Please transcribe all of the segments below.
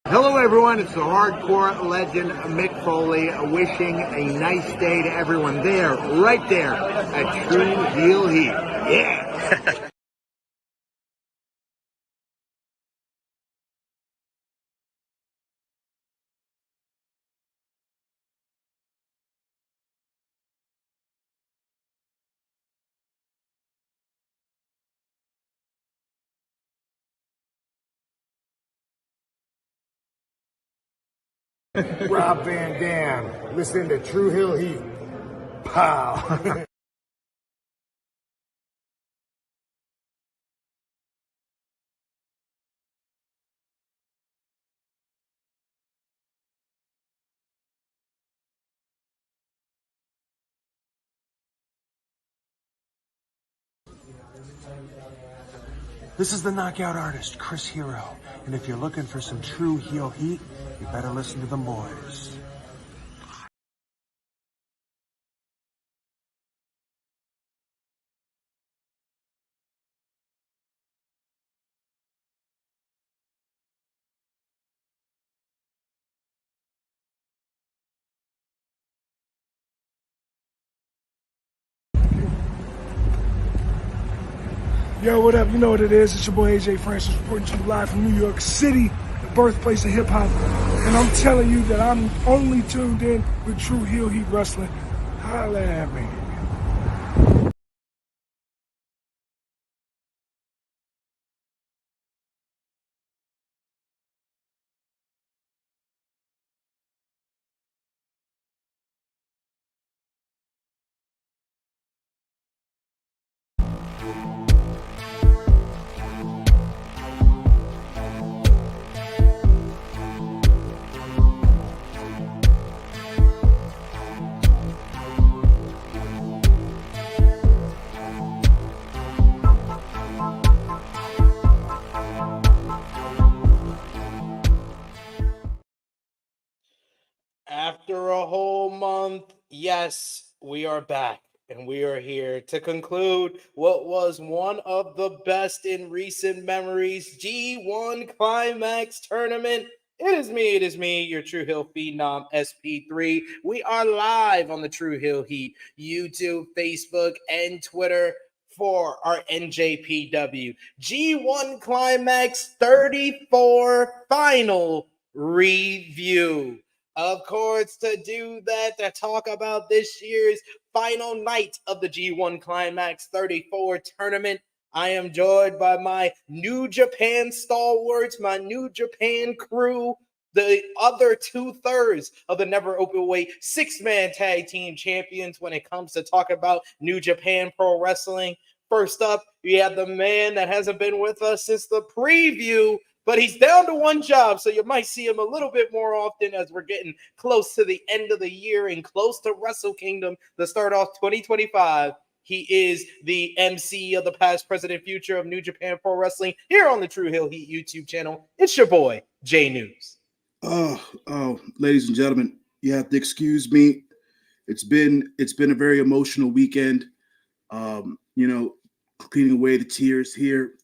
Hello everyone, it's the hardcore legend Mick Foley wishing a nice day to everyone there, right there at True Heel Heat. Yeah! Rob Van Dam, listening to True Heel Heat. Pow! This is the knockout artist, Chris Hero, and if you're looking for some true heel heat, you better listen to the boys. Yo, what up? You know what it is. It's your boy AJ Francis reporting to you live from New York City, the birthplace of hip hop. And I'm telling you that I'm only tuned in with True Heel Heat Wrestling. Holla at me. After a whole month, yes, we are back and we are here to conclude what was one of the best in recent memories G1 Climax tournament. It is me, your True Hill Phenom SP3. We are live on the True Hill Heat YouTube, Facebook, and Twitter for our NJPW G1 Climax 34 final review. Of course, to do that, to talk about this year's final night of the G1 Climax 34 tournament, I am joined by my New Japan stalwarts, my New Japan crew, the other 2/3 of the Never Open Weight six-man tag team champions when it comes to talk about New Japan Pro Wrestling. First up, we have the man that hasn't been with us since the preview, but he's down to one job, so you might see him a little bit more often as we're getting close to the end of the year and close to Wrestle Kingdom to start off 2025. He is the MC of the past, present, and future of New Japan Pro Wrestling here on the True Hill Heat YouTube channel. It's your boy, Jay News. Oh, ladies and gentlemen, you have to excuse me. It's been a very emotional weekend. Cleaning away the tears here.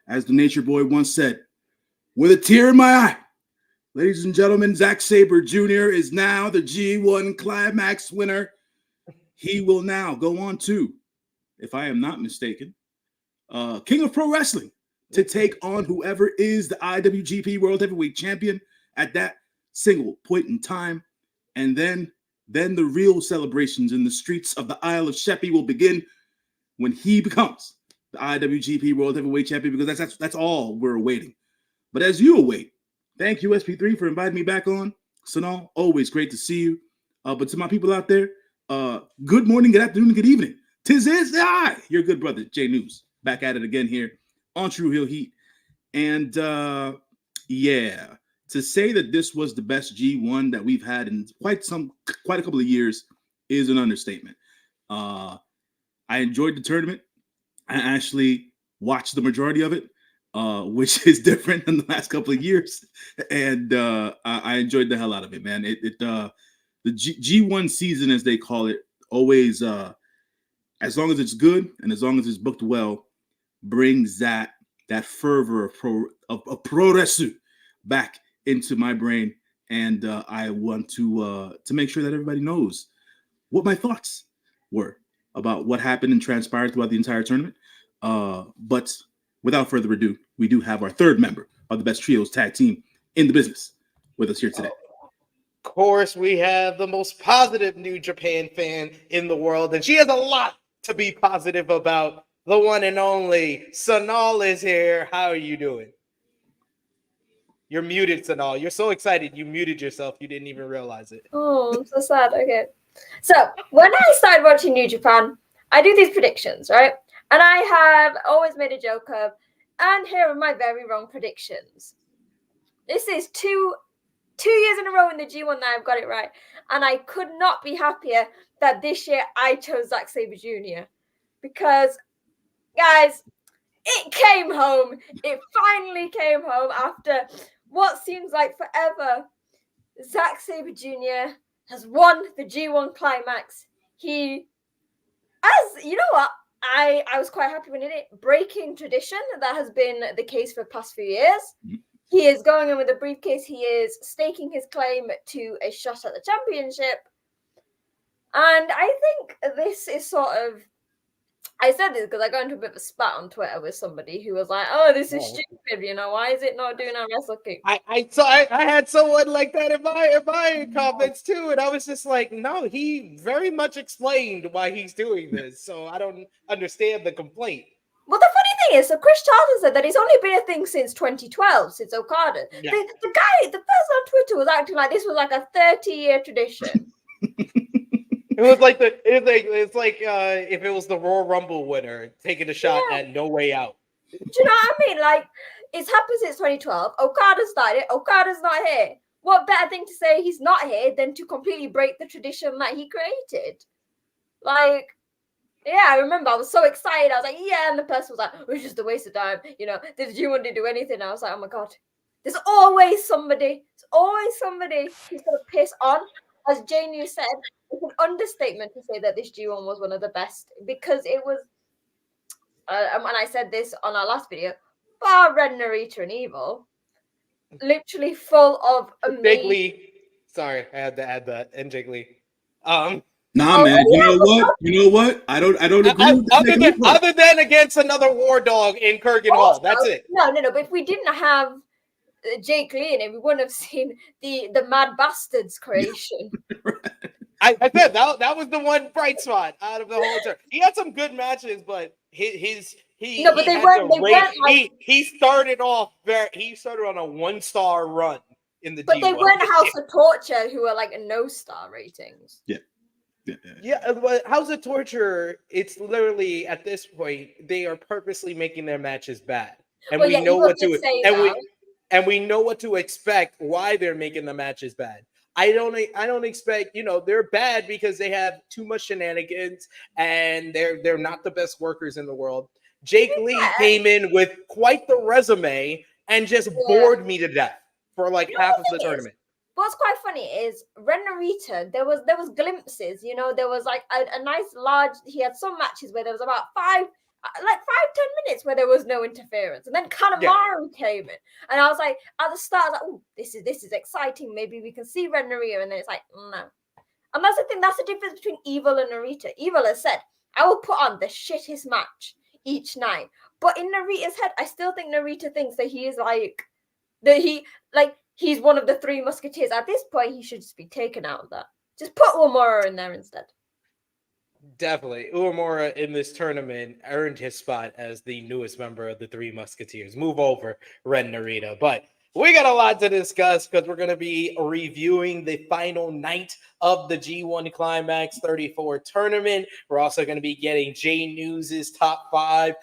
As the Nature Boy once said, with a tear in my eye, ladies and gentlemen, Zack Sabre Jr. is now the G1 Climax winner. He will now go on to, if I am not mistaken, King of Pro Wrestling to take on whoever is the IWGP World Heavyweight Champion at that single point in time. And then the real celebrations in the streets of the Isle of Sheppey will begin when he becomes the IWGP World Heavyweight Champion, because that's all we're awaiting. But as you await, thank you, SP3, for inviting me back on. Sonal, always great to see you. But to my people out there, good morning, good afternoon, good evening. Tis is I, your good brother, Jay News, back at it again here on True Hill Heat. And to say that this was the best G1 that we've had in quite a couple of years is an understatement. I enjoyed the tournament. I actually watched the majority of it, which is different than the last couple of years. And I enjoyed the hell out of it, man. The G1 season, as they call it, always, as long as it's good and as long as it's booked well, brings that fervor of pro wrestling back into my brain, and I want to make sure that everybody knows what my thoughts were about what happened and transpired throughout the entire tournament. But without further ado, we do have our third member of the best trios tag team in the business with us here today. Of course, we have the most positive New Japan fan in the world, and she has a lot to be positive about. The one and only Sonal is here. How are you doing? You're muted, Sonal. You're so excited you muted yourself. You didn't even realize it. Oh, I'm so sad. Okay. So when I started watching New Japan, I do these predictions, right? And I have always made a joke of, and here are my very wrong predictions. This is two years in a row in the G1 that I've got it right. And I could not be happier that this year I chose Zack Sabre Jr. Because, guys, it came home. It finally came home after what seems like forever. Zack Sabre Jr. has won the G1 Climax. He, as you know what, I was quite happy when he did it. Breaking tradition, that has been the case for the past few years. He is going in with a briefcase. He is staking his claim to a shot at the championship. And I think this is sort of, I said this because I got into a bit of a spat on Twitter with somebody who was like, "Oh, this is stupid. You know, why is it not doing a wrestle kick?" I had someone like that in my comments too, and I was just like, no, he very much explained why he's doing this, so I don't understand the complaint. Well, the funny thing is, so Chris Charlton said that it's only been a thing since 2012, since Okada. Yeah. The person on Twitter was acting like this was like a 30-year tradition. It's like if it was the Royal Rumble winner taking a shot at No Way Out. Do you know what I mean? Like, it's happened since 2012. Okada started it. Okada's not here. What better thing to say he's not here than to completely break the tradition that he created? Like, yeah, I remember I was so excited. I was like, yeah, and the person was like, it was just a waste of time. You know, the G1 didn't do anything. I was like, oh my God. There's always somebody. There's always somebody who's going to piss on. As Jay New said, it's an understatement to say that this G1 was one of the best because it was, and I said this on our last video, bar Red Narita and Evil, literally full of amazing. Jake Lee. Sorry, I had to add that. And Jake Lee. Nah, man. You know what? I don't agree. Other than against another war dog in Kurgan Hall. That's it. No. But if we didn't have Jake Lee in it, we wouldn't have seen the Mad Bastards creation. I said that was the one bright spot out of the whole turn. He had some good matches, but he started off he started on a 1-star run in the But G1. they weren't House of Torture, who are like a no-star ratings. Yeah, but House of Torture, it's literally at this point they are purposely making their matches bad, and we know what to expect. Why they're making the matches bad. I don't expect, they're bad because they have too much shenanigans and they're not the best workers in the world. Jake Lee came in with quite the resume and just bored me to death for like half of the tournament. What's quite funny is Ren Narita, there was glimpses, there was like a nice large, he had some matches where there was about 5-10 minutes where there was no interference. And then Kanemaru came in. And I was like, at the start, I was like, oh, this is exciting. Maybe we can see Ren Narita. And then it's like, no. And that's the thing, that's the difference between Evil and Narita. Evil has said, I will put on the shittest match each night. But in Narita's head, I still think Narita thinks that he is he's one of the 3 musketeers. At this point, he should just be taken out of that. Just put Uemura in there instead. Definitely. Uemura in this tournament earned his spot as the newest member of the 3 Musketeers. Move over, Ren Narita. But we got a lot to discuss because we're going to be reviewing the final night of the G1 Climax 34 tournament. We're also going to be getting Jay News's top 5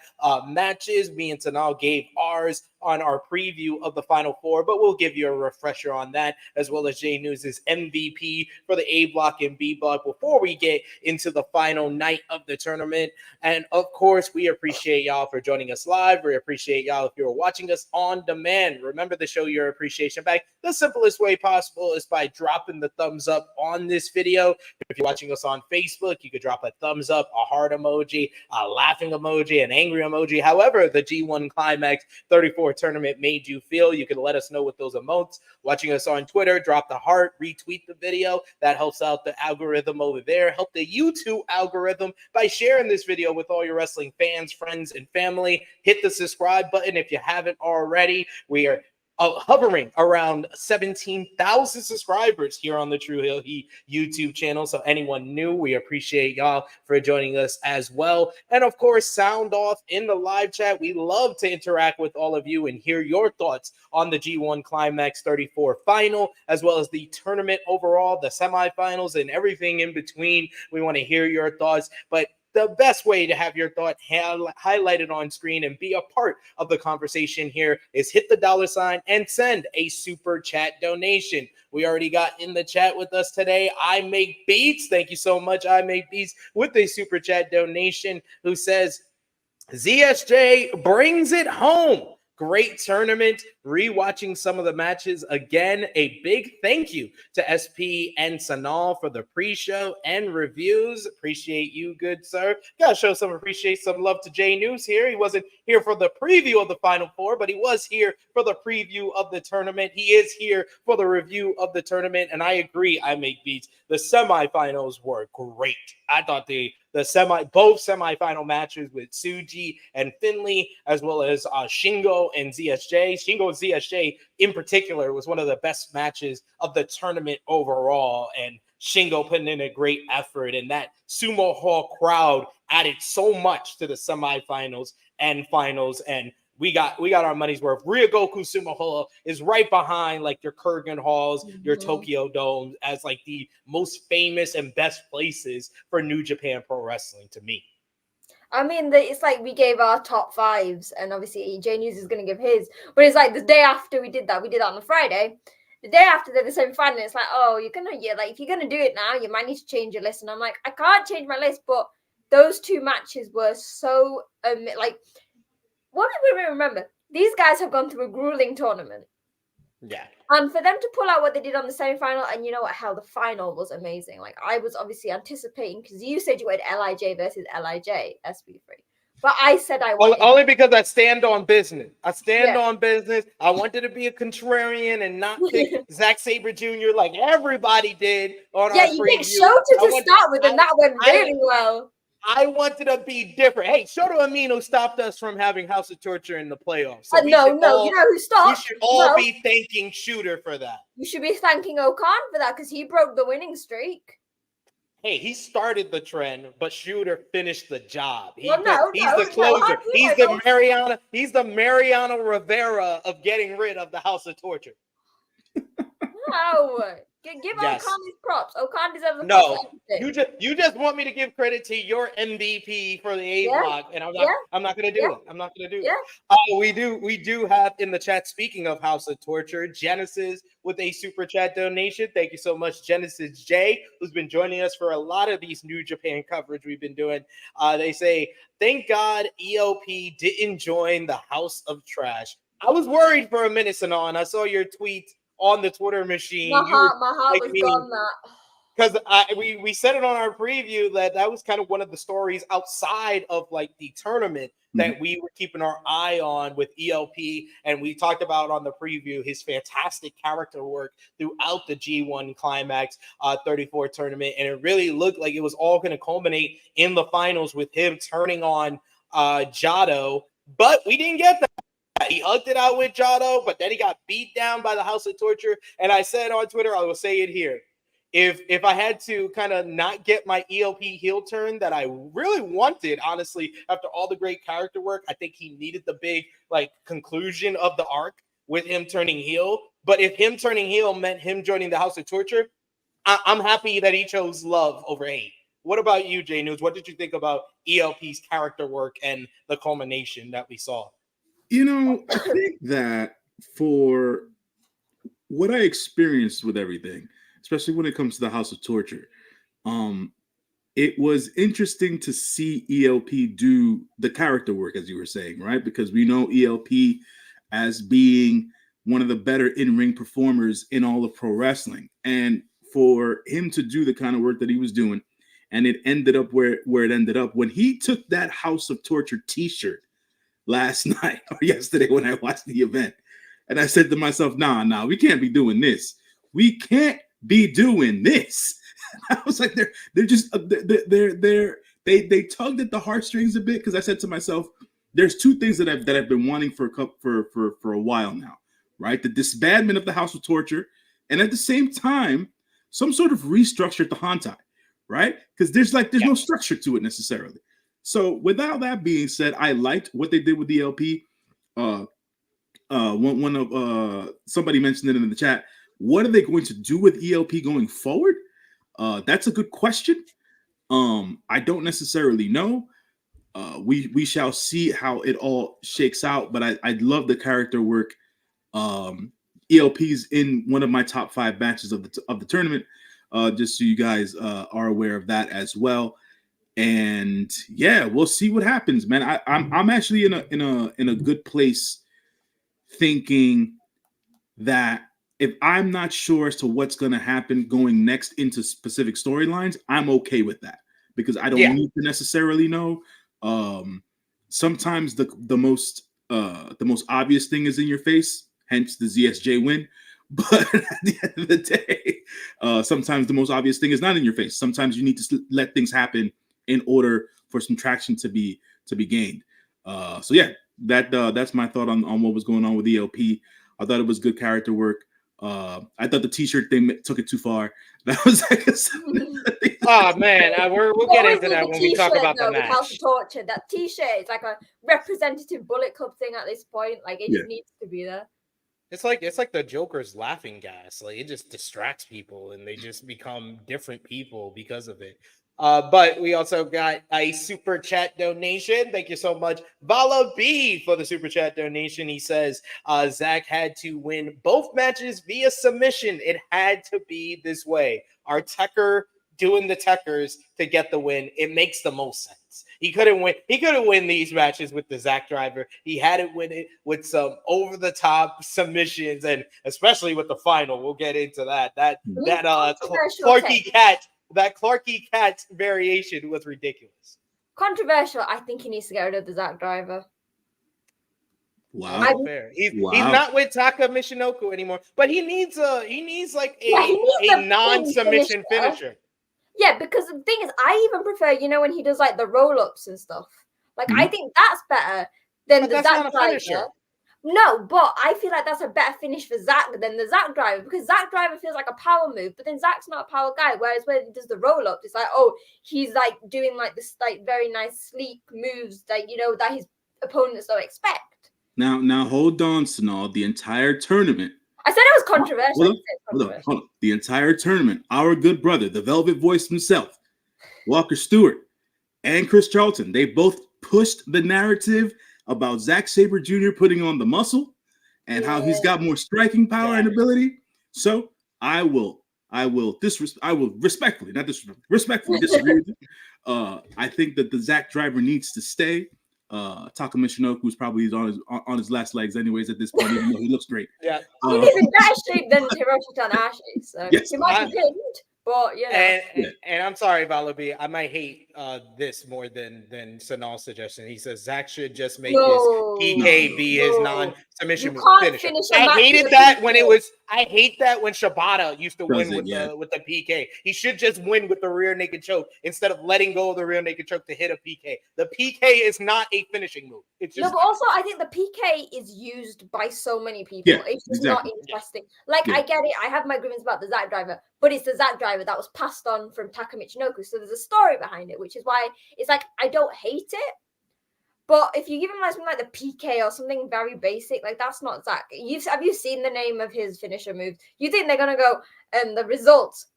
matches. Me and Sonal gave ours on our preview of the Final Four, but we'll give you a refresher on that, as well as Jay News's MVP for the A block and B block before we get into the final night of the tournament. And of course, we appreciate y'all for joining us live. We appreciate y'all if you're watching us on demand. Remember to show your appreciation back. The simplest way possible is by dropping the thumbs up on this video. If you're watching us on Facebook, you could drop a thumbs up, a heart emoji, a laughing emoji, an angry emoji. However, the G1 Climax 34 tournament made you feel. You can let us know with those emotes. Watching us on Twitter, drop the heart, retweet the video. That helps out the algorithm over there. Help the YouTube algorithm by sharing this video with all your wrestling fans, friends, and family. Hit the subscribe button if you haven't already. We are hovering around 17,000 subscribers here on the True Heel Heat YouTube channel. So anyone new, we appreciate y'all for joining us as well. And of course, sound off in the live chat. We love to interact with all of you and hear your thoughts on the G1 Climax 34 final, as well as the tournament overall, the semifinals, and everything in between. We want to hear your thoughts, but the best way to have your thought highlighted on screen and be a part of the conversation here is hit the $ and send a super chat donation. We already got in the chat with us today, I Make Beats. Thank you so much, I Make Beats, with a super chat donation, who says, ZSJ brings it home. Great tournament. Rewatching some of the matches again. A big thank you to SP and Sonal for the pre-show and reviews. Appreciate you, good sir. Gotta show some appreciate, some love to Jay News here. He wasn't here for the preview of the Final Four, but he was here for the preview of the tournament. He is here for the review of the tournament, and I agree, I Make Beats. The semifinals were great. I thought both semifinal matches with Tsuji and Finley, as well as Shingo and ZSJ. Shingo and ZSJ in particular was one of the best matches of the tournament overall, and Shingo putting in a great effort, and that Sumo Hall crowd added so much to the semifinals and finals, and we got our money's worth. Ryogoku Sumo Hall is right behind like your Kurgan Halls, your Tokyo Domes as like the most famous and best places for New Japan Pro Wrestling to me. I mean, it's like we gave our top fives, and obviously Jay News is going to give his. But it's like the day after we did that on the Friday. The day after the semi-final, it's like, oh, if you're gonna do it now, you might need to change your list. And I'm like, I can't change my list, but those two matches were so what did we remember? These guys have gone through a grueling tournament. Yeah. And for them to pull out what they did on the semi-final, and you know what, hell, the final was amazing. Like, I was obviously anticipating, because you said you wanted LIJ versus LIJ, SB3. But I said I wanted... Only because I stand on business. On business. I wanted to be a contrarian and not pick Zack Sabre Jr. like everybody did on our preview. Yeah, you picked Shota to start with, and that went really well. I wanted to be different. Hey, Shota Umino stopped us from having House of Torture in the playoffs. So no, you know who stopped? We should all be thanking Shooter for that. You should be thanking Okan for that, because he broke the winning streak. Hey, he started the trend, but Shooter finished the job. He's the closer. He's the Mariano Rivera of getting rid of the House of Torture. No. Give Okan his props. Okan deserves a No, you just want me to give credit to your MVP for the A block, and I'm not going to do it. I'm not going to do it. We do have in the chat, speaking of House of Torture, Genesis with a super chat donation. Thank you so much, Genesis J, who's been joining us for a lot of these New Japan coverage we've been doing. They say, thank God ELP didn't join the House of Trash. I was worried for a minute, Sonal, and I saw your tweet on the Twitter machine. My heart was gone, because we said it on our preview that was kind of one of the stories outside of like the tournament that we were keeping our eye on with ELP, and we talked about on the preview his fantastic character work throughout the G1 Climax 34 tournament, and it really looked like it was all going to culminate in the finals with him turning on Jado, but we didn't get that. He hugged it out with Jado, but then he got beat down by the House of Torture. And I said on Twitter, I will say it here. If I had to kind of not get my ELP heel turn that I really wanted, honestly, after all the great character work, I think he needed the big conclusion of the arc with him turning heel. But if him turning heel meant him joining the House of Torture, I'm happy that he chose love over hate. What about you, Jay News? What did you think about ELP's character work and the culmination that we saw? You know, I think that for what I experienced with everything, especially when it comes to the House of Torture, it was interesting to see ELP do the character work, as you were saying, right? Because we know ELP as being one of the better in-ring performers in all of pro wrestling. And for him to do the kind of work that he was doing, and it ended up where it ended up. When he took that House of Torture t-shirt last night or yesterday when I watched the event, and I said to myself, nah, we can't be doing this. We can't be doing this. I was like, they're just they tugged at the heartstrings a bit, because I said to myself, there's two things that I've been wanting for a while now, right? The disbandment of the House of Torture, and at the same time, some sort of restructure at the Hantai, right? Because there's no structure to it necessarily. So without that being said, I liked what they did with the LP. One of somebody mentioned it in the chat. What are they going to do with ELP going forward? That's a good question. I don't necessarily know. We shall see how it all shakes out. But I love the character work. ELP's in one of my top 5 matches of the tournament. Just so you guys are aware of that as well. And yeah, we'll see what happens, man. I'm actually in a good place, thinking that if I'm not sure as to what's going to happen going next into specific storylines, I'm okay with that, because I don't need to necessarily know. Sometimes the most obvious thing is in your face, hence the ZSJ win. But at the end of the day, sometimes the most obvious thing is not in your face. Sometimes you need to let things happen in order for some traction to be gained. So yeah, that's my thought on what was going on with ELP. I thought it was good character work. I thought the t-shirt thing took it too far. That was like oh man, we'll get into that when we talk about the match. House of Torture, that t-shirt is like a representative Bullet Club thing at this point. Like it just needs to be there. It's like the Joker's laughing gas. Like it just distracts people, and they just become different people because of it. But we also got a super chat donation. Thank you so much, Vala B, for the super chat donation. He says Zack had to win both matches via submission. It had to be this way. Our Tekker doing the Tekkers to get the win. It makes the most sense. He couldn't win these matches with the Zack driver. He had to win it with some over the top submissions, and especially with the final. We'll get into that. That Clarky Cat variation was ridiculous. Controversial. I think he needs to get rid of the Zack driver. Wow. Fair. He's not with Taka Michinoku anymore, but he needs a non-submission finisher. Yeah, because the thing is, I even prefer, when he does like the roll-ups and stuff. Like, I think that's better than the Zack driver. No, but I feel like that's a better finish for Zack than the Zack driver, because Zack driver feels like a power move, but then Zack's not a power guy. Whereas when he does the roll-ups, it's like, oh, he's like doing like this like very nice sleek moves that that his opponents don't expect. Now hold on, Sonal. The entire tournament. I said it was controversial. Hold on. The entire tournament, our good brother, the Velvet Voice himself, Walker Stewart, and Chris Charlton, they both pushed the narrative about Zack Sabre Jr. putting on the muscle and how he's got more striking power and ability. So I will respectfully disagree with you. I think that the Zack driver needs to stay. Taka Michinoku is probably on his last legs anyways at this point, even though he looks great. Yeah. He's in better shape than Hiroshi Tanahashi, so he might be pinned. But and I'm sorry, Valabi, I might hate this more than Sonal's suggestion. He says Zack should just make his PK be his non-submission finisher. I hate that when Shibata used to win with the PK. He should just win with the rear naked choke instead of letting go of the rear naked choke to hit a PK. The PK is not a finishing move. It's just but also I think the PK is used by so many people. Yeah, it's just not interesting. Like I get it. I have my grievance about the Zack driver, but it's the Zack driver that was passed on from Taka Michinoku. So there's a story behind it, which is why it's like I don't hate it. But if you give him like something like the PK or something very basic, like that's not Zack. Have you seen the name of his finisher move? You think they're gonna go and the results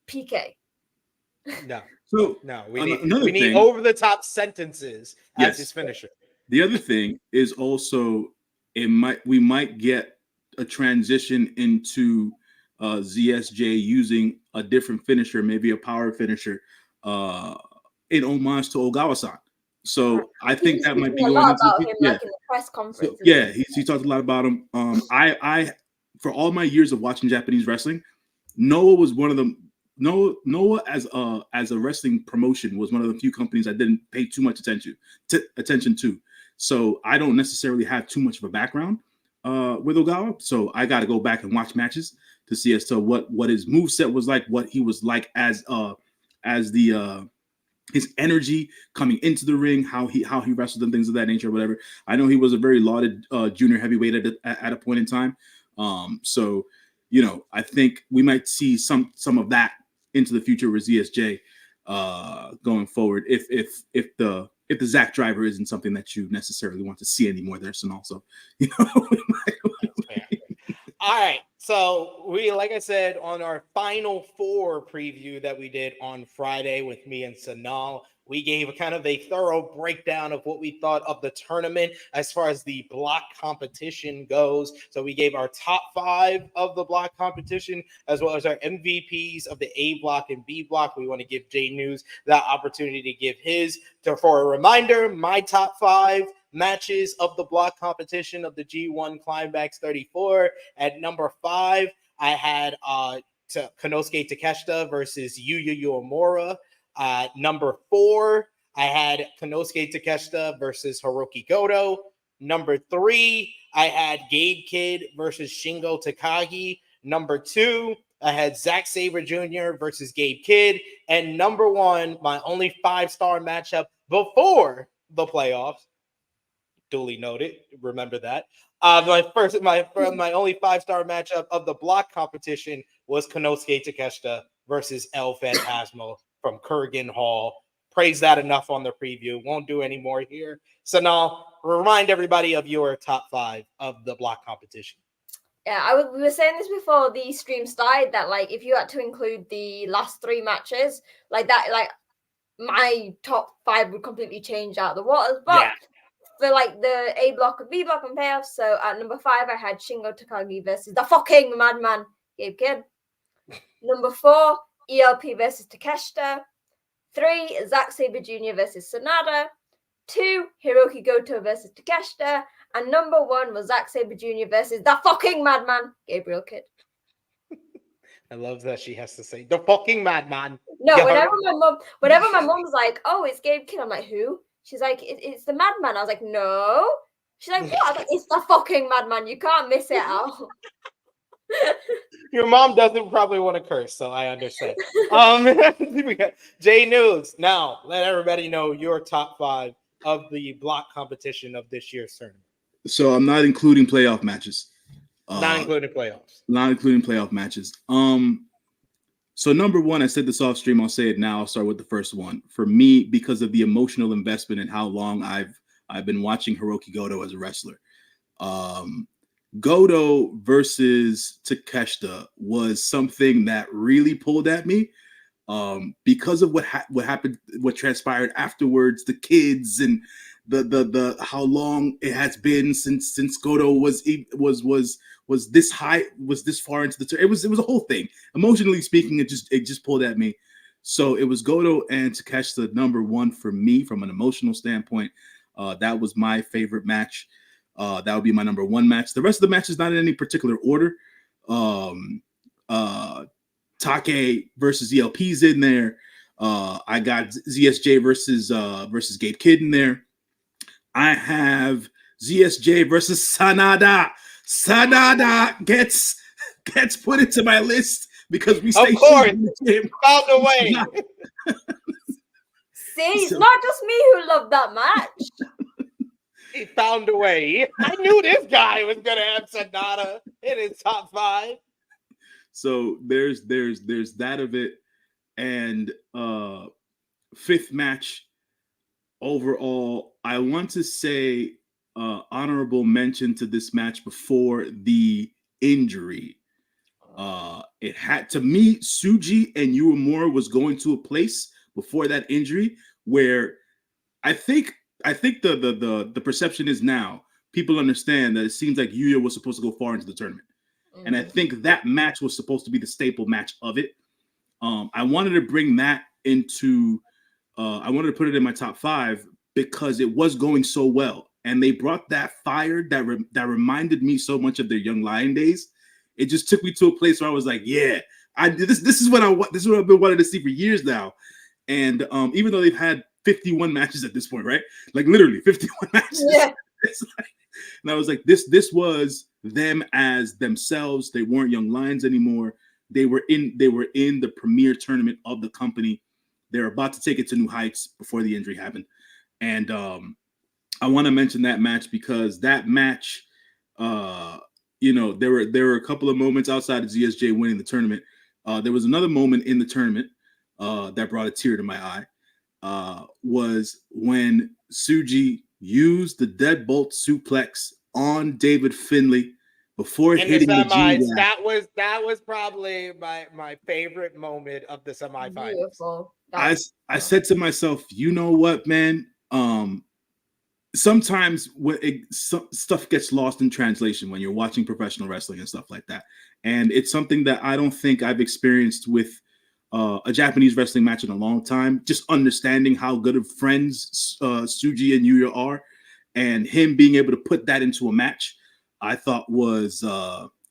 PK? No. So we need over the top sentences as his finisher. The other thing is also we might get a transition into ZSJ using a different finisher, maybe a power finisher, in homage to Ogawa-san. So I think that might be going into him, like in the press conference. So, he talked a lot about him. I for all my years of watching Japanese wrestling, Noah was one of the Noah as a wrestling promotion was one of the few companies I didn't pay too much attention to. So I don't necessarily have too much of a background with Ogawa. So I got to go back and watch matches to see as to what his moveset was like, what he was like as the his energy coming into the ring, how he wrestled and things of that nature, or whatever. I know he was a very lauded junior heavyweight at a point in time. So, you know, I think we might see some of that into the future with ZSJ going forward. If the Zack driver isn't something that you necessarily want to see anymore there, and also, you know. All right. So we, like I said, on our Final Four preview that we did on Friday with me and Sonal, we gave a kind of a thorough breakdown of what we thought of the tournament as far as the block competition goes. So we gave our top 5 of the block competition, as well as our MVPs of the A block and B block. We want to give Jay News that opportunity to give his. For a reminder, my top 5 matches of the block competition of the G1 Climax 34. At number 5, I had Konosuke Takeshita versus Yuya Uemura. Number 4, I had Konosuke Takeshita versus Hiroki Goto. Number 3, I had Gabe Kidd versus Shingo Takagi. Number 2, I had Zack Sabre Jr. versus Gabe Kidd. And number 1, my only 5-star matchup before the playoffs, duly noted, remember that. My only 5-star matchup of the block competition was Konosuke Takeshita versus El Phantasmo from Kurgan Hall. Praise that enough on the preview. Won't do any more here. So now, remind everybody of your top 5 of the block competition. Yeah, we were saying this before the stream started, that like if you had to include the last 3 matches, like that, like my top 5 would completely change out the waters. But yeah, for like the A block and B block and playoffs, so at number 5 I had Shingo Takagi versus the fucking madman Gabe Kidd. Number 4, ELP versus Takeshita. 3, Zack Sabre Jr. versus Sonata. 2, Hiroki Goto versus Takeshita. And number 1 was Zack Sabre Jr. versus the fucking madman Gabriel Kidd. I love that she has to say the fucking madman. No, whenever my mom's like, "Oh, it's Gabe Kidd," I'm like, "Who?" She's like, "It's the madman." I was like, "No." She's like, "What?" I was like, "It's the fucking madman. You can't miss it out." Your mom doesn't probably want to curse, so I understand. We got Jay News. Now, let everybody know your top 5 of the block competition of this year's tournament. So I'm not including playoff matches. Not including playoffs. Not including playoff matches. So number 1, I said this off stream. I'll say it now. I'll start with the first one. For me, because of the emotional investment and how long I've been watching Hiroki Goto as a wrestler. Goto versus Takeshita was something that really pulled at me because of what happened, what transpired afterwards, the kids and the how long it has been since Goto was this high, was this far into the turn. It was a whole thing. Emotionally speaking, it just pulled at me. So it was Goto and Takeshita number 1 for me from an emotional standpoint. That was my favorite match. That would be my number 1 match. The rest of the matches not in any particular order. Take versus ELP's in there. I got ZSJ versus Gabe Kidd in there. I have ZSJ versus Sanada. Sanada gets put into my list because we stay. Of course, found a way. See, it's not just me who loved that match. He found a way. I knew this guy was gonna have Sanada in his top 5. So there's that of it, and 5th match overall. I want to say honorable mention to this match before the injury. It had, to me, Tsuji and Uemura was going to a place before that injury where I think the perception is now people understand that it seems like Yuya was supposed to go far into the tournament. Mm-hmm. And I think that match was supposed to be the staple match of it. I wanted to bring that into, I wanted to put it in my top 5 because it was going so well. And they brought that fire that reminded me so much of their Young Lion days. It just took me to a place where I was like, yeah, This is what I've been wanting to see for years now. And even though they've had 51 matches at this point, right? Like literally 51 matches. Yeah. And I was like, this was them as themselves. They weren't young lions anymore. They were in the premier tournament of the company. They're about to take it to new heights before the injury happened. And I want to mention that match because that match, there were a couple of moments outside of ZSJ winning the tournament. There was another moment in the tournament that brought a tear to my eye. Was when Tsuji used the deadbolt suplex on David Finlay before hitting the semis. That was probably my favorite moment of the semifinals. Beautiful. I said to myself, you know what, man? Sometimes stuff gets lost in translation when you're watching professional wrestling and stuff like that. And it's something that I don't think I've experienced with a Japanese wrestling match in a long time. Just understanding how good of friends Tsuji and Yuya are, and him being able to put that into a match, I thought was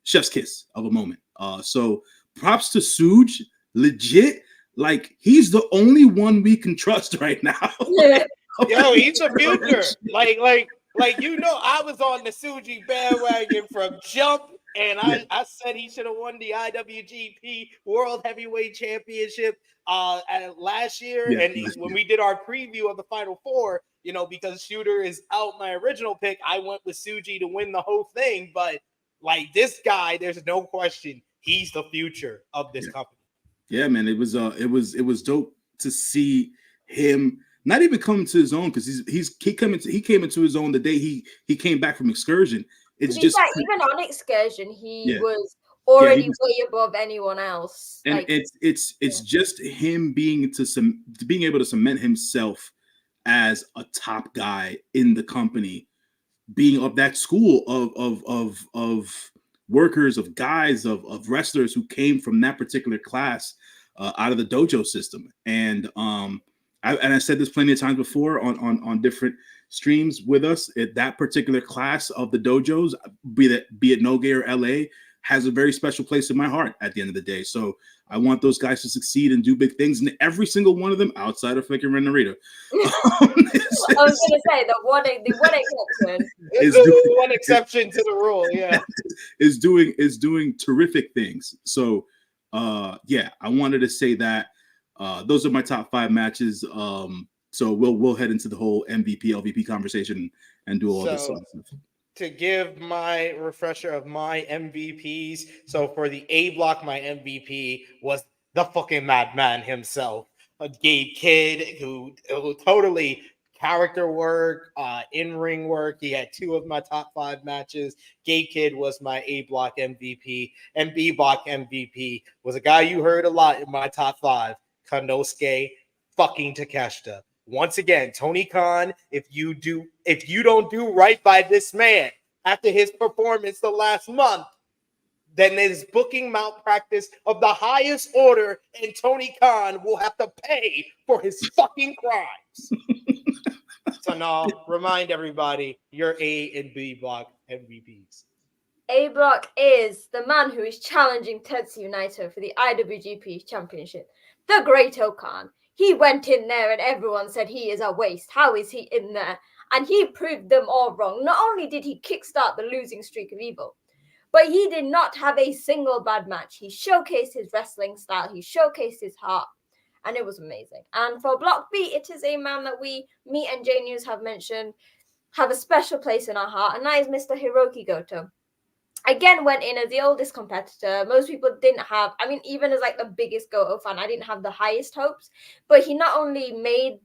chef's kiss of a moment. So props to Tsuji, legit. Like, he's the only one we can trust right now. Yeah. Yo, he's the future. Like, I was on the Tsuji bandwagon from jump, and I said he should have won the IWGP World Heavyweight Championship last year. Yeah, and when we did our preview of the Final Four, because Shooter is out my original pick, I went with Tsuji to win the whole thing. But like, this guy, there's no question, he's the future of this company. Yeah, man, it was dope to see him not even coming to his own, because he came into his own the day he came back from excursion. It's just even on excursion, he was already way above anyone else. And it's just him being able to cement himself as a top guy in the company, being of that school of workers, of guys, of wrestlers who came from that particular class out of the dojo system. And I said this plenty of times before on different streams with us. That particular class of the dojos, be it Noge or LA, has a very special place in my heart at the end of the day. So I want those guys to succeed and do big things. And every single one of them, outside of freaking Ren Narita, I was going to say the one exception. One exception to the rule, yeah, is doing terrific things. So I wanted to say that those are my top 5 matches. So we'll head into the whole MVP LVP conversation and do all this stuff. To give my refresher of my MVPs, so for the A block, my MVP was the fucking madman himself, Gabe Kidd, who totally character work, in-ring work. He had 2 of my top 5 matches. Gabe Kidd was my A block MVP, and B block MVP was a guy you heard a lot in my top 5, Konosuke fucking Takeshita. Once again, Tony Khan, if you don't do right by this man after his performance the last month, then there's booking malpractice of the highest order, and Tony Khan will have to pay for his fucking crimes. So now, remind everybody your A and B block MVPs. A block is the man who is challenging Tetsuya Naito for the IWGP Championship, the Great Okan. He went in there and everyone said he is a waste. How is he in there? And he proved them all wrong. Not only did he kickstart the losing streak of evil, but he did not have a single bad match. He showcased his wrestling style. He showcased his heart. And it was amazing. And for Block B, it is a man that me and J News have mentioned, have a special place in our heart. And that is Mr. Hiroki Goto. Again, went in as the oldest competitor. Most people didn't have, even as like the biggest Goto fan, I didn't have the highest hopes. But he not only made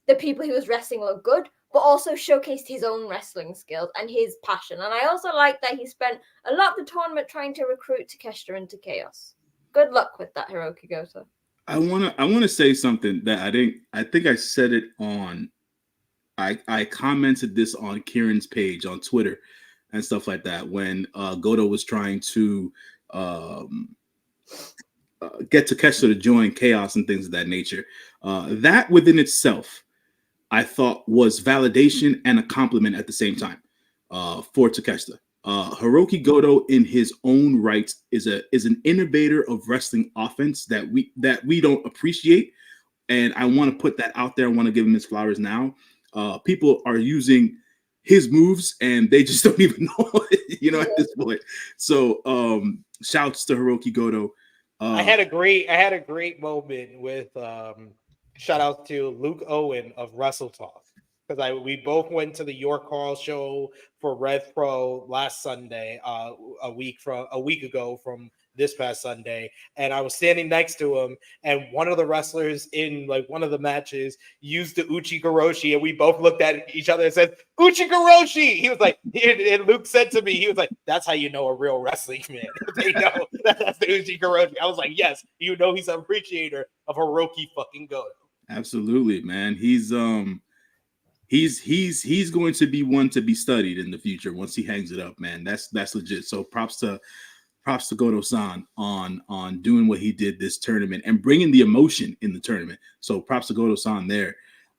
the people he was wrestling look good, but also showcased his own wrestling skills and his passion. And I also like that he spent a lot of the tournament trying to recruit Takeshita into Chaos. Good luck with that, Hiroki Goto. I wanna say something that I think I said it on. I commented this on Kieran's page on Twitter and stuff like that when Goto was trying to get Takeshita to join Chaos and things of that nature. That within itself, I thought was validation and a compliment at the same time for Takeshita. Hiroki Goto, in his own right, is an innovator of wrestling offense that we don't appreciate, and I want to put that out there. I want to give him his flowers now. People are using his moves, and they just don't even know, at this point. So, shouts to Hiroki Goto. I had a great moment with shout out to Luke Owen of Wrestle Talk, because we both went to the York Hall show for Rev Pro last Sunday, a week ago from this past Sunday, and I was standing next to him, and one of the wrestlers in like one of the matches used the Uchi-Goroshi, and we both looked at each other and said, Uchi-Goroshi! He was like, and Luke said to me, he was like, that's how you know a real wrestling fan. They know that's the Uchi-Goroshi. I was like, yes, you know he's an appreciator of Hiroki fucking Goto. Absolutely, man. He's going to be one to be studied in the future once he hangs it up, man. That's legit. So props to Goto-san on doing what he did this tournament and bringing the emotion in the tournament. So props to Goto-san there.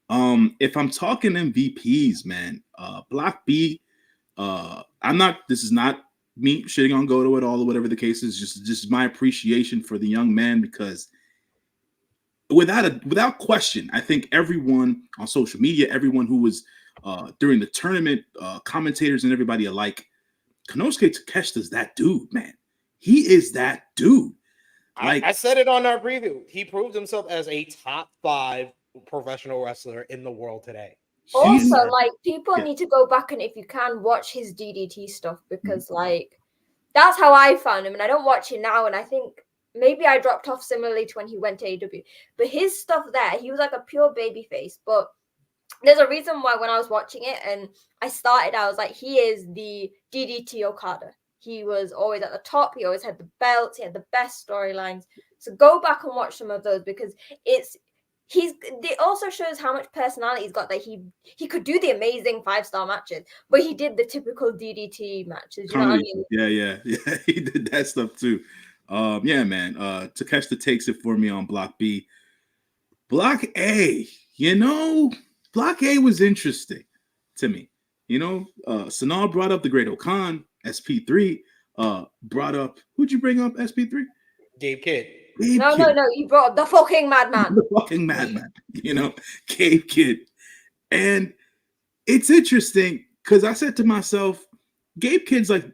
If I'm talking MVPs, man, Block B, this is not me shitting on Goto at all or whatever the case is, just my appreciation for the young man, because without question, I think everyone on social media, everyone who was during the tournament, commentators and everybody alike, Konosuke Takeshita's that dude, man. He is that dude. Like, I said it on our preview. He proved himself as a top 5 professional wrestler in the world today. Also, like, people need to go back and, if you can, watch his DDT stuff, because like that's how I found him, and I don't watch it now, and I think maybe I dropped off similarly to when he went to AEW. But his stuff there, he was like a pure baby face. But there's a reason why when I was watching it and I was like, he is the DDT Okada. He was always at the top. He always had the belts. He had the best storylines. So go back and watch some of those, because it also shows how much personality he's got, that he could do the amazing 5-star matches, but he did the typical DDT matches. You know what I mean? Yeah. He did that stuff too. Yeah, man. Takeshita takes it for me on Block B. Block A, Block A was interesting to me. Sonal brought up the Great Okan. SP3 brought up, who'd you bring up? SP3? Gabe Kidd. No, you brought up the fucking madman. The fucking madman, Gabe Kidd. And it's interesting because I said to myself, Gabe Kidd's like,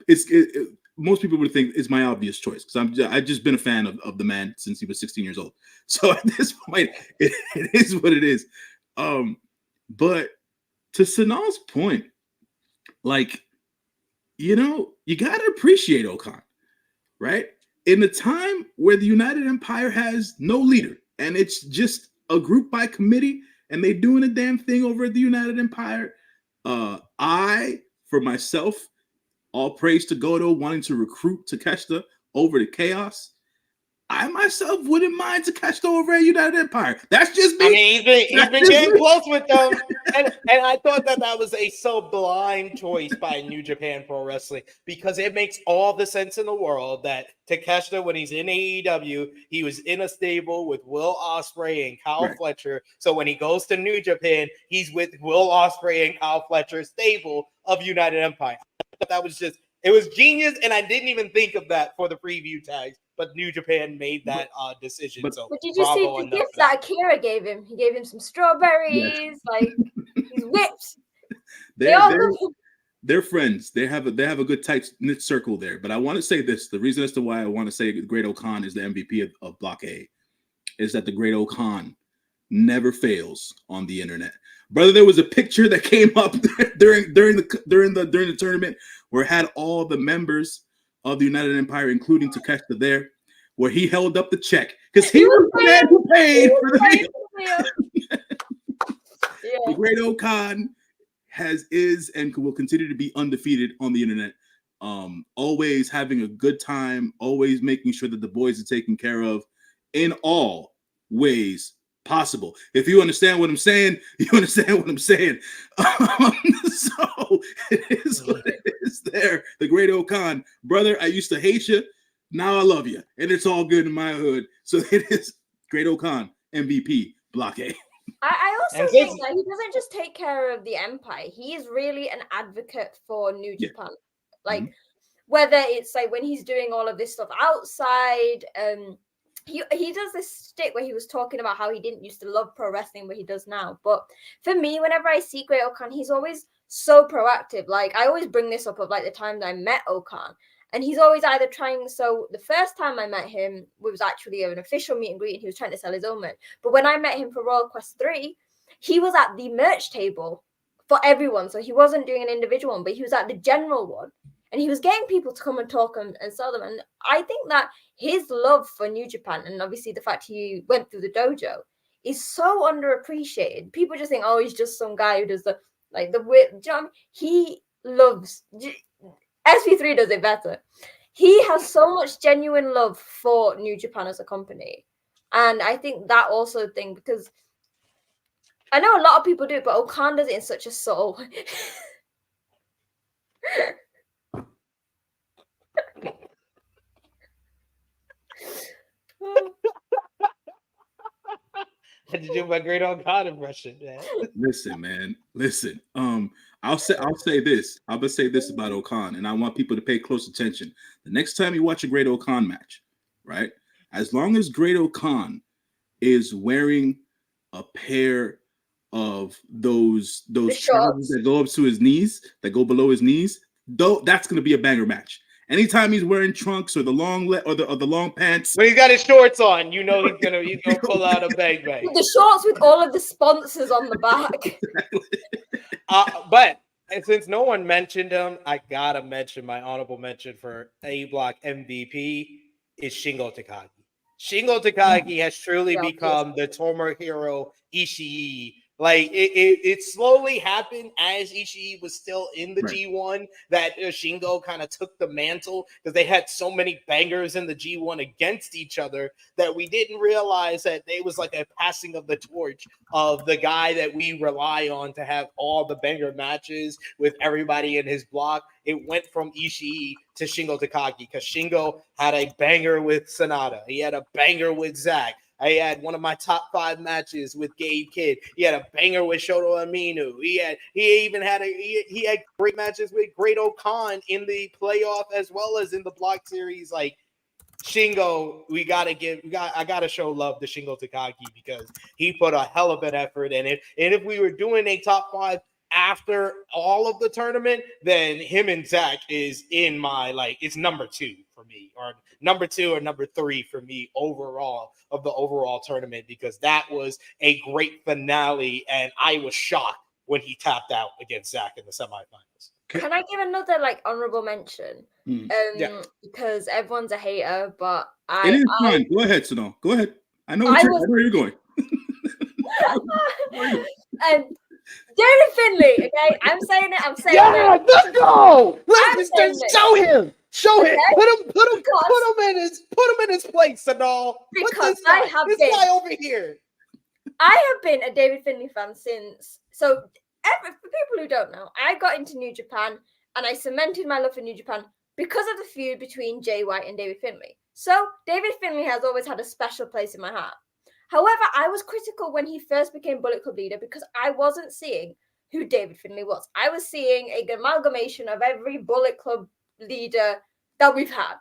most people would think is my obvious choice, because I've just been a fan of the man since he was 16 years old. So at this point, it is what it is. But to Sonal's point, like, you gotta appreciate Okan, right? In a time where the United Empire has no leader and it's just a group by committee and they doing a damn thing over at the United Empire, I, for myself, all praise to Goto wanting to recruit Takeshita over to Chaos. I myself wouldn't mind Takeshita over at United Empire. That's just me. I mean, he's been getting close with them, and I thought that was a sublime choice by New Japan Pro Wrestling, because it makes all the sense in the world that Takeshita, when he's in AEW, he was in a stable with Will Ospreay and Kyle Fletcher. So when he goes to New Japan, he's with Will Ospreay and Kyle Fletcher's stable of United Empire. That was it was genius, and I didn't even think of that for the preview tags. But New Japan made that decision. But did you see the gifts that Akira gave him? He gave him some strawberries, like he's whipped. They're friends. They have a good tight knit circle there. But I want to say this: the reason as to why I want to say Great Okan is the MVP of Block A is that the Great Okan never fails on the internet. Brother, there was a picture that came up during the tournament where it had all the members of the United Empire, including Takeshita there, where he held up the check because he was the man who paid for the meal. The Great Okan is and will continue to be undefeated on the internet. Always having a good time, always making sure that the boys are taken care of in all ways possible. If you understand what I'm saying, you understand what I'm saying. So it is what it is there. The Great Okan, brother, I used to hate you. Now I love you. And it's all good in my hood. So it is Great Okan, MVP, Block A. I also think that he doesn't just take care of the Empire. He is really an advocate for New Japan. Like whether it's like when he's doing all of this stuff outside, he does this stick where he was talking about how he didn't used to love pro wrestling, but he does now. But for me, whenever I see Great Okan, he's always so proactive. Like I always bring this up of like the time that I met Okan, and he's always either trying. So the first time I met him was actually an official meet and greet, and he was trying to sell his own merch. But when I met him for Royal Quest 3, he was at the merch table for everyone. So he wasn't doing an individual one, but he was at the general one. And he was getting people to come and talk and sell them. And I think that his love for New Japan, and obviously the fact he went through the dojo, is so underappreciated. People just think, oh, he's just some guy who does the whip. Do you know what I mean? He loves SP3 does it better. He has so much genuine love for New Japan as a company. And I think that also thing, because I know a lot of people do it, but Okan does it in such a subtle way. Had to do my Great Okan impression, man. Listen, man. Listen. I'll say this. I'm gonna say this about Okan, and I want people to pay close attention. The next time you watch a Great Okan match, right? As long as Great Okan is wearing a pair of those trousers that go up to his knees, that go below his knees, though, that's gonna be a banger match. Anytime he's wearing trunks or the long or the long pants, when he's got his shorts on, you know he's gonna pull out a bang bang. The shorts with all of the sponsors on the back. But since no one mentioned him, I gotta mention my honorable mention for A Block MVP is Shingo Takagi. Shingo Takagi has truly become the Tomohiro Ishii. Like it slowly happened as Ishii was still in the G1 that Shingo kind of took the mantle because they had so many bangers in the G1 against each other that we didn't realize that it was like a passing of the torch of the guy that we rely on to have all the banger matches with everybody in his block. It went from Ishii to Shingo Takagi because Shingo had a banger with Sonata. He had a banger with Zack. I had one of my top 5 matches with Gabe Kidd. He had a banger with Shoto Aminu. He even had he had great matches with Great Okan in the playoff as well as in the block series. Like Shingo, I gotta show love to Shingo Takagi because he put a hell of an effort. And if we were doing a top 5 after all of the tournament, then him and Zack is in my it's number 2 for me, or number 2 or number 3 for me overall of the overall tournament, because that was a great finale and I was shocked when he tapped out against Zack in the semifinals. Can I give another honorable mention? Because everyone's a hater, but it is fine. Go ahead, Sonal. Go ahead. I know where you're going. David Finlay, okay? I'm saying it. Yeah, let's go. Let's show him. Show him. Put him in his place, Sonal. Because I have this guy over here. I have been a David Finlay fan since. So, for people who don't know, I got into New Japan and I cemented my love for New Japan because of the feud between Jay White and David Finlay. So, David Finlay has always had a special place in my heart. However, I was critical when he first became Bullet Club leader because I wasn't seeing who David Finlay was. I was seeing an amalgamation of every Bullet Club leader that we've had.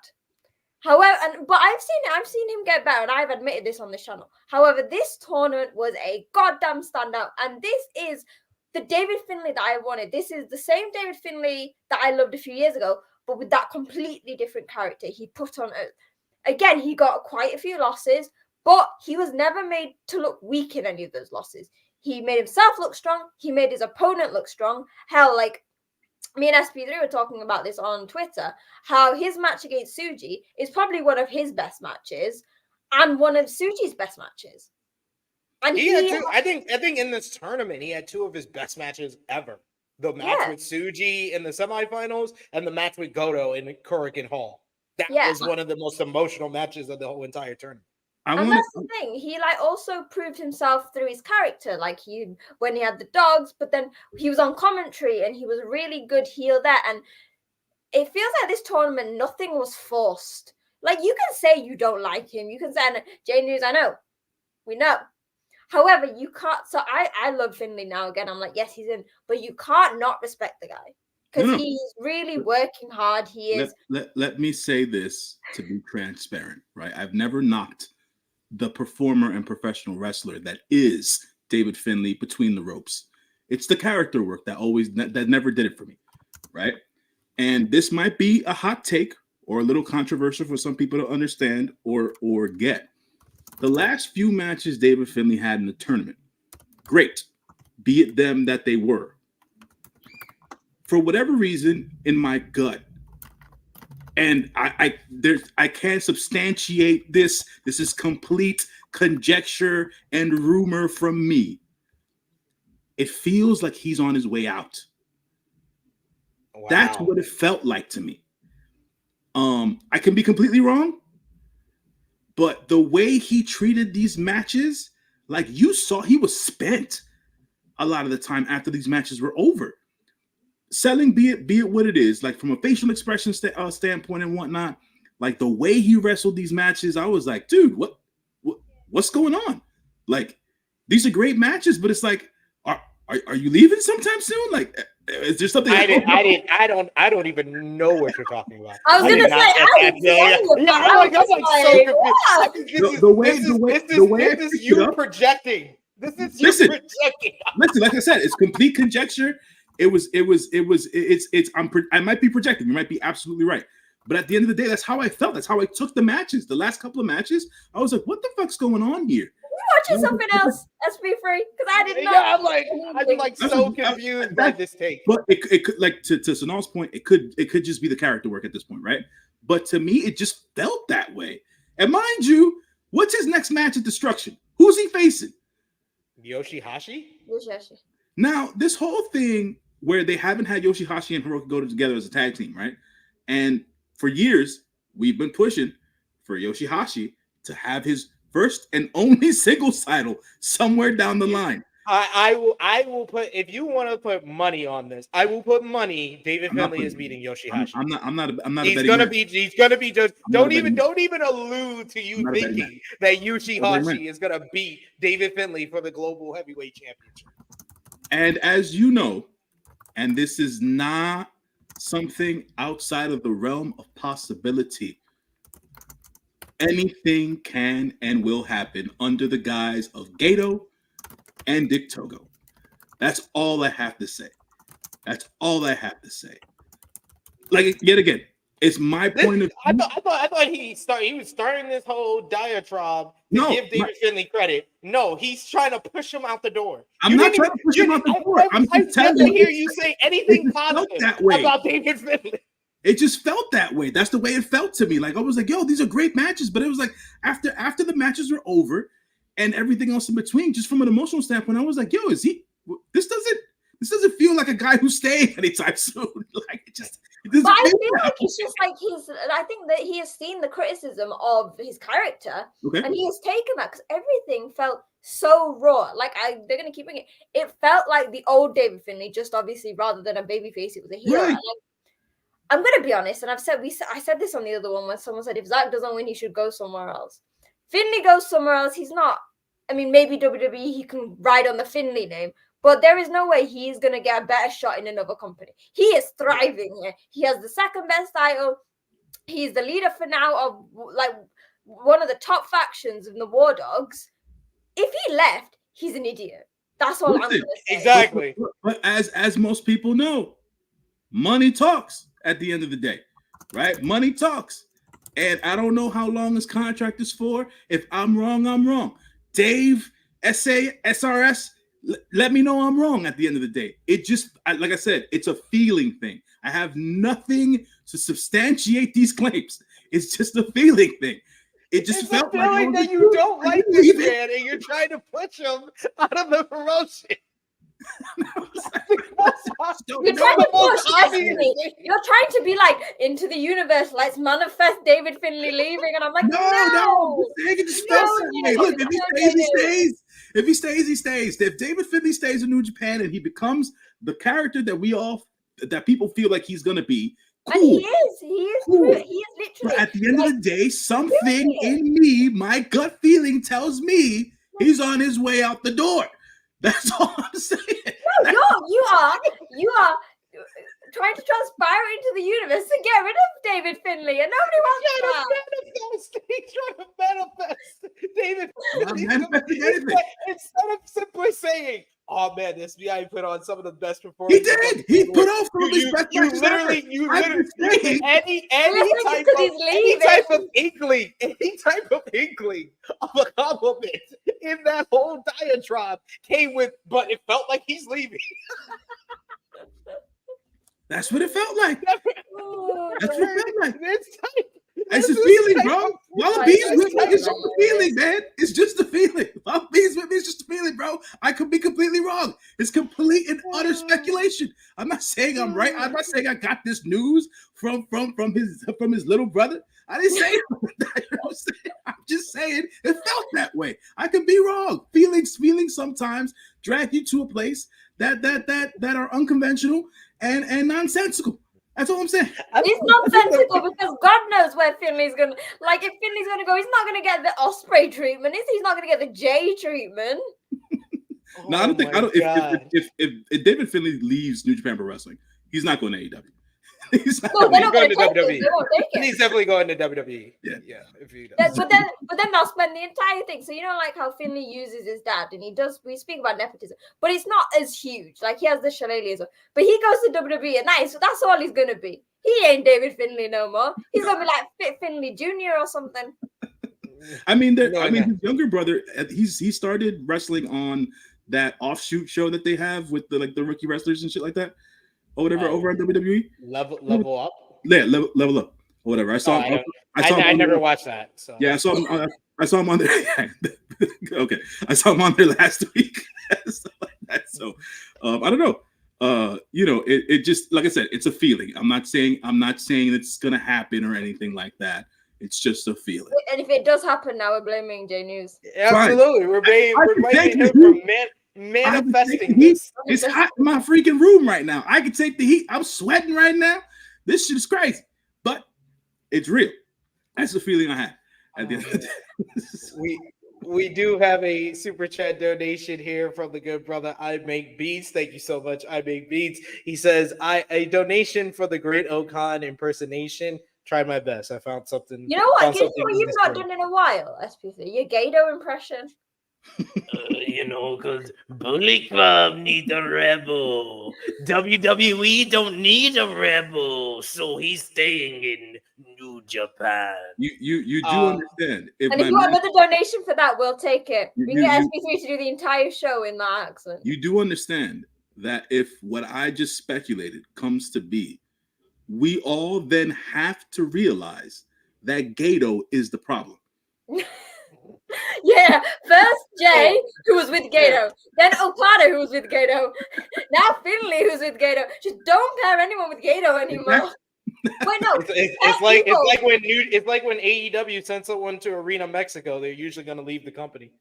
However, but I've seen him get better, and I've admitted this on this channel. However, this tournament was a goddamn standout, and this is the David Finlay that I wanted. This is the same David Finlay that I loved a few years ago, but with that completely different character he put on. Again, he got quite a few losses, but he was never made to look weak in any of those losses. He made himself look strong. He made his opponent look strong. Hell, me and SP3 were talking about this on Twitter, how his match against Tsuji is probably one of his best matches and one of Tsuji's best matches. And I think in this tournament, he had 2 of his best matches ever. The match with Tsuji in the semifinals and the match with Goto in Kurikan Hall. That was one of the most emotional matches of the whole entire tournament. And that's the thing. He also proved himself through his character. When he had the dogs, but then he was on commentary and he was a really good heel there. And it feels like this tournament, nothing was forced. You can say you don't like him. You can say, Jay News, I know. We know. However, you can't. So I love Finlay now again. I'm like, yes, he's in. But you can't not respect the guy. because No. he's really working hard. He is. Let me say this to be transparent, right? I've never knocked the performer and professional wrestler that is David Finlay between the ropes. It's the character work that never did it for me, right? And this might be a hot take or a little controversial for some people to understand or get. The last few matches David Finlay had in the tournament, great, be it them that they were. For whatever reason, in my gut, and I can't substantiate this. This is complete conjecture and rumor from me. It feels like he's on his way out. Wow. That's what it felt like to me. I can be completely wrong, but the way he treated these matches, like you saw, he was spent a lot of the time after these matches were over. Selling, be it what it is, like from a facial expression standpoint and whatnot, like the way he wrestled these matches, I was like, dude, what's going on? Like, these are great matches, but it's like, are you leaving sometime soon? Like, is there something? I don't even know what you're talking about. I was gonna say, this is you projecting. This is you projecting. Listen, like I said, it's complete conjecture. I might be projecting. You might be absolutely right. But at the end of the day, that's how I felt. That's how I took the matches. The last couple of matches, I was like, what the fuck's going on here? Watching something else, SP3, because I didn't know. Yeah, I'm like so confused by this take. But it could, like to Sonal's point, it could just be the character work at this point, right? But to me, it just felt that way. And mind you, what's his next match at Destruction? Who's he facing? Yoshihashi. Now, this whole thing where they haven't had Yoshihashi and Hiroki go together as a tag team, right? And for years, we've been pushing for Yoshihashi to have his first and only singles title somewhere down the line. I will put, if you want to put money on this, I will put money. David Finlay is beating Yoshihashi. I'm not. He's gonna be just. Don't even allude to you thinking that Yoshihashi is gonna beat David Finlay for the global heavyweight championship. And as you know, and this is not something outside of the realm of possibility, anything can and will happen under the guise of Gato and Dick Togo. That's all I have to say. Like, yet again, it's my point of view. I thought he was starting this whole diatribe to give David Finlay credit. No, he's trying to push him out the door. I'm not trying to push him out the door. I'm just telling you. I hear you say anything positive about David Finlay. It just felt that way. That's the way it felt to me. Like, I was like, yo, these are great matches. But it was like after the matches were over and everything else in between, just from an emotional standpoint, I was like, yo, this doesn't feel like a guy who's staying anytime soon. Like, it doesn't. But I feel like it's just like I think that he has seen the criticism of his character, and he has taken that because everything felt so raw. Like, they're gonna keep bringing it. It felt like the old David Finlay, just obviously rather than a babyface, it was a heel. Right. I'm gonna be honest, and I said this on the other one when someone said if Zack doesn't win, he should go somewhere else. Finlay goes somewhere else. He's not. I mean, maybe WWE he can ride on the Finlay name, but there is no way he's gonna get a better shot in another company. He is thriving here. He has the second best title. He's the leader for now of like one of the top factions in the War Dogs. If he left, he's an idiot. That's all I'm gonna say. Exactly. But as most people know, money talks. At the end of the day, right? Money talks. And I don't know how long his contract is for. If I'm wrong, I'm wrong. Dave, SRS, let me know I'm wrong at the end of the day. It just, like I said, it's a feeling thing. I have nothing to substantiate these claims. It's just a feeling thing. It just felt a feeling that you don't like this man and you're trying to push him out of the promotion. You're trying to push destiny. You're trying to be like into the universe. Let's manifest David Finlay leaving, and I'm like, no. Look, if he stays, If he stays, he stays. If David Finlay stays in New Japan and he becomes the character that people feel like he's gonna be, cool. And he is cool. He is literally. But at the end of the day, something in me, my gut feeling tells me he's on his way out the door. That's all I'm saying. No, you are trying to transpire into the universe to get rid of David Finlay, and nobody wants that. He's trying to manifest. David, Not manifesting anything. instead of simply saying, "Oh man, this guy put on some of the best He performances." did. He put off some of his best You matches ever. literally, I'm saying- any type of inkling of a compliment in that whole diatribe came with, but it felt like he's leaving. That's what it felt like. Oh, That's what it felt like. It's It's a feeling, bro. Walla B's with me. It's just a feeling, man. It's just a feeling. Walla B's with me. It's just a feeling, bro. I could be completely wrong. It's complete and utter speculation. I'm not saying I'm right. I'm not saying I got this news from his little brother. I didn't say that. You know what I'm saying? I'm just saying it felt that way. I could be wrong. Feelings sometimes drag you to a place that are unconventional and nonsensical. That's all I'm saying. It's nonsensical because God knows where Finley's gonna. Like, if Finley's gonna go, he's not gonna get the Osprey treatment. He's not gonna get the J treatment. No, I don't think. If David Finlay leaves New Japan Pro Wrestling, he's not going to AEW. He's not No, they're not going gonna to take it. They won't take it. He's definitely going to WWE. Yeah. If he does. But then they'll spend the entire thing. So you know, like how Finley uses his dad, and he does. We speak about nepotism, but it's not as huge. Like he has the shillelagh as well. But he goes to WWE, and that's all he's gonna be. He ain't David Finlay no more. He's gonna be like Fit Finlay Jr. or something. I mean, his younger brother, he started wrestling on that offshoot show that they have with the rookie wrestlers and shit like that, or whatever, over at WWE. Level up. Yeah, level up, or whatever. I saw. I never watched that. So yeah, I saw him on there. Okay, I saw him on there last week. So I don't know. It just, like I said, it's a feeling. I'm not saying it's gonna happen or anything like that. It's just a feeling. And if it does happen, now we're blaming J News. Absolutely, we're blaming him for manifesting this. It's hot in my freaking room right now. I can take the heat. I'm sweating right now. This shit is crazy, but it's real. That's the feeling I had at the end of the day. We do have a super chat donation here from the good brother I Make Beats. Thank you so much, I Make Beats. He says, a donation for the great Okan impersonation. Tried my best. I found something. You know what? You've not done in a while, SPC. Your Gato impression. Because Bully Club needs a rebel. WWE don't need a rebel, so he's staying in New Japan. You do understand. And if you want another donation for that, we'll take it. We can get SB3 to do the entire show in that accent. You do understand that if what I just speculated comes to be, we all then have to realize that Gato is the problem. Yeah, first Jay, who was with Gato, then Okada, who was with Gato, now Finlay, who's with Gato. Just don't pair anyone with Gato anymore. Wait, no, it's like when AEW sends someone to Arena Mexico, they're usually going to leave the company.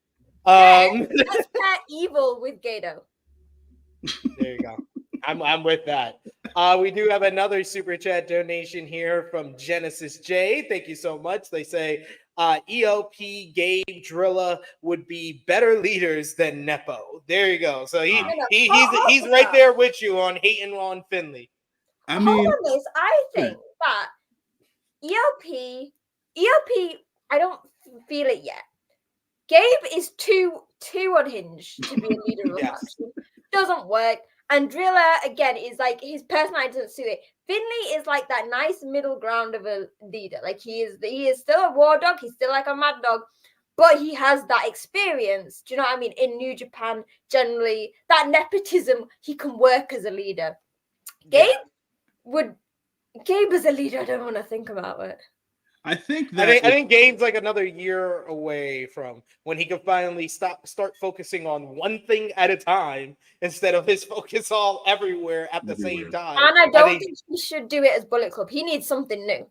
Let's pair Evil with Gato. There you go. I'm with that. We do have another super chat donation here from Genesis J. Thank you so much. They say ELP, Gabe, Drilla would be better leaders than Nepo. There you go. So he's right there with you on hating on Finlay. I mean, I think that ELP, I don't feel it yet. Gabe is too unhinged to be a leader of a faction. Doesn't work. And Driller, again, is like his personality doesn't suit it. Finlay is like that nice middle ground of a leader. Like he is still a war dog. He's still like a mad dog, but he has that experience. Do you know what I mean? In New Japan, generally, that nepotism, he can work as a leader. Gabe as a leader, I don't want to think about it. I think Gabe's like another year away from when he can finally start focusing on one thing at a time instead of his focus all everywhere at the same time. And I don't think he should do it as Bullet Club. He needs something new.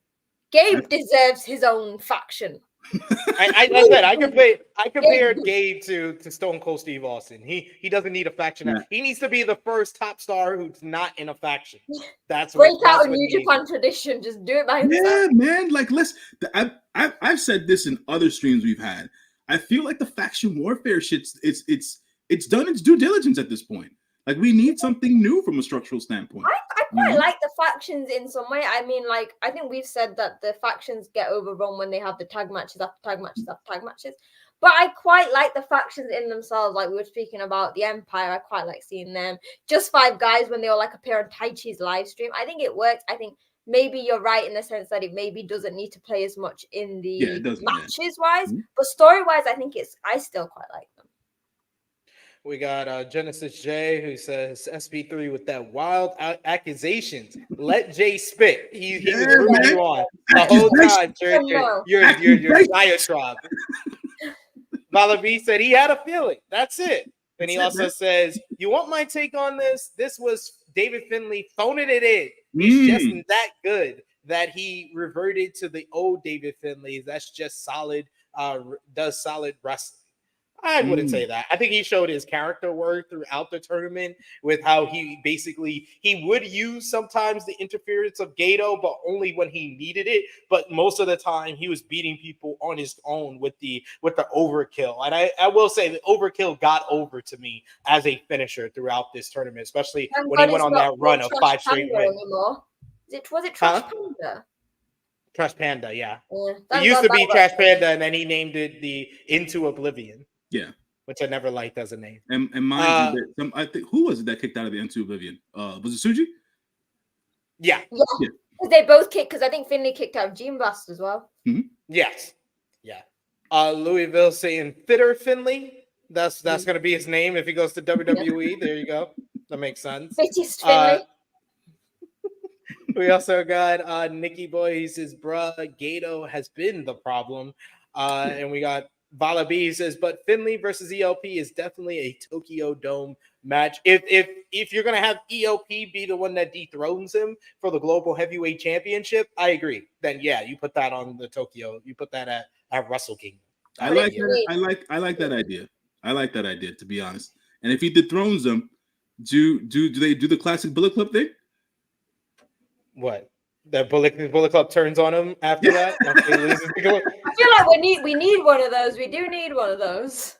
Gabe deserves his own faction. I compared Gabe to Stone Cold Steve Austin. He doesn't need a faction. Yeah. He needs to be the first top star who's not in a faction. That's break out a New Japan tradition. Just do it by himself. Yeah, man. Like, I've said this in other streams we've had. I feel like the faction warfare shit's it's done its due diligence at this point. Like, we need something new from a structural standpoint. I quite like the factions in some way. I mean, like, I think we've said that the factions get overrun when they have the tag matches after tag matches after tag matches. But I quite like the factions in themselves. Like we were speaking about the Empire, I quite like seeing them. Just Five Guys when they all like appear on Taichi's live stream. I think it works. I think maybe you're right in the sense that it maybe doesn't need to play as much in the matches wise, but story wise, I still quite like them. We got Genesis J who says SB3 with that wild accusations. Let Jay spit. He was rooting you on the whole time during your diatribe. Malabi said he had a feeling. That's it. And he also says, you want my take on this? This was David Finlay phoning it in. He's just that good that he reverted to the old David Finlay. That's just solid, does solid wrestling. I wouldn't say that. I think he showed his character work throughout the tournament with how he would use sometimes the interference of Gato, but only when he needed it. But most of the time he was beating people on his own with the overkill. And I will say the overkill got over to me as a finisher throughout this tournament, especially when he went on that run of 5 straight wins. Was it Trash Panda? Trash Panda, yeah. It used to be Trash Panda, and then he named it the Into Oblivion. Yeah, which I never liked as a name. And mind you, I think who was it that kicked out of the Into Oblivion? Was it Tsuji? Yeah. They both kicked because I think Finlay kicked out of Gene Blast as well. Mm-hmm. Yes, yeah. Louisville saying Fitter Finlay. That's going to be his name if he goes to WWE. There you go. That makes sense. Fittest Finlay. We also got Nikki Boy. He says, "Bruh, Gato has been the problem," and we got. Vala B says, but Finlay versus ELP is definitely a Tokyo Dome match. If you're gonna have ELP be the one that dethrones him for the Global Heavyweight Championship, I agree. Then yeah, you put that on the Tokyo. You put that at Wrestle Kingdom. I like that idea. I like that idea, to be honest. And if he dethrones them, do they do the classic Bullet Club thing? What? The Bullet Club turns on him after that. After he loses the goal. I feel like we need one of those. We do need one of those.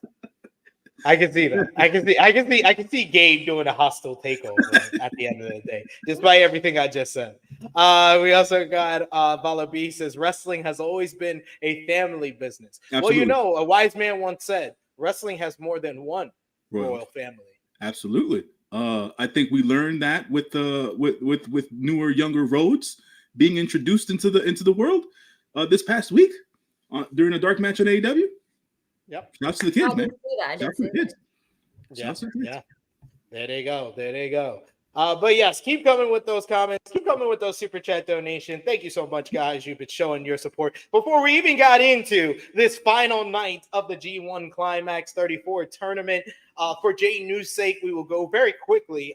I can see that. I can see Gabe doing a hostile takeover at the end of the day, despite everything I just said. We also got Vala B says wrestling has always been a family business. Absolutely. Well, a wise man once said wrestling has more than one royal family. Absolutely. I think we learned that with newer, younger roads being introduced into the world this past week during a dark match on AEW. Yep. Shouts to the kids, man. Shouts to the kids. Yeah. There they go. But yes, keep coming with those comments. Keep coming with those super chat donations. Thank you so much, guys. You've been showing your support. Before we even got into this final night of the G1 Climax 34 tournament, for Jay News' sake, we will go very quickly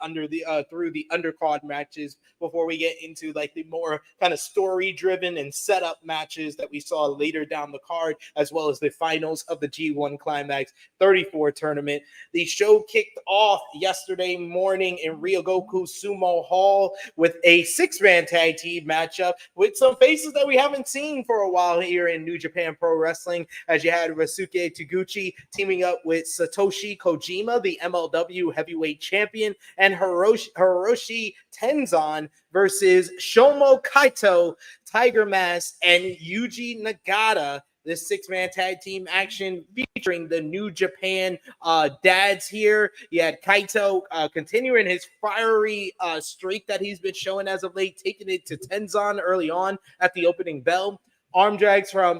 through the undercard matches before we get into like the more kind of story-driven and setup matches that we saw later down the card, as well as the finals of the G1 Climax 34 tournament. The show kicked off yesterday morning in Ryogoku Sumo Hall with a 6-man tag team matchup with some faces that we haven't seen for a while here in New Japan Pro Wrestling, as you had Ryosuke Taguchi teaming up with Satoshi Kojima, the MLW heavyweight champion, and Hiroshi Tenzan versus Shomo Kaito, Tiger Mask, and Yuji Nagata. This 6-man tag team action featuring the New Japan dads here. You had Kaito continuing his fiery streak that he's been showing as of late, taking it to Tenzan early on at the opening bell. Arm drags from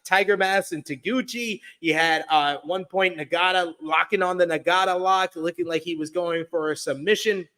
Tiger Mask and Taguchi. You had one point Nagata locking on the Nagata lock, looking like he was going for a submission.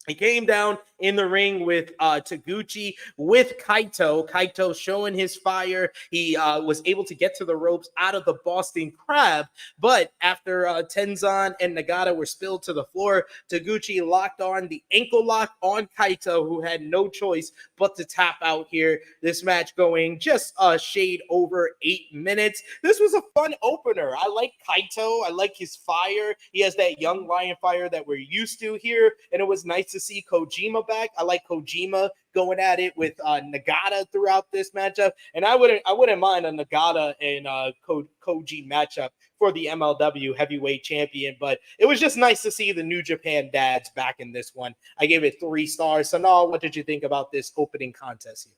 He came down in the ring with Taguchi with Kaito. Kaito showing his fire. He was able to get to the ropes out of the Boston Crab, but after Tenzan and Nagata were spilled to the floor, Taguchi locked on the ankle lock on Kaito, who had no choice but to tap out here. This match going just a shade over 8 minutes. This was a fun opener. I like Kaito. I like his fire. He has that young lion fire that we're used to here, and it was nice to to see Kojima back. I like Kojima going at it with Nagata throughout this matchup, and I wouldn't mind a Nagata and Koji matchup for the MLW heavyweight champion. But it was just nice to see the New Japan dads back in this one. I gave it 3 stars. Sonal, what did you think about this opening contest here?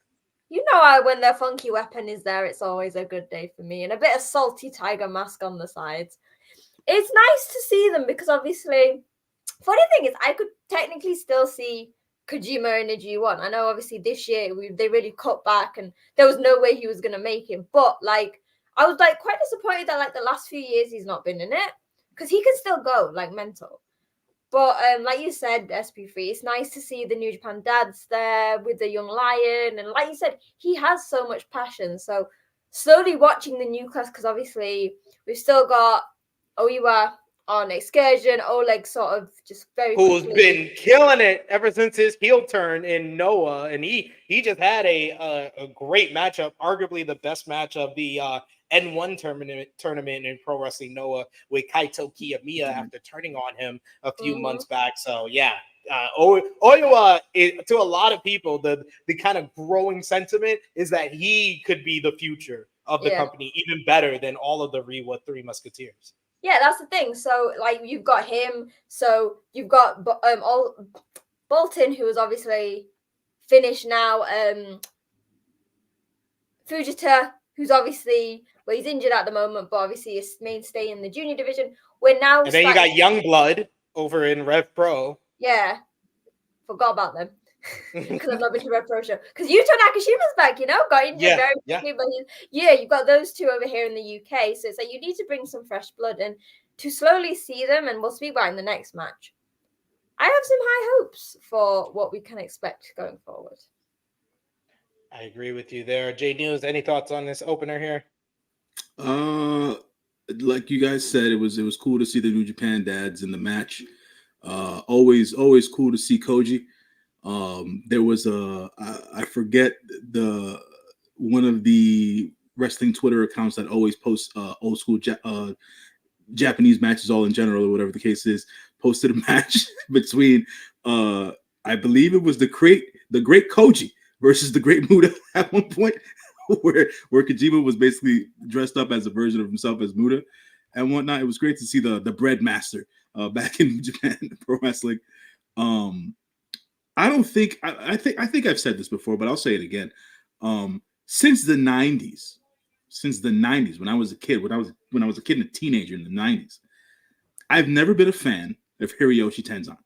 You know, when their funky weapon is there, it's always a good day for me. And a bit of salty tiger mask on the sides. It's nice to see them because obviously, funny thing is, I could technically still see Kojima in a G1. I know obviously this year they really cut back and there was no way he was going to make it. But like, I was like quite disappointed that like the last few years he's not been in it because he can still go like mental. But like you said, SP3, it's nice to see the New Japan dads there with the young lion. And like you said, he has so much passion. So slowly watching the new class, because obviously we've still got Oiwa on excursion, Oleg sort of just very who's quickly. Been killing it ever since his heel turn in Noah. And he just had a great matchup, arguably the best match of the N1 tournament in Pro Wrestling Noah with Kaito Kiyomiya after turning on him a few months back. So yeah, Oiwa, to a lot of people, the kind of growing sentiment is that he could be the future of the company, even better than all of the Reiwa Three Musketeers. Yeah, that's the thing. So like you've got him, so you've got Bolton, who is obviously finished now. Fujita, who's obviously he's injured at the moment, but obviously is mainstay in the junior division. We're now and then you got Youngblood over in Rev Pro. Yeah, forgot about them because I've not been to Rev Pro show. Because Yuto Nakashima's back, got injured very quickly, but you've got those two over here in the UK. So it's like you need to bring some fresh blood and to slowly see them, and we'll speak about in the next match. I have some high hopes for what we can expect going forward. I agree with you there. J News, any thoughts on this opener here? Like you guys said, it was cool to see the New Japan dads in the match. Always cool to see Koji. There was I forget one of the wrestling Twitter accounts that always posts old school Japanese matches, all in general, or whatever the case is, posted a match between I believe it was the great Koji versus the Great Muda at one point, where Kojima was basically dressed up as a version of himself as Muda and whatnot. It was great to see the Bread Master back in Japan Pro Wrestling. I think I've said this before, but I'll say it again. Since the 90s, when I was a kid, when I was a kid and a teenager in the 90s, I've never been a fan of Hiroyoshi Tenzan.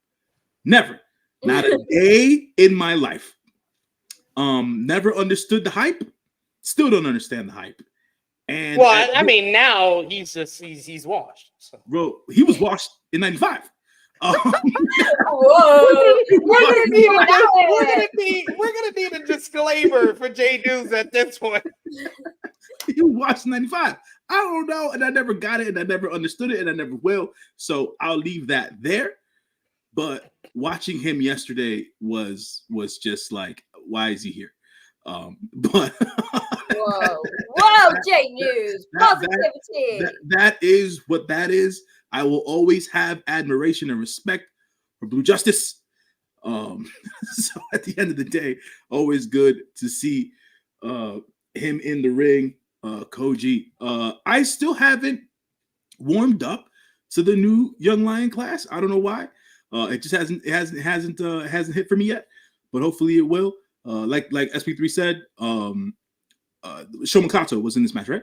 Never. Not a day in my life. Never understood the hype. Still don't understand the hype. And I mean, now he's washed. So. Bro, he was washed in 95. Whoa! We're gonna need a disclaimer for J News at this point. He was watched in 95. I don't know, and I never got it, and I never understood it, and I never will. So I'll leave that there. But watching him yesterday was just like, why is he here? But whoa, J News, positivity. That is what that is. I will always have admiration and respect for Blue Justice. So at the end of the day, always good to see him in the ring. Koji. I still haven't warmed up to the new Young Lion class. I don't know why. It just hasn't hit for me yet, but hopefully it will. Like SP3 said, Shoma Kato was in this match, right?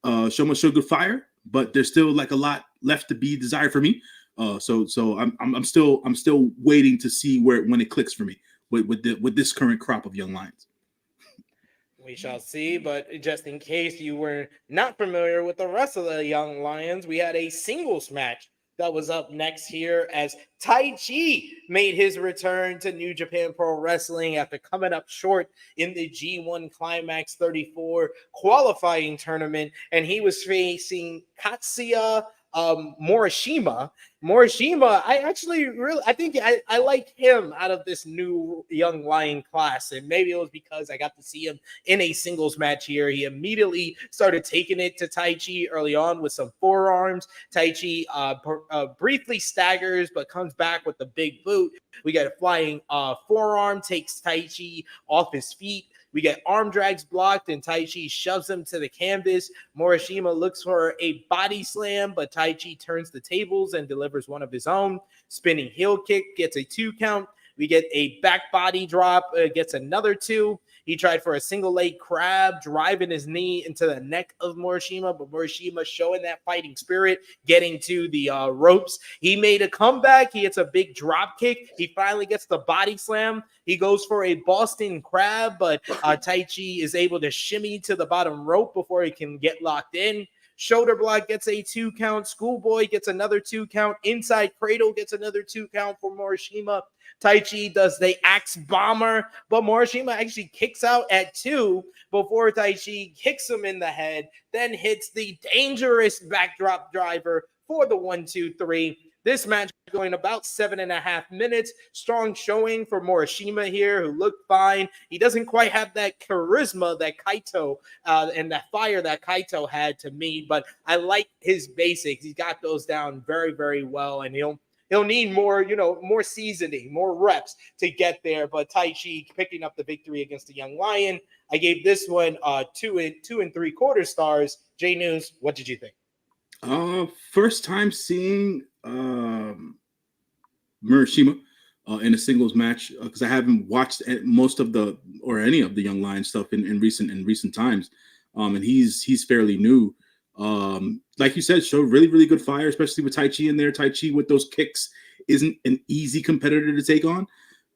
Shoma showed good fire, but there's still like a lot left to be desired for me. So I'm still waiting to see when it clicks for me with this current crop of Young Lions. We shall see, but just in case you were not familiar with the rest of the Young Lions, we had a singles match that was up next here as Tai Chi made his return to New Japan Pro Wrestling after coming up short in the G1 Climax 34 qualifying tournament, and he was facing Katsuya Morishima. I think I like him out of this new young lion class, and maybe it was because I got to see him in a singles match here. He immediately started taking it to Taichi early on with some forearms. Taichi briefly staggers, but comes back with the big boot. We get a flying forearm, takes Taichi off his feet. We get arm drags blocked, and Taichi shoves him to the canvas. Morishima looks for a body slam, but Taichi turns the tables and delivers one of his own. Spinning heel kick gets a 2 count. We get a back body drop, gets another 2. He tried for a single leg crab, driving his knee into the neck of Morishima, but Morishima showing that fighting spirit, getting to the ropes. He made a comeback. He hits a big drop kick. He finally gets the body slam. He goes for a Boston crab, but Taichi is able to shimmy to the bottom rope before he can get locked in. Shoulder block gets a 2 count. Schoolboy gets another 2 count. Inside cradle gets another 2 count for Morishima. Taichi does the axe bomber, but Morishima actually kicks out at 2 before Taichi kicks him in the head, then hits the dangerous backdrop driver for the 1-2-3. This match going about 7.5 minutes. Strong showing for Morishima here, who looked fine. He doesn't quite have that charisma that Kaito and that fire that Kaito had to me, but I like his basics. He's got those down very, very well, and he'll need more, more seasoning, more reps to get there. But Taichi picking up the victory against the Young Lion. I gave this one 2 3/4 stars. J News, what did you think? First time seeing Murashima in a singles match, because I haven't watched most of any of the Young Lion stuff in recent times, and he's fairly new. Like you said, showed really, really good fire, especially with Taichi in there. Taichi with those kicks isn't an easy competitor to take on.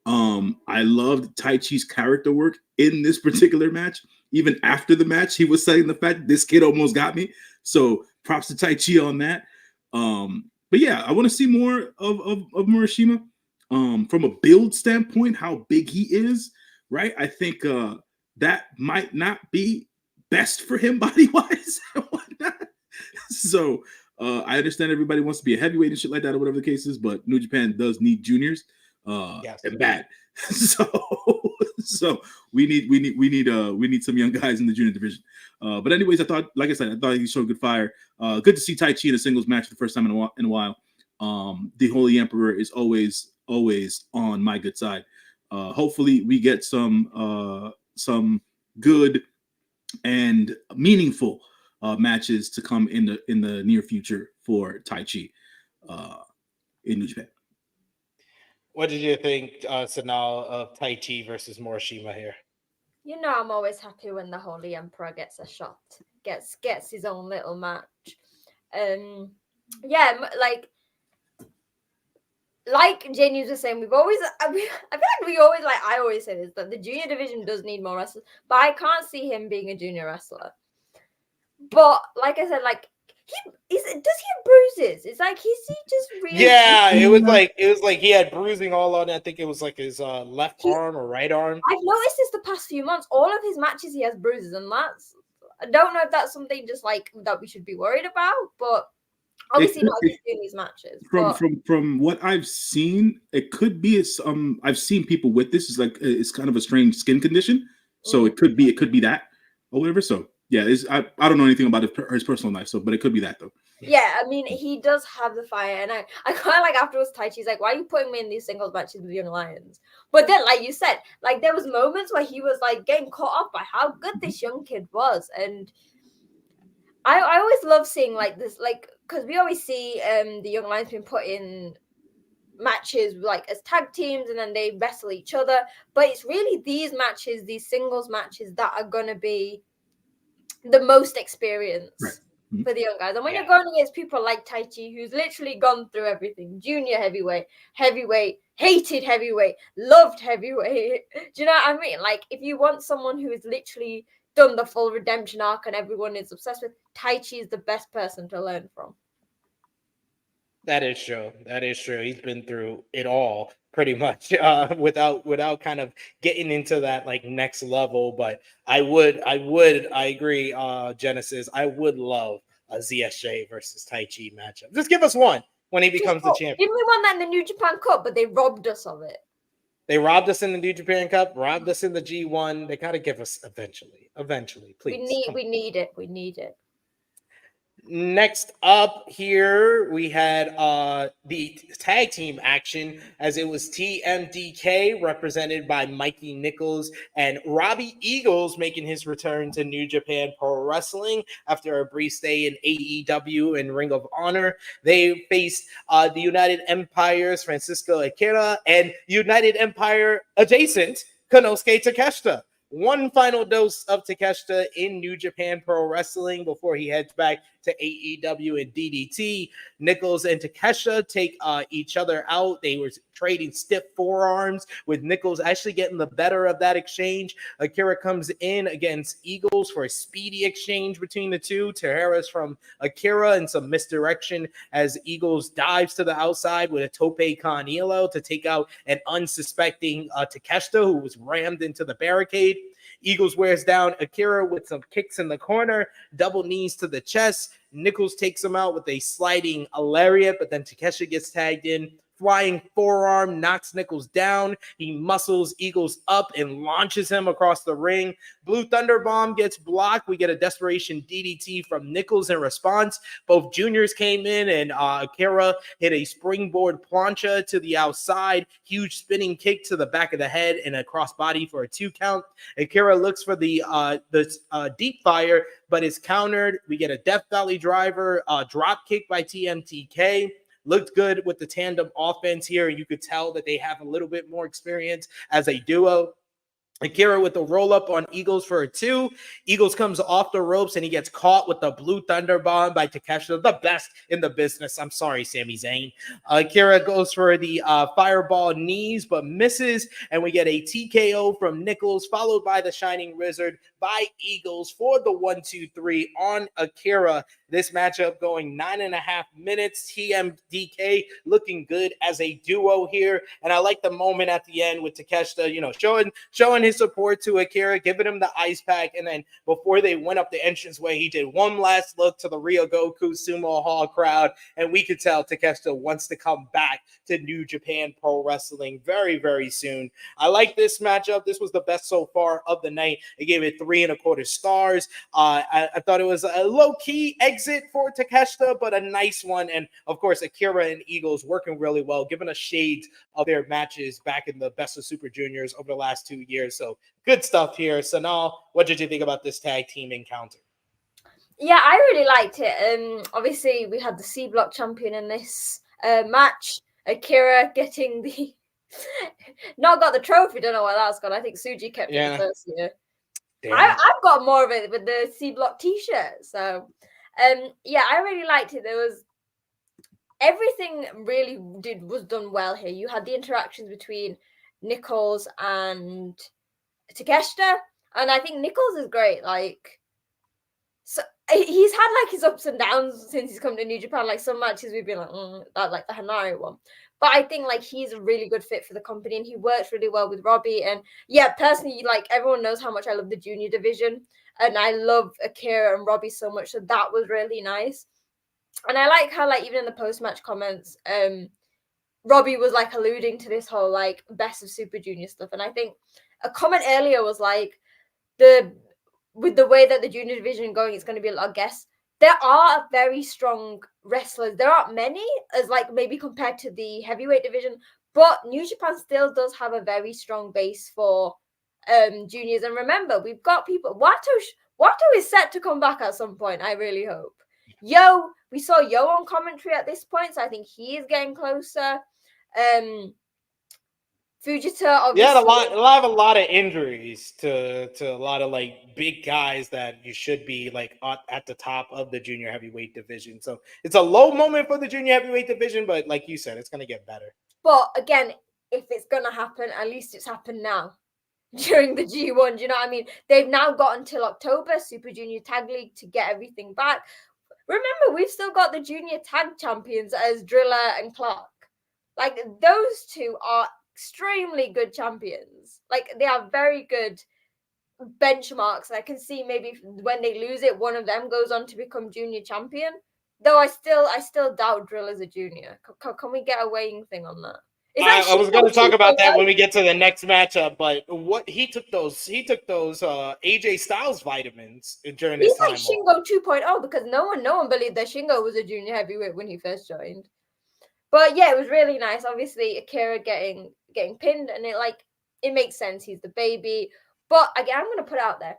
I loved Taichi's character work in this particular match. Even after the match, he was saying the fact this kid almost got me. So props to Taichi on that. But yeah, I want to see more of Murashima. From a build standpoint, how big he is, right? I think that might not be best for him body-wise and whatnot. So I understand everybody wants to be a heavyweight and shit like that, or whatever the case is, but New Japan does need juniors and bad. So we need some young guys in the junior division. But anyways, I thought he showed good fire. Good to see Taichi in a singles match for the first time in a while. The Holy Emperor is always on my good side. Hopefully we get some good and meaningful matches to come in the near future for Taichi in New Japan. What did you think, Sonal, of Taichi versus Morishima here? I'm always happy when the Holy Emperor gets a shot, gets his own little match. Like Jane was saying, I always say this, that the junior division does need more wrestlers, but I can't see him being a junior wrestler. But like I said, does he have bruises? It's like, is he just really? Yeah, it was like he had bruising all on. I think it was like his left arm or right arm. I've noticed this the past few months. All of his matches, he has bruises, and I don't know if that's something just like that we should be worried about, but obviously not doing these matches. From what I've seen, it could be I've seen people with this. It's kind of a strange skin condition, so it could be that or whatever. So yeah, I don't know anything about his personal life, but it could be that though. Yeah, I mean, he does have the fire, and I kind of like afterwards, Taichi's like, why are you putting me in these singles matches with Young Lions? But then, like you said, like there was moments where he was like getting caught off by how good this young kid was, and I always love seeing like this, like, because we always see the Young Lions being put in matches like as tag teams, and then they wrestle each other, but it's really these matches, these singles matches, that are gonna be the most experience. Right. For the young guys. And when you're going against people like Taichi, who's literally gone through everything, junior heavyweight, hated heavyweight, loved heavyweight, do you know what I mean? Like, if you want someone who has literally done the full redemption arc and everyone is obsessed with, Taichi is the best person to learn from. That is true. He's been through it all pretty much without kind of getting into that like next level. But I agree, Genesis. I would love ZSJ versus Taichi matchup. Just give us one when he becomes the champion. Didn't we want that in the New Japan Cup, but they robbed us of it? They robbed us in the New Japan Cup, robbed us in the G1. They got to give us eventually. Eventually, please. We need it. We need it. Next up here, we had the tag team action, as it was TMDK represented by Mikey Nichols and Robbie Eagles making his return to New Japan Pro Wrestling after a brief stay in AEW and Ring of Honor. They faced the United Empire's Francisco Akira and United Empire adjacent Konosuke Takeshita. One final dose of Takeshita in New Japan Pro Wrestling before he heads back to AEW and DDT. Nichols and Takeshita take each other out. They were trading stiff forearms, with Nichols actually getting the better of that exchange. Akira comes in against Eagles for a speedy exchange between the two. Terraris from Akira and some misdirection as Eagles dives to the outside with a tope con hilo to take out an unsuspecting Takeshita, who was rammed into the barricade. Eagles wears down Akira with some kicks in the corner, double knees to the chest. Nichols takes him out with a sliding lariat, but then Takeshita gets tagged in. Flying forearm knocks Nichols down. He muscles Eagles up and launches him across the ring. Blue Thunder Bomb gets blocked. We get a desperation DDT from Nichols in response. Both juniors came in, and Akira hit a springboard plancha to the outside. Huge spinning kick to the back of the head and a crossbody for a 2 count. Akira looks for the deep fire, but is countered. We get a Death Valley driver, drop kick by TMTK. Looked good with the tandem offense here, and you could tell that they have a little bit more experience as a duo. Akira with the roll-up on Eagles for a 2. Eagles comes off the ropes, and he gets caught with the Blue Thunder Bomb by Takeshita, the best in the business. I'm sorry, Sami Zayn. Akira goes for the fireball knees, but misses, and we get a TKO from Nichols, followed by the Shining Wizard by Eagles for the 1-2-3 on Akira. This matchup going 9.5 minutes. TMDK looking good as a duo here, and I like the moment at the end with Takeshita, showing his support to Akira, giving him the ice pack, and then before they went up the entranceway, he did one last look to the Ryogoku Sumo Hall crowd, and we could tell Takeshita wants to come back to New Japan Pro Wrestling very, very soon. I like this matchup. This was the best so far of the night. I gave it 3.25 stars. I thought it was a low-key exit for Takeshita, but a nice one, and of course, Akira and Eagles working really well, giving us shades of their matches back in the Best of Super Juniors over the last 2 years. So good stuff here. Sonal, what did you think about this tag team encounter? Yeah, I really liked it. Obviously, we had the C Block champion in this match. Akira getting the not got the trophy. Don't know why that's gone. I think Tsuji kept it the first year. I've got more of it with the C Block T-shirt. So, yeah, I really liked it. There was everything really was done well here. You had the interactions between Nichols and Takeshita, and I think Nichols is great. So he's had his ups and downs since he's come to New Japan. Some matches we've been like the Hanari one, but I think he's a really good fit for the company, and he works really well with Robbie. And yeah, personally, everyone knows how much I love the junior division, and I love Akira and Robbie so much. So that was really nice, and I like how even in the post match comments, Robbie was alluding to this whole Best of Super Junior stuff, and I think a comment earlier was with the way that the junior division going, it's going to be a lot of guests. There are very strong wrestlers. There aren't many as maybe compared to the heavyweight division, but New Japan still does have a very strong base for juniors. And remember, we've got people. Wato is set to come back at some point. I really hope. We saw Yo on commentary at this point, so I think he is getting closer. Fujita, obviously. Yeah, a lot of injuries to a lot of big guys that you should be at the top of the junior heavyweight division. So it's a low moment for the junior heavyweight division, but like you said, it's going to get better. But again, if it's going to happen, at least it's happened now during the G1. Do you know what I mean? They've now got until October, Super Junior Tag League, to get everything back. Remember, we've still got the junior tag champions as Driller and Clark. Those two are extremely good champions. They are very good benchmarks. I can see maybe when they lose it, one of them goes on to become junior champion. Though I still doubt Drill as a junior. Can we get a weighing thing on that? I was going to talk about that when we get to the next matchup, but what he took those AJ Styles vitamins during his He's like time. Shingo 2.0 because no one believed that Shingo was a junior heavyweight when he first joined. But yeah, it was really nice. Obviously, Akira getting pinned, and it makes sense. He's the baby. But again, I'm gonna put out there,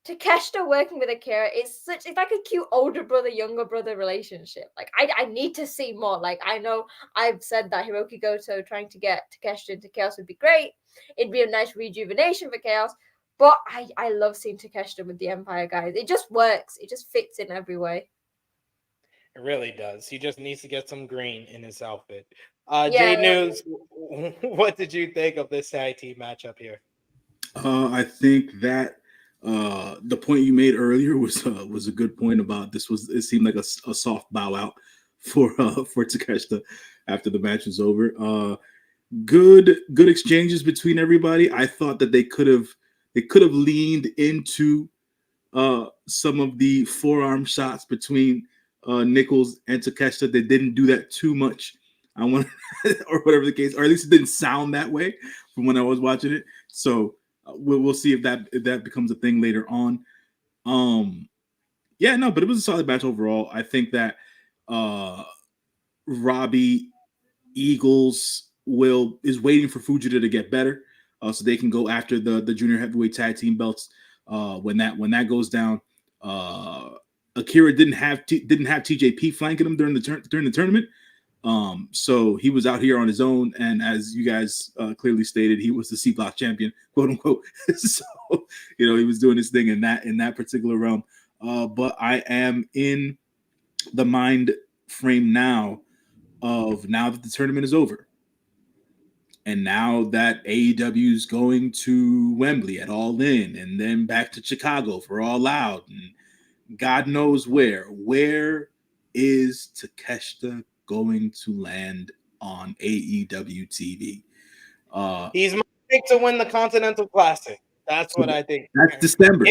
Takeshita working with Akira it's like a cute older brother, younger brother relationship. Like I need to see more. Like I know I've said that Hiroki Goto trying to get Takeshita into Chaos would be great. It'd be a nice rejuvenation for Chaos. But I love seeing Takeshita with the Empire guys. It just works. It just fits in every way. It really does. He just needs to get some green in his outfit. Yeah. J News, what did you think of this tag team matchup here? I think that the point you made earlier was a good point about this. It seemed like a soft bow out for Takeshita after the match was over. Good exchanges between everybody. I thought that they could have leaned into some of the forearm shots between Nichols and Takeshita. They didn't do that too much. I want or whatever the case, or at least it didn't sound that way from when I was watching it. So we'll see if that becomes a thing later on. Yeah, no, but it was a solid match overall. I think that Robbie Eagles is waiting for Fujita to get better, so they can go after the junior heavyweight tag team belts. When that goes down, Akira didn't have TJP flanking him during the tournament. So he was out here on his own, and as you guys clearly stated, he was the C Block champion, quote unquote. So he was doing his thing in that particular realm. But I am in the mind frame now that the tournament is over, and now that AEW is going to Wembley at All In, and then back to Chicago for All Out, and God knows where. Where is Takeshita going to land on AEW TV? He's my pick to win the Continental Classic. That's what I think. That's December.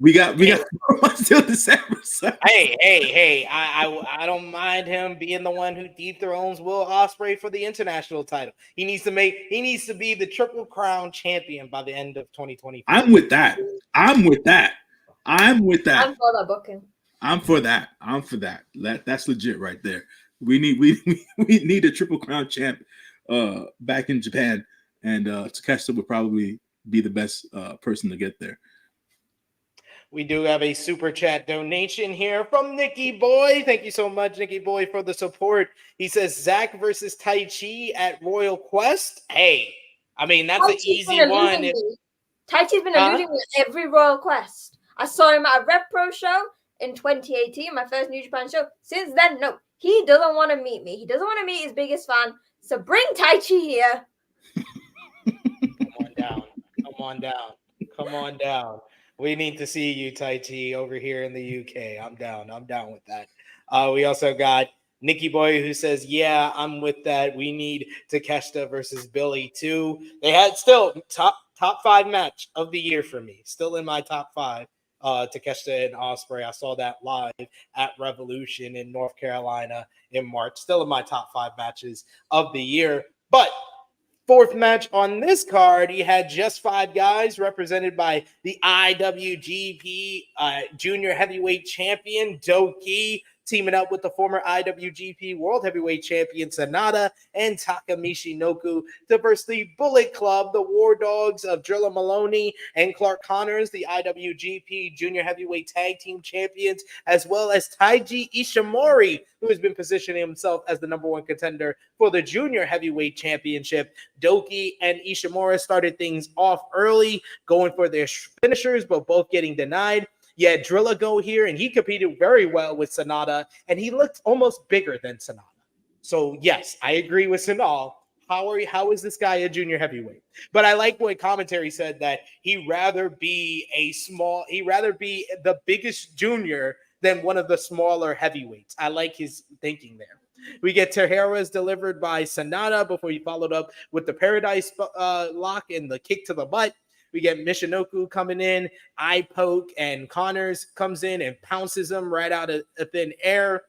We got 4 months till December. So. Hey! I don't mind him being the one who dethrones Will Ospreay for the international title. He needs to be the Triple Crown champion by the end of 2024. I'm with that. I'm for that booking. I'm for that. That's legit right there. We need a Triple Crown champ back in Japan, and Takeshita would probably be the best person to get there. We do have a super chat donation here from Nicky Boy. Thank you so much, Nicky Boy, for the support. He says Zack versus Tai Chi at Royal Quest. Hey, I mean, that's an easy one. Tai Chi's been eluding me at every Royal Quest. I saw him at a Rev Pro show in 2018, my first New Japan show. Since then, no, he doesn't want to meet me. He doesn't want to meet his biggest fan. So bring Tai Chi here. Come on down. We need to see you, Tai Chi, over here in the UK. I'm down with that. We also got Nicky Boy who says, yeah, I'm with that. We need Takeshita versus Billy too. They had still top 5 match of the year for me. Still in my top 5. Takeshita and Ospreay. I saw that live at Revolution in North Carolina in March. Still in my top 5 matches of the year. But 4th match on this card, he had just 5 guys represented by the IWGP Junior Heavyweight Champion Doki, teaming up with the former IWGP World Heavyweight Champion Sanada and Taka Michinoku to versus the Bullet Club, the War Dogs of Drilla Maloney and Clark Connors, the IWGP Junior Heavyweight Tag Team Champions, as well as Taiji Ishimori, who has been positioning himself as the number 1 contender for the Junior Heavyweight Championship. Doki and Ishimori started things off early, going for their finishers, but both getting denied. Yeah, Drilla go here, and he competed very well with Sanada, and he looked almost bigger than Sanada. So, yes, I agree with Sonal. How is this guy a junior heavyweight? But I like what commentary said, that he'd rather be the biggest junior than one of the smaller heavyweights. I like his thinking there. We get Tejera's delivered by Sanada before he followed up with the Paradise lock and the kick to the butt. We get Michinoku coming in, eye poke, and Connors comes in and pounces him right out of thin air.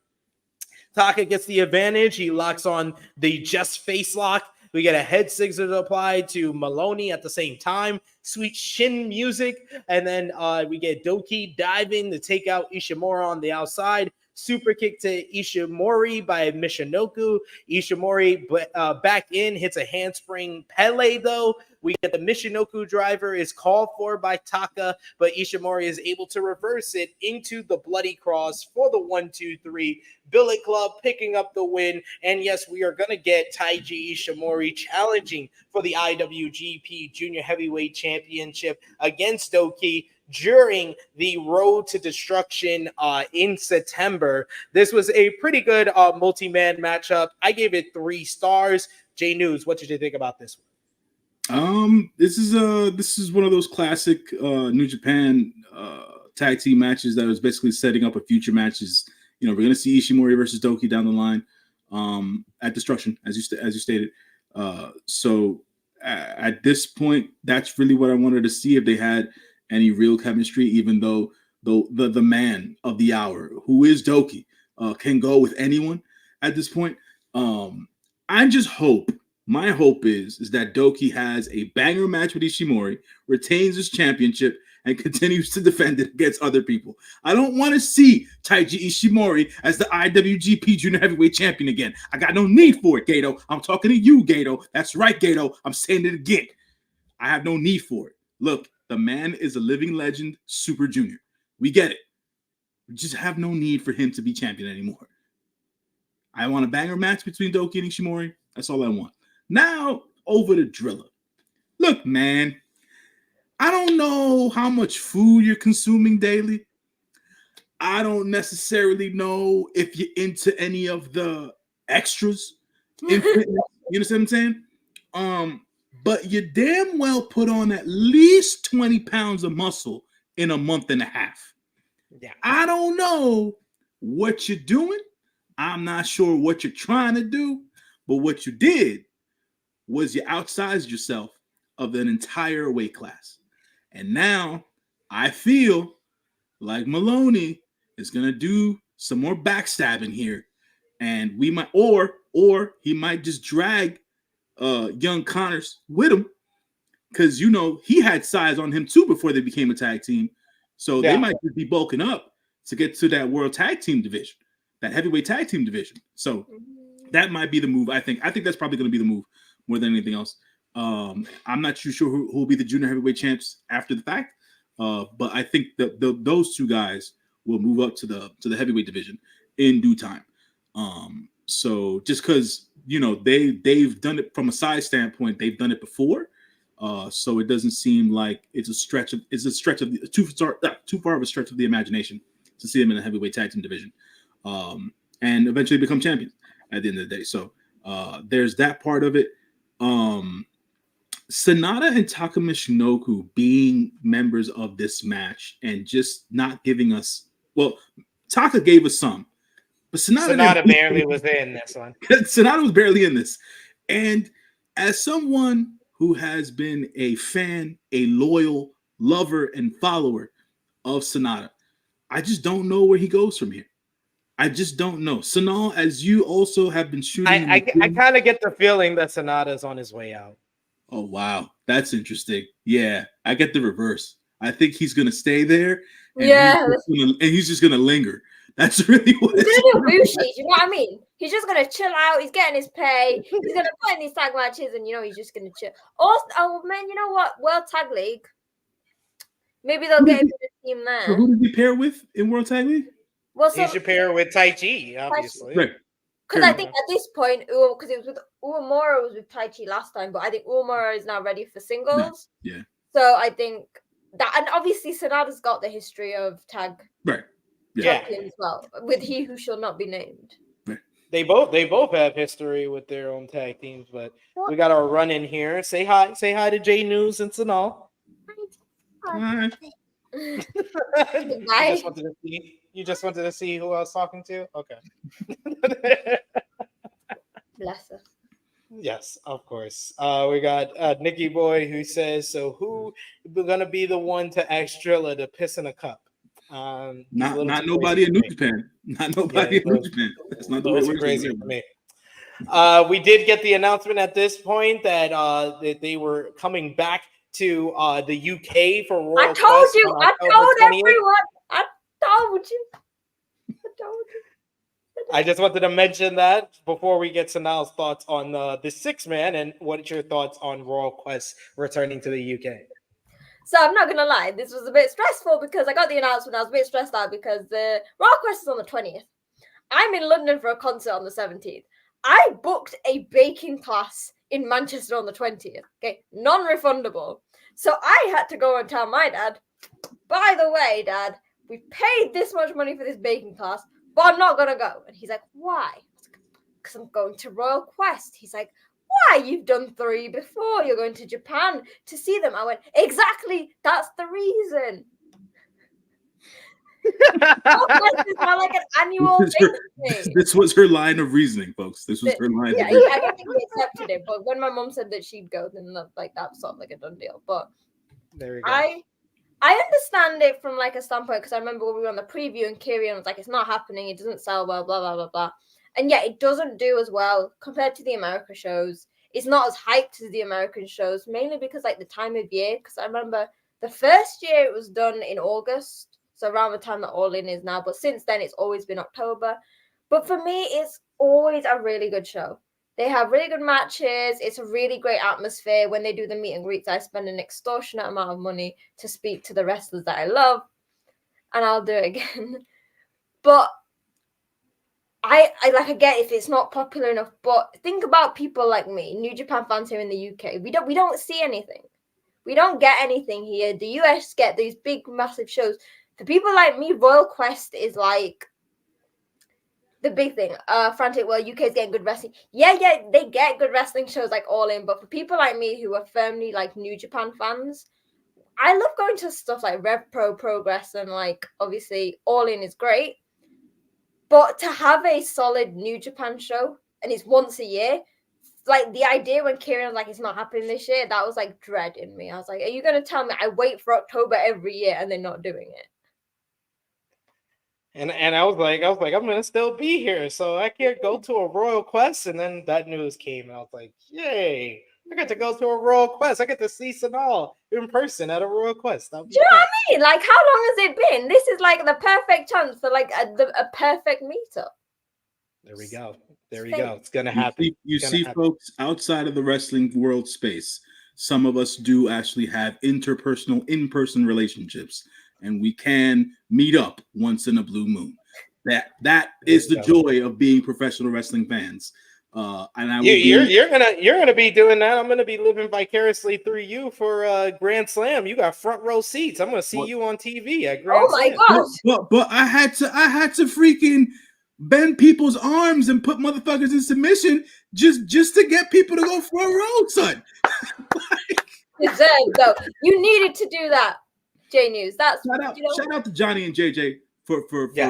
Taka gets the advantage. He locks on the just face lock. We get a head scissors applied to Maloney at the same time. Sweet shin music. And then we get Doki diving to take out Ishimura on the outside. Super kick to Ishimori by Michinoku. Ishimori back in, hits a handspring Pele though. We get the Michinoku driver is called for by Taka, but Ishimori is able to reverse it into the bloody cross for the 1-2-3. Billet Club picking up the win. And yes, we are going to get Taiji Ishimori challenging for the IWGP Junior Heavyweight Championship against Doki during the Road to Destruction in September. This was a pretty good multi-man matchup. I gave it 3 stars. J News, what did you think about this one? This is one of those classic New Japan tag team matches that was basically setting up a future matches. You know, we're gonna see Ishimori versus Doki down the line at Destruction, as you stated. So at this point, that's really what I wanted to see, if they had any real chemistry, even though the man of the hour, who is Doki, can go with anyone at this point. I just hope, my hope is that Doki has a banger match with Ishimori, retains his championship, and continues to defend it against other people. I don't want to see Taiji Ishimori as the IWGP Junior Heavyweight Champion again. I got no need for it, Gato. I'm talking to you, Gato. That's right, Gato. I'm saying it again. I have no need for it. Look, the man is a living legend, Super Junior. We get it. We just have no need for him to be champion anymore. I want a banger match between Doki and Ishimori. That's all I want. Now, over to Driller. Look, man, I don't know how much food you're consuming daily. I don't necessarily know if you're into any of the extras in fitness. You understand what I'm saying? But you damn well put on at least 20 pounds of muscle in a month and a half. Yeah. I don't know what you're doing. I'm not sure what you're trying to do, but what you did was you outsized yourself of an entire weight class. And now I feel like Maloney is going to do some more backstabbing here. And we might, or he might just drag young Connors with him, because, you know, he had size on him too before they became a tag team. So they might just be bulking up to get to that world tag team division, that heavyweight tag team division. So that might be the move. I think that's probably going to be the move more than anything else. I'm not too sure who will be the junior heavyweight champs after the fact, but I think that those two guys will move up to the heavyweight division in due time. So just because, you know, they've done it from a size standpoint, they've done it before. So it doesn't seem like it's a stretch of too far of a stretch of the imagination to see them in the heavyweight tag team division, and eventually become champions at the end of the day. So there's that part of it. Sonata and Taka Michinoku being members of this match and just not giving us, well, Taka gave us some, but Sonata barely was in this one. Sonata was barely in this. And as someone who has been a fan, a loyal lover and follower of Sonata, I just don't know where he goes from here. I just don't know. Sonal, as you also have been shooting. I kind of get the feeling that Sonata's on his way out. Oh, wow. That's interesting. Yeah, I get the reverse. I think he's going to stay there. And he's just going to linger. That's really what he's going to do. Bushi, you know what I mean? He's just going to chill out. He's getting his pay. He's going to put in these tag matches, and, you know, he's just going to chill. Also, oh, man, you know what? World Tag League. Maybe they'll get him to the team there. So who did he pair with in World Tag League? Well, he should pair with Taichi, obviously. Right. Because I think at this point, because it was with Uemura, was with Taichi last time, but I think Uemura is now ready for singles. Yeah. So I think that, and obviously Sonata's got the history of tag champions as well, with He Who Shall Not Be Named. Right. They both have history with their own tag teams, but we got our run in here. Say hi to J News and Sonal. Hi. You just wanted to see who I was talking to? Okay. Bless her. Yes, of course. We got Nikki Boy who says, "So who gonna be the one to ask Drilla to piss in a cup?" He's a little Not too crazy nobody in for New me. Japan. Not Yeah, nobody he's in New Japan. That's a not the way little it too works over crazy there, for man. me. We did get the announcement at this point that that they were coming back to the UK for I Royal told Quest you. on I October told 20th. everyone. I told you. I told you. I just wanted to mention that before we get to Niall's thoughts on the six man and what's your thoughts on Royal Quest returning to the UK. So I'm not gonna lie, this was a bit stressful because I got the announcement. I was a bit stressed out because the Royal Quest is on the 20th. I'm in London for a concert on the 17th. I booked a baking class in Manchester on the 20th. Okay, non-refundable. So I had to go and tell my dad, by the way, Dad, we paid this much money for this baking class, but I'm not gonna go. And he's like, why? Because I'm going to Royal Quest. He's like, why? You've done 3 before. You're going to Japan to see them. I went, exactly. That's the reason. Royal Quest is not like an annual thing. This was her line of reasoning, folks. This was her line Yeah, of reasoning. I don't think he accepted it. But when my mom said that she'd go, then that's sort of like a done deal. But There we go. I understand it from like a standpoint because I remember when we were on the preview and Kieran was like, it's not happening, it doesn't sell well, blah, blah, blah, blah. And yet it doesn't do as well compared to the America shows. It's not as hyped as the American shows, mainly because like the time of year. Because I remember the first year it was done in August, so around the time that All In is now. But since then, it's always been October. But for me, it's always a really good show. They have really good matches. It's a really great atmosphere. When they do the meet and greets, I spend an extortionate amount of money to speak to the wrestlers that I love, and I'll do it again. But I get if it's not popular enough. But think about people like me, New Japan fans here in the UK. We don't see anything. We don't get anything here. The US get these big, massive shows. For people like me, Royal Quest is like the big thing. Frantic World UK is getting good wrestling. Yeah, they get good wrestling shows like All In, but for people like me who are firmly like New Japan fans, I love going to stuff like Rev Pro Progress and like obviously All In is great. But to have a solid New Japan show and it's once a year, like the idea when Kieran was like it's not happening this year, that was like dread in me. I was like, are you gonna tell me I wait for October every year and they're not doing it? And I was like, I'm gonna still be here, so I can't go to a Royal Quest. And then that news came, and I was like, yay! I get to go to a Royal Quest. I get to see Sonal in person at a Royal Quest. Do you know what I mean? Like, how long has it been? This is like the perfect chance for like a perfect meetup. There we go. There you go. It's gonna happen. You see, folks, outside of the wrestling world space, some of us do actually have interpersonal, in-person relationships, and we can meet up once in a blue moon. That is the joy of being professional wrestling fans. And you're gonna be doing that. I'm gonna be living vicariously through you for Grand Slam. You got front row seats. I'm gonna see you on TV at Grand Slam. Oh my gosh! But I had to freaking bend people's arms and put motherfuckers in submission just to get people to go front row, son. Deserved though. You needed to do that, J News. That's shout out to Johnny and JJ for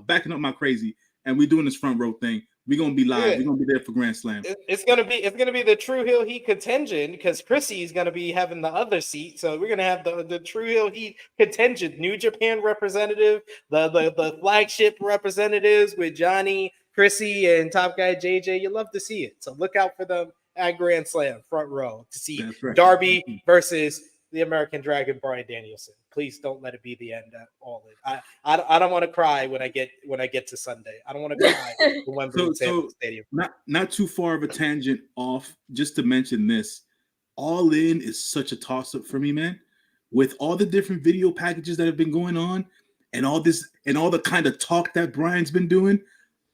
backing up my crazy, and we doing this front row thing. We're gonna be live. We're gonna be there for Grand Slam. It's gonna be the True Heel Heat contingent because Chrissy is gonna be having the other seat. So we're gonna have the True Heel Heat contingent, New Japan representative, the flagship representatives with Johnny, Chrissy, and Top Guy JJ. You love to see it. So look out for them at Grand Slam, front row, to see Darby versus the American Dragon, Bryan Danielson. Please don't let it be the end at All In. I don't want to cry when I get to Sunday. I don't want to cry when Wembley Stadium. Not too far of a tangent off. Just to mention this, All In is such a toss up for me, man. With all the different video packages that have been going on, and all this and all the kind of talk that Brian's been doing,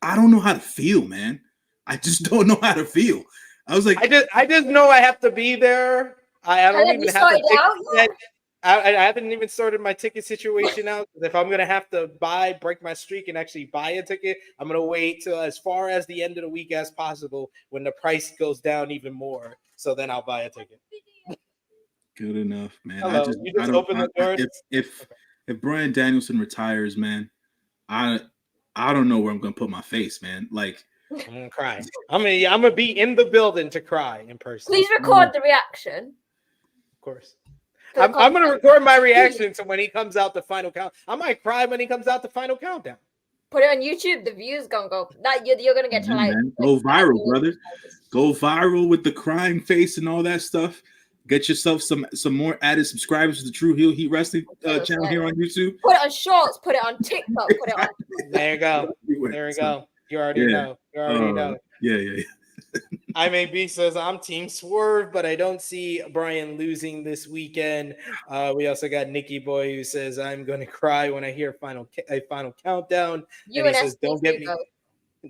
I don't know how to feel, man. I just don't know how to feel. I was like, I just know I have to be there. I don't even have a ticket. I haven't even sorted my ticket situation out. If I'm gonna have to break my streak and actually buy a ticket, I'm gonna wait till as far as the end of the week as possible when the price goes down even more. So then I'll buy a ticket. Good enough, man. Hello. If Bryan Danielson retires, man, I don't know where I'm gonna put my face, man. Like I'm gonna cry. I'm gonna be in the building to cry in person. Please record the reaction. Of course. For the I'm gonna content. record my reaction to when he comes out the final count. I might cry when he comes out the final countdown. Put it on YouTube. The views gonna go. That you're gonna get to like go viral, 5 brother. Go viral with the crying face and all that stuff. Get yourself some more added subscribers to the True Heel Heat Wrestling channel here on YouTube. Put it on Shorts. Put it on TikTok. Put it on. There you go. There we go. You already know. You already know. Yeah. IMAB says I'm Team Swerve, but I don't see Brian losing this weekend. We also got Nikki Boy who says I'm going to cry when I hear a final countdown. You and he and says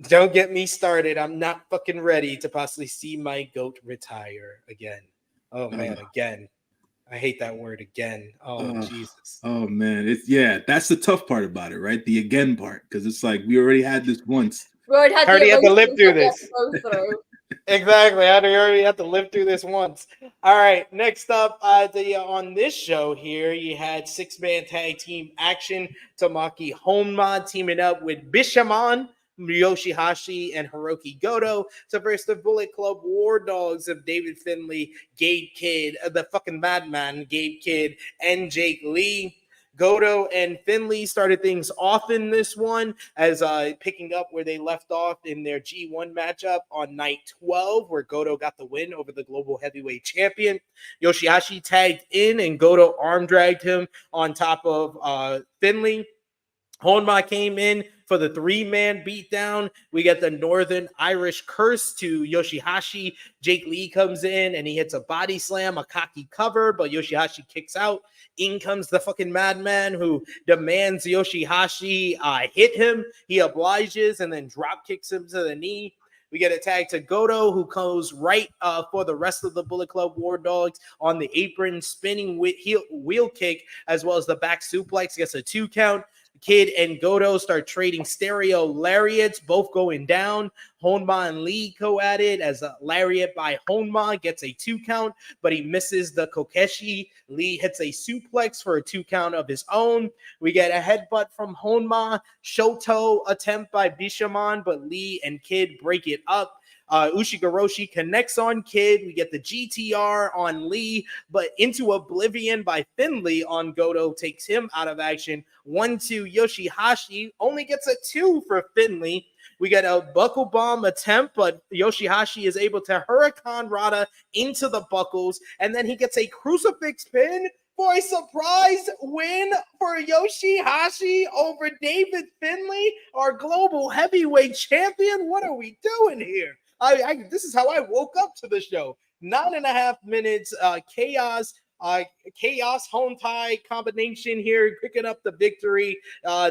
don't get me started. I'm not fucking ready to possibly see my goat retire again. Oh man, again. I hate that word again. Oh Jesus. Oh man, that's the tough part about it, right? The again part, because it's like we already had this once. We already had to live through this. Exactly. I already have to live through this once. All right. Next up, on this show here, you had 6-man tag team action. Tomoki Honma teaming up with Bishamon, Yoshihashi, and Hiroki Goto to versus the Bullet Club War Dogs of David Finlay, Gabe Kidd, the fucking madman, Gabe Kidd, and Jake Lee. Goto and Finlay started things off in this one as picking up where they left off in their G1 matchup on night 12, where Goto got the win over the global heavyweight champion. Yoshihashi tagged in and Goto arm dragged him on top of Finlay. Honma came in for the 3-man beatdown. We get the Northern Irish curse to Yoshihashi. Jake Lee comes in and he hits a body slam, a cocky cover, but Yoshihashi kicks out. In comes the fucking madman who demands Yoshihashi hit him. He obliges and then drop kicks him to the knee. We get a tag to Goto, who goes right for the rest of the Bullet Club War Dogs on the apron, spinning wheel kick, as well as the back suplex. Gets a 2 count. Kid and Goto start trading stereo lariats, both going down. Honma and Lee go at it as a lariat by Honma gets a 2 count, but he misses the Kokeshi. Lee hits a suplex for a 2 count of his own. We get a headbutt from Honma. Shoto attempt by Bishamon, but Lee and Kid break it up. Ushigoroshi connects on Kid. We get the GTR on Lee, but into oblivion by Finlay on Goto takes him out of action. 1-2 Yoshihashi only gets a 2 for Finlay. We get a buckle bomb attempt, but Yoshihashi is able to Hurricane Rana into the buckles, and then he gets a crucifix pin for a surprise win for Yoshihashi over David Finlay, our global heavyweight champion. What are we doing here? This is how I woke up to the show. 9.5 minutes, chaos home tie combination here, picking up the victory.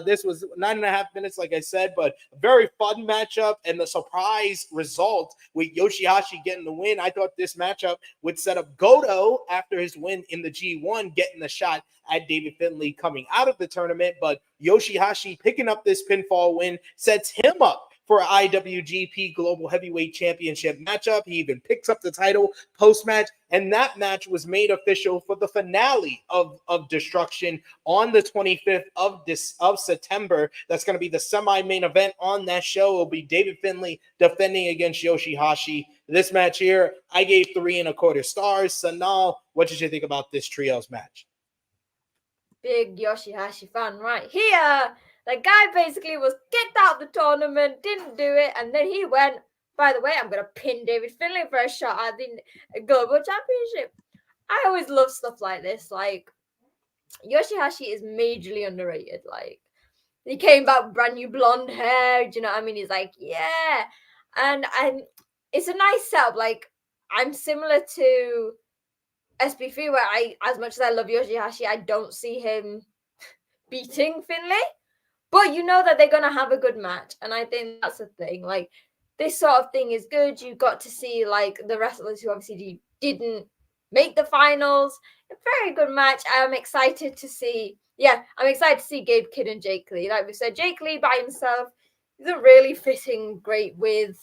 This was 9.5 minutes, like I said, but a very fun matchup, and the surprise result with Yoshihashi getting the win. I thought this matchup would set up Goto after his win in the G1, getting the shot at David Finlay coming out of the tournament, but Yoshihashi picking up this pinfall win sets him up for IWGP Global Heavyweight Championship matchup. He even picks up the title post-match, and that match was made official for the finale of Destruction on the 25th of September. That's going to be the semi-main event on that show. It will be David Finlay defending against Yoshihashi. This match here, I gave 3.25 stars. Sonal, what did you think about this trios match? Big Yoshihashi fan right here. The guy basically was kicked out of the tournament, didn't do it, and then he went, by the way, I'm going to pin David Finlay for a shot at the Global Championship. I always love stuff like this. Like, Yoshihashi is majorly underrated. Like, he came back with brand new blonde hair. Do you know what I mean? He's like, yeah. And it's a nice setup. Like, I'm similar to SB3, where as much as I love Yoshihashi, I don't see him beating Finlay. But you know that they're going to have a good match. And I think that's the thing. Like, this sort of thing is good. You got to see, like, the wrestlers who obviously didn't make the finals. A very good match. I'm excited to see. Yeah, I'm excited to see Gabe Kidd and Jake Lee. Like we said, Jake Lee by himself isn't really fitting great with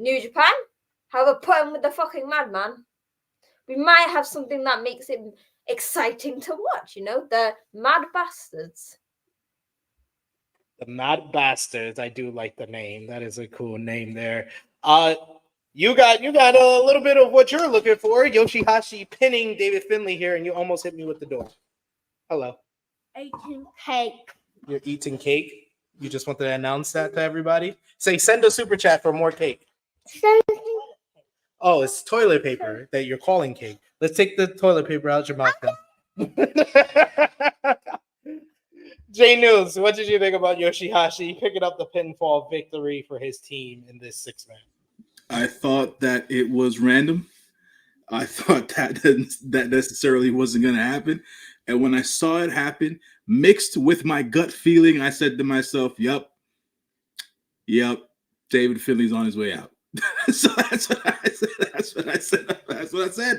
New Japan. However, put him with the fucking madman. We might have something that makes it exciting to watch, you know? The mad bastards. The Mad Bastards. I do like the name. That is a cool name there. You got a little bit of what you're looking for. Yoshihashi pinning David Finlay here, and you almost hit me with the door. Hello. Eating cake. You're eating cake. You just wanted to announce that to everybody. Say send a super chat for more cake. Oh, it's toilet paper that you're calling cake. Let's take the toilet paper out your mouth then. J News, what did you think about Yoshihashi picking up the pinfall victory for his team in this 6-man? I thought that it was random. I thought that necessarily wasn't going to happen. And when I saw it happen, mixed with my gut feeling, I said to myself, yep, David Finlay's on his way out. So that's what I said,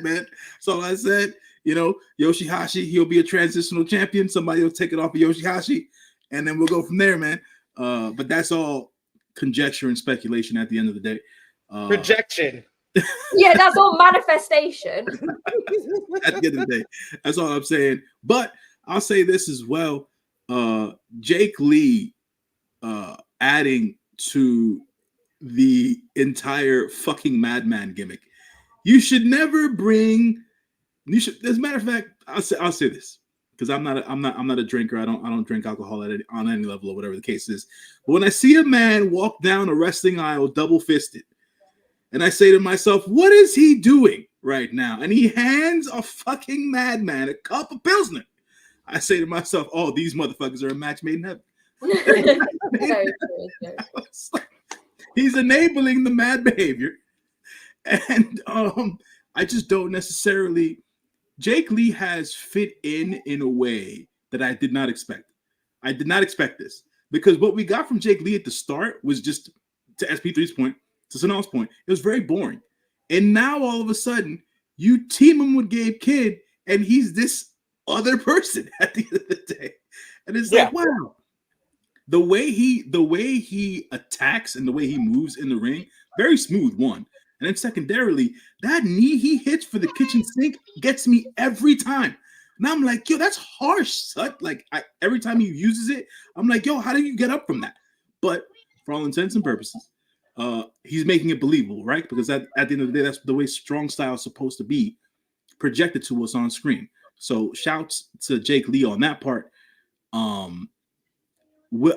man. That's all I said. You know, Yoshihashi, he'll be a transitional champion. Somebody will take it off of Yoshihashi, and then we'll go from there, man. But that's all conjecture and speculation at the end of the day. Projection. Yeah, that's all manifestation. At the end of the day, that's all I'm saying. But I'll say this as well. Jake Lee adding to the entire fucking Madman gimmick. You should never bring. You should. As a matter of fact, I'll say this because I'm not a drinker. I don't drink alcohol on any level or whatever the case is. But when I see a man walk down a wrestling aisle double fisted, and I say to myself, what is he doing right now? And he hands a fucking Madman a cup of Pilsner. I say to myself, oh, these motherfuckers are a match made in heaven. He's enabling the mad behavior. And I just don't necessarily. Jake Lee has fit in a way that I did not expect. I did not expect this because what we got from Jake Lee at the start was just, to SP3's point, to Sonal's point, it was very boring. And now all of a sudden, you team him with Gabe Kidd, and he's this other person at the end of the day. And it's like, wow. The way he attacks and the way he moves in the ring, very smooth, one. And then secondarily, that knee he hits for the kitchen sink gets me every time. And I'm like, yo, that's harsh, son. Like, every time he uses it, I'm like, yo, how do you get up from that? But for all intents and purposes, he's making it believable, right? Because at the end of the day, that's the way strong style is supposed to be projected to us on screen. So shouts to Jake Lee on that part.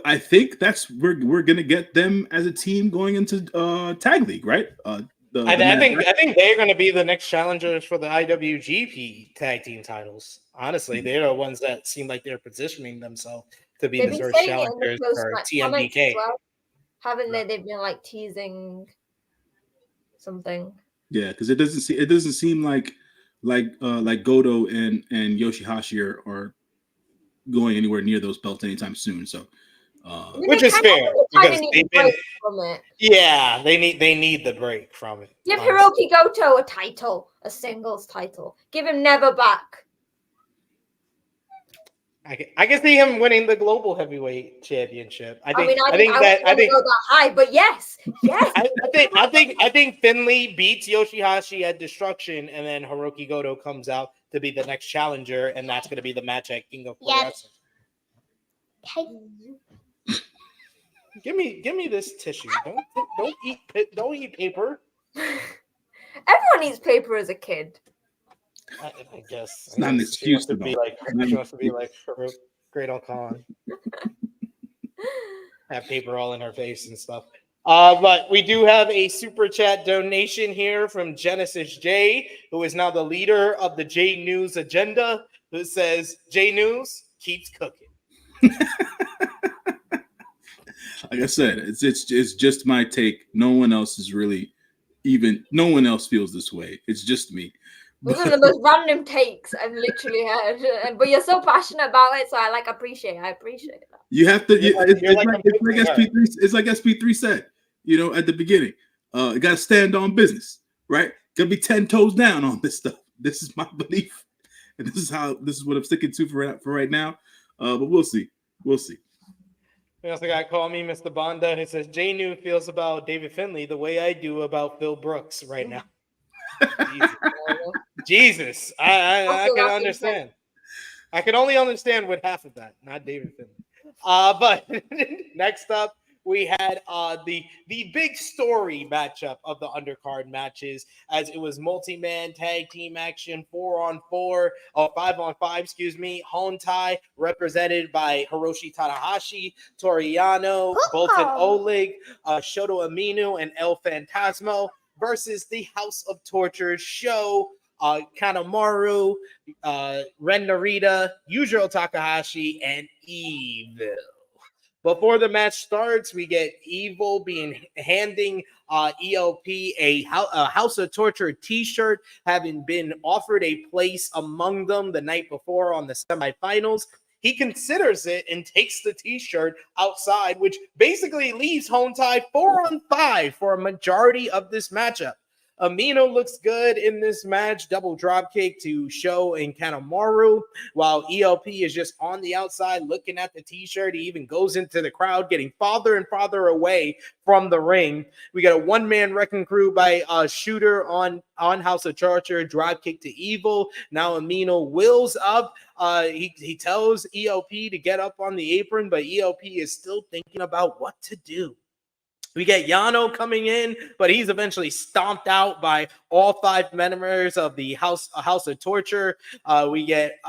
I think that's we're gonna get them as a team going into tag league, right? I think they're gonna be the next challengers for the IWGP tag team titles. Honestly, they're the ones that seem like they're positioning themselves to be the first challengers for TMDK. Well, haven't they? They've been like teasing something. Yeah, because it doesn't seem like Goto and Yoshihashi are going anywhere near those belts anytime soon. So. Which is fair because they need the break from it. Give Hiroki Goto a title, a singles title. Give him never back. I can see him winning the global heavyweight championship. I think go that high, but yes. I think Finlay beats Yoshihashi at Destruction, and then Hiroki Goto comes out to be the next challenger, and that's going to be the match at King of Pro Wrestling. Give me this tissue. Don't eat paper. Everyone eats paper as a kid. I guess it's not an excuse to be like. She wants to be like Great Uncle Khan. Have paper all in her face and stuff. But we do have a super chat donation here from Genesis J, who is now the leader of the J News agenda, who says J News keeps cooking. Like I said, it's just my take. No one else feels this way. It's just me. Those are the most random takes I've literally had. But you're so passionate about it, so I appreciate it. You have to. It's like SP3 said. You know, at the beginning, you got to stand on business, right? Got to be 10 toes down on this stuff. This is my belief, and this is what I'm sticking to for right now. But we'll see. We also got Call Me Mr. Bonda, who says J New feels about David Finlay the way I do about Phil Brooks right now. Jesus. I can understand. I can only understand with half of that, not David Finlay. But next up, we had the big story matchup of the undercard matches, as it was multi-man tag team action, 4-on-4, 5-on-5, excuse me. Hontai, represented by Hiroshi Tanahashi, Toriano, Bolton Oleg, Shoto Aminu, and El Fantasmo, versus the House of Torture Show, Kanemaru, Ren Narita, Yujiro Takahashi, and Evil. Before the match starts, we get Evil handing ELP a House of Torture T-shirt, having been offered a place among them the night before on the semifinals. He considers it and takes the T-shirt outside, which basically leaves Hontai 4-on-5 for a majority of this matchup. Amino looks good in this match, double dropkick to Sho and Kanemaru, while ELP is just on the outside looking at the T-shirt. He even goes into the crowd, getting farther and farther away from the ring. We got a one-man wrecking crew by Shooter on House of Torture, dropkick to Evil. Now Amino wills up. He tells ELP to get up on the apron, but ELP is still thinking about what to do. We get Yano coming in, but he's eventually stomped out by all 5 members of the House of Torture. We get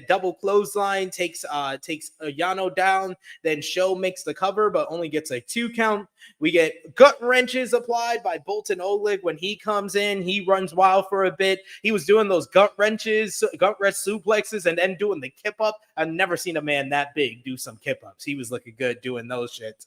double clothesline, takes Yano down. Then Sho makes the cover, but only gets a 2 count. We get gut wrenches applied by Bolton Oleg when he comes in. He runs wild for a bit. He was doing those gut wrench suplexes and then doing the kip up. I've never seen a man that big do some kip ups. He was looking good doing those shits.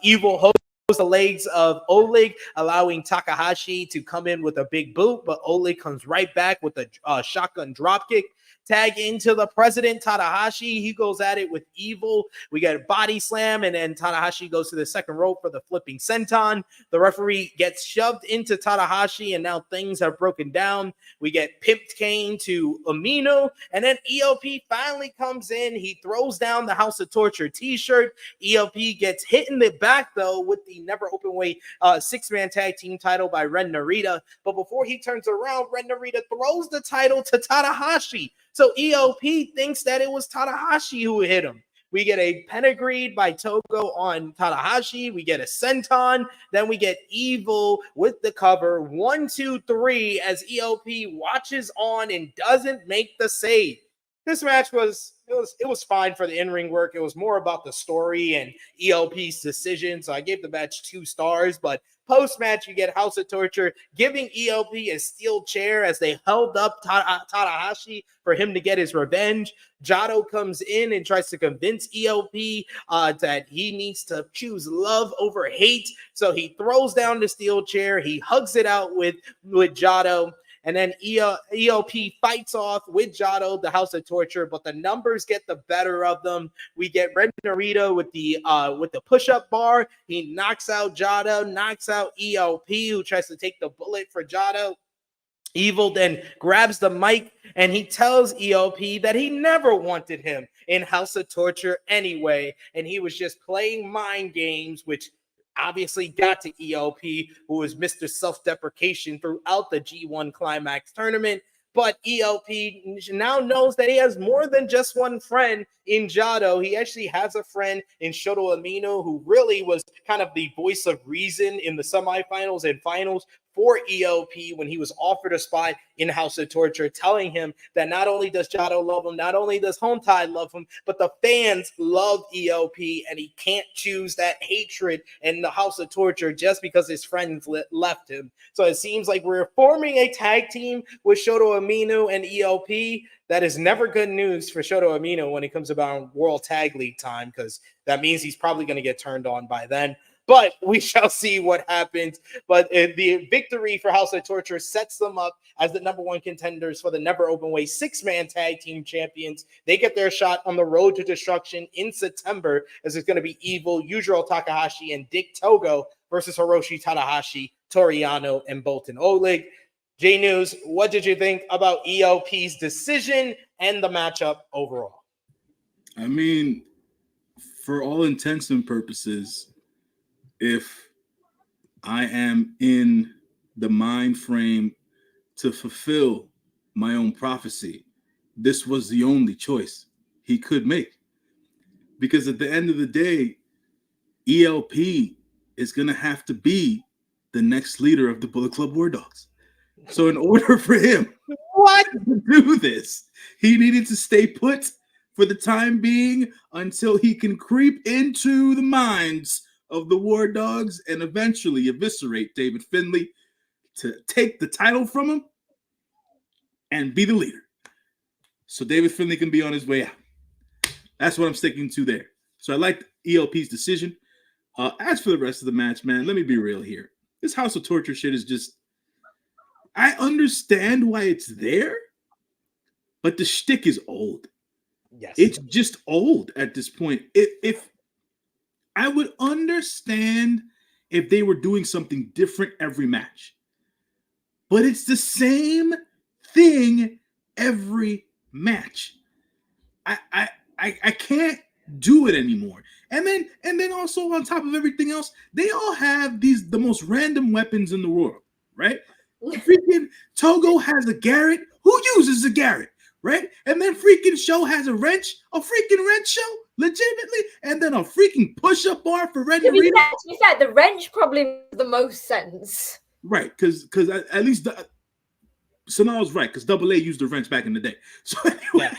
Evil the legs of Oleg, allowing Takahashi to come in with a big boot, but Oleg comes right back with a shotgun dropkick. Tag into the president, Tanahashi. He goes at it with Evil. We get a body slam, and then Tanahashi goes to the second rope for the flipping senton. The referee gets shoved into Tanahashi, and now things have broken down. We get pimped cane to Amino, and then ELP finally comes in. He throws down the House of Torture T-shirt. ELP gets hit in the back, though, with the Never Open Weight 6-man tag team title by Ren Narita. But before he turns around, Ren Narita throws the title to Tanahashi. So ELP thinks that it was Tanahashi who hit him. We get a pedigree by Togo on Tanahashi. We get a senton. Then we get Evil with the cover. 1, 2, 3 as ELP watches on and doesn't make the save. This match was fine for the in-ring work. It was more about the story and ELP's decision. So I gave the match 2 stars, but post-match, you get House of Torture giving ELP a steel chair as they held up Tanahashi for him to get his revenge. Jado comes in and tries to convince ELP that he needs to choose love over hate. So he throws down the steel chair. He hugs it out with Jado. And then ELP fights off with Jado, the House of Torture, but the numbers get the better of them. We get Ren Narita with the push-up bar. He knocks out Jado, knocks out ELP, who tries to take the bullet for Jado. Evil then grabs the mic and he tells ELP that he never wanted him in House of Torture anyway, and he was just playing mind games, which obviously got to ELP, who was Mr. Self-Deprecation throughout the G1 Climax tournament. But ELP now knows that he has more than just one friend in Jado. He actually has a friend in Shoto Amino, who really was kind of the voice of reason in the semifinals and finals for ELP when he was offered a spot in House of Torture, telling him that not only does Jado love him, not only does Hontai love him, but the fans love ELP, and he can't choose that hatred in the House of Torture just because his friends left him. So it seems like we're forming a tag team with Shoto Amino and ELP. That is never good news for Shoto Amino when it comes about World Tag League time, because that means he's probably going to get turned on by then. But we shall see what happens. But the victory for House of Torture sets them up as the #1 contenders for the Never Open Weight 6-man tag team champions. They get their shot on the road to destruction in September, as it's going to be Evil, Yujiro Takahashi, and Dick Togo versus Hiroshi Tanahashi, Toriano, and Bolton Oleg. J News, what did you think about ELP's decision and the matchup overall? I mean, for all intents and purposes, if I am in the mind frame to fulfill my own prophecy, this was the only choice he could make. because at the end of the day, ELP is going to have to be the next leader of the Bullet Club War Dogs. So in order for him to do this, he needed to stay put for the time being until he can creep into the minds of the War Dogs and eventually eviscerate David Finlay to take the title from him and be the leader. So David Finlay can be on his way out. That's what I'm sticking to there. So I like ELP's decision. As for the rest of the match, man, let me be real here. This House of Torture shit is just, I understand why it's there, but the shtick is old. Yes. It's just old at this point. If I would understand if they were doing something different every match, but it's the same thing every match. I can't do it anymore. And then also on top of everything else, they all have the most random weapons in the world, right? Freaking Togo has a Garrett. Who uses a Garrett, right? And then freaking Show has a wrench, Show, legitimately, and then a freaking push-up bar for Red To be Narita. fair, the wrench probably makes the most sense. Right, because at least Sonal's right, because Double A used the wrench back in the day. So anyway,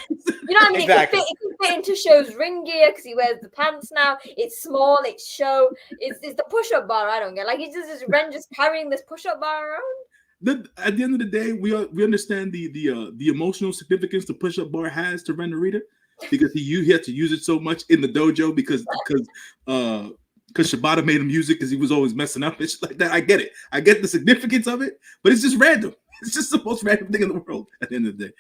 You know what I mean? Exactly. It can fit into Show's ring gear because he wears the pants now. It's small. It's Show. It's the push-up bar. I don't get. Like he's just Ren just carrying this push-up bar around. At the end of the day, we understand the emotional significance the push-up bar has to Ren Narita, because he had to use it so much in the dojo because Shibata made him use it because he was always messing up and shit like that. I get it. I get the significance of it, but it's just random. It's just the most random thing in the world at the end of the day.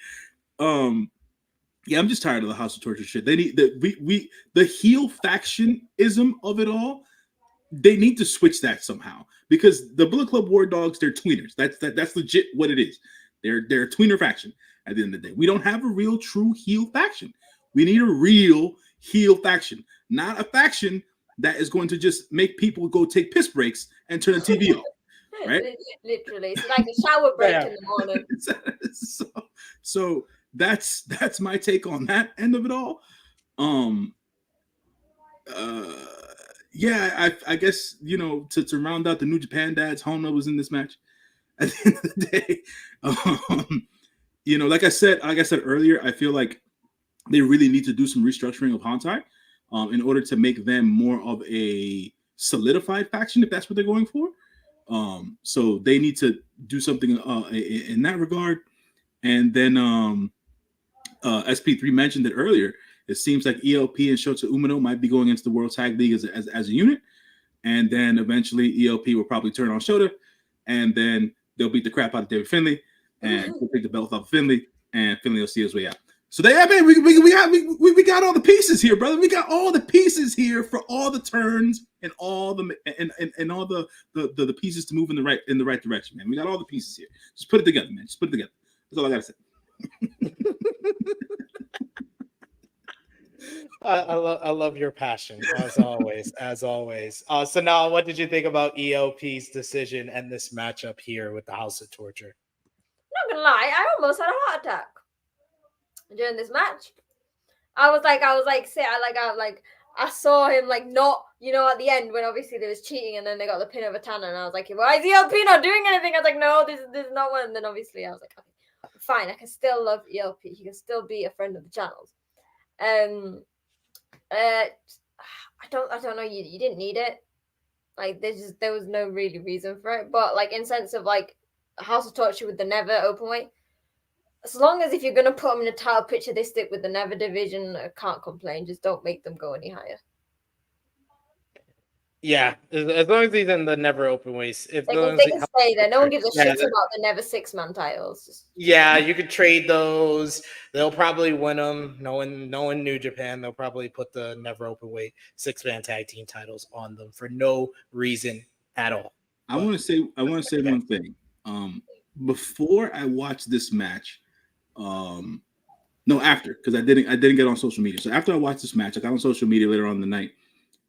Yeah, I'm just tired of the House of Torture shit. They need the heel factionism of it all. They need to switch that somehow, because the Bullet Club War Dogs, they're tweeners. That's legit what it is. They're a tweener faction at the end of the day. We don't have a real true heel faction. We need a real heel faction, not a faction that is going to just make people go take piss breaks and turn the TV off. Right? Literally, it's like a shower break in the morning. So that's my take on that end of it all. Yeah, I guess, you know, to round out the New Japan dads, Honma was in this match at the end of the day. You know, like I said earlier, I feel like they really need to do some restructuring of Hantai in order to make them more of a solidified faction, if that's what they're going for. So they need to do something in that regard. And then SP3 mentioned it earlier. It seems like ELP and Shota Umino might be going into the World Tag League as a unit. And then eventually ELP will probably turn on Shota, and then they'll beat the crap out of David Finlay, and we'll take the belt off of Finlay, and Finlay will see his way out. So we got all the pieces here, brother. We got all the pieces here for all the turns and all the and all the pieces to move in the right direction, man. We got all the pieces here. Just put it together, man. Just put it together. That's all I gotta say. I love your passion as always. So now, what did you think about ELP's decision and this matchup here with the House of Torture? Not gonna lie, I almost had a heart attack during this match. I saw him like not, you know, at the end when obviously there was cheating and then they got the pin over Tanner, and I was like, why is ELP not doing anything? I was like, no, this is not one. And then obviously I was like, okay, fine, I can still love ELP. He can still be a friend of the channels. I don't know. You didn't need it. Like there was no really reason for it. But like in sense of like House of Torture with the Never openweight, as long as if you're gonna put them in a title picture, they stick with the Never division. I can't complain. Just don't make them go any higher. Yeah, as long as he's in the Never openweights. If they can stay there. No one gives a shit about the Never 6-man titles. Yeah, you could trade those. They'll probably win them. Knowing New Japan, they'll probably put the Never openweight 6-man tag team titles on them for no reason at all. I want to say one thing. Before I watched this match, after, because I didn't get on social media. So after I watched this match, I got on social media later on in the night.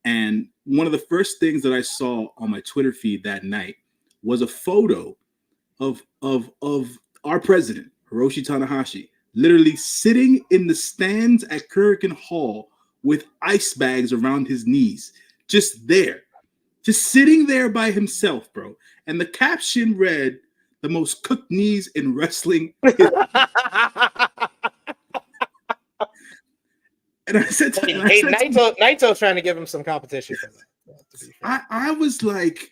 And one of the first things that I saw on my Twitter feed that night was a photo of our president, Hiroshi Tanahashi, literally sitting in the stands at Kurikan Hall with ice bags around his knees, just there, just sitting there by himself, bro. And the caption read, "The most cooked knees in wrestling." And I said, Naito's trying to give him some competition for that. I was like,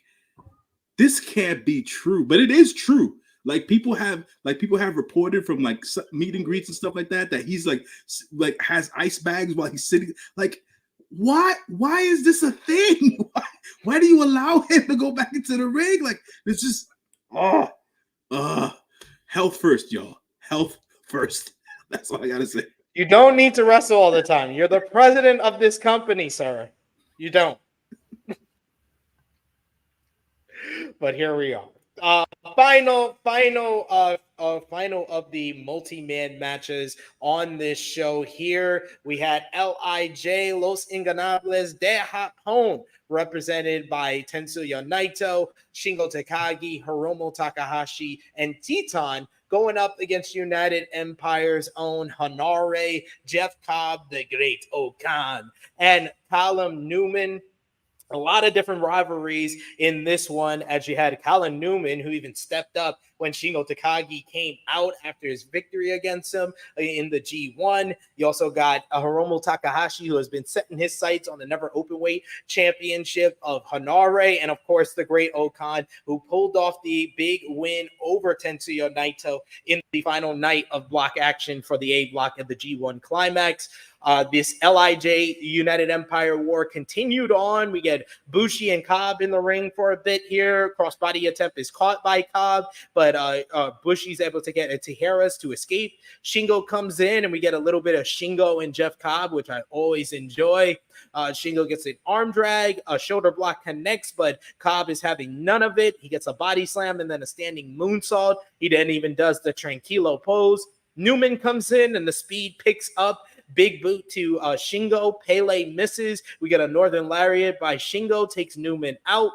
this can't be true, but it is true. Like people have reported from like meet and greets and stuff like that he's like has ice bags while he's sitting. Like, why is this a thing? Why do you allow him to go back into the ring? Like, it's just health first, y'all. Health first. That's all I gotta say. You don't need to wrestle all the time. You're the president of this company, sir. You don't. But here we are. Final of the multi-man matches on this show here. We had LIJ, Los Ingobernables de Japón, represented by Tetsuya Naito, Shingo Takagi, Hiromu Takahashi, and Titan, going up against United Empire's own Hanare, Jeff Cobb, the Great Okan, and Callum Newman. A lot of different rivalries in this one, as you had Callum Newman, who even stepped up when Shingo Takagi came out after his victory against him in the G1. You also got Hiromu Takahashi, who has been setting his sights on the never openweight championship of Hanare, and of course the Great Okan, who pulled off the big win over Tetsuya Naito in the final night of block action for the A block of the G1 Climax. This LIJ United Empire war continued on. We get Bushi and Cobb in the ring for a bit here. Crossbody attempt is caught by Cobb, but Bushi's able to get Tijeras to escape. Shingo comes in, and we get a little bit of Shingo and Jeff Cobb, which I always enjoy. Shingo gets an arm drag, a shoulder block connects, but Cobb is having none of it. He gets a body slam and then a standing moonsault. He then even does the tranquilo pose. Newman comes in, and the speed picks up. Big boot to Shingo. Pele misses. We get a Northern Lariat by Shingo, takes Newman out.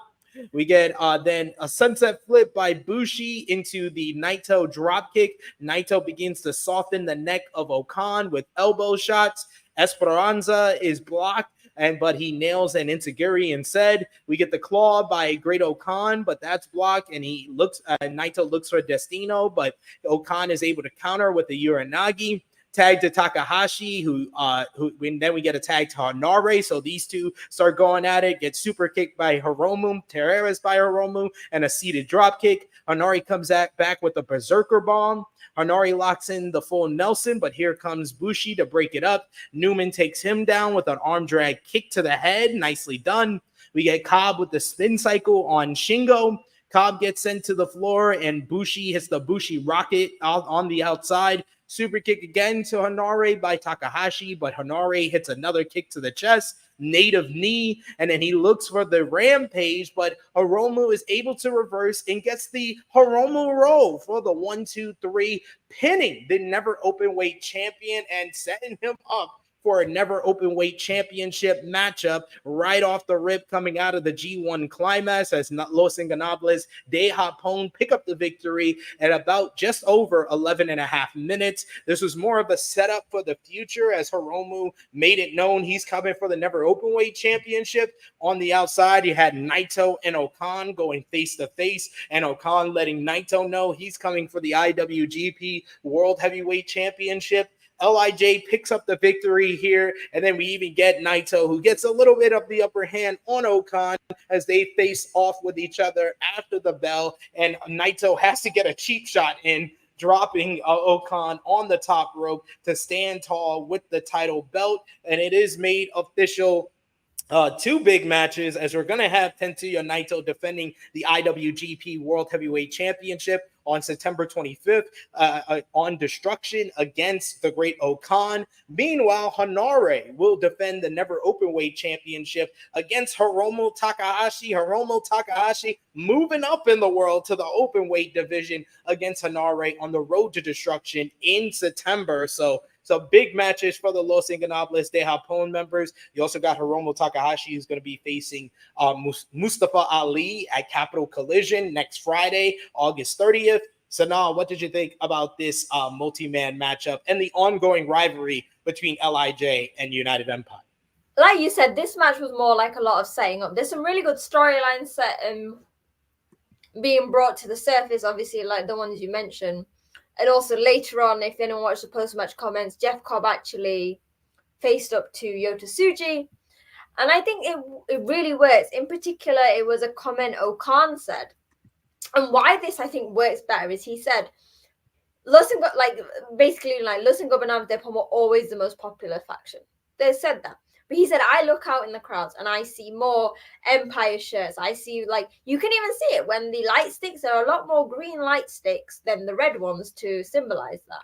We get then a sunset flip by Bushi into the Naito dropkick. Naito begins to soften the neck of Okan with elbow shots. Esperanza is blocked, but he nails an Insiguri instead. We get the claw by Great Okan, but that's blocked, and Naito looks for Destino, but Okan is able to counter with the Uranagi. Tag to Takahashi, then we get a tag to Hanare. So these two start going at it. Get super kicked by Hiromu, Terreras by Hiromu, and a seated drop kick. Hanare comes back with a berserker bomb. Hanare locks in the full Nelson, but here comes Bushi to break it up. Newman takes him down with an arm drag kick to the head. Nicely done. We get Cobb with the spin cycle on Shingo. Cobb gets sent to the floor, and Bushi hits the Bushi rocket out on the outside. Super kick again to Hanare by Takahashi, but Hanare hits another kick to the chest, native knee, and then he looks for the rampage, but Hiromu is able to reverse and gets the Hiromu roll for the 1-2-3, pinning the never openweight champion and setting him up for a never openweight championship matchup right off the rip coming out of the G1 Climax as Los Ingobernables de Japón pick up the victory at about just over 11 and a half minutes. This was more of a setup for the future as Hiromu made it known he's coming for the never openweight championship. On the outside, you had Naito and Okan going face to face, and Okan letting Naito know he's coming for the IWGP World Heavyweight Championship. LIJ picks up the victory here, and then we even get Naito, who gets a little bit of the upper hand on Okan as they face off with each other after the bell, and Naito has to get a cheap shot in, dropping Okan on the top rope to stand tall with the title belt, and it is made official. Two big matches, as we're going to have Tetsuya Naito defending the IWGP World Heavyweight Championship on September 25th on Destruction against the Great Okan. Meanwhile, Hanare will defend the Never Openweight Championship against Hiromu Takahashi. Hiromu Takahashi moving up in the world to the openweight division against Hanare on the road to Destruction in September. So big matches for the Los Ingobernables de Japón members. You also got Hiromu Takahashi, who's going to be facing Mustafa Ali at Capital Collision next Friday, August 30th. Sonal, what did you think about this multi-man matchup and the ongoing rivalry between LIJ and United Empire? like you said, this match was more like a lot of setting up. There's some really good storylines set being brought to the surface, obviously, like the ones you mentioned. And also later on, if anyone watched the post-match comments, Jeff Cobb actually faced up to Yota Tsuji. And I think it really works. In particular, it was a comment Okan said. And why this, I think, works better is he said, Los and Gobernados were always the most popular faction. They said that. But he said, I look out in the crowds and I see more Empire shirts. I see, like, you can even see it when the light sticks, there are a lot more green light sticks than the red ones to symbolize that.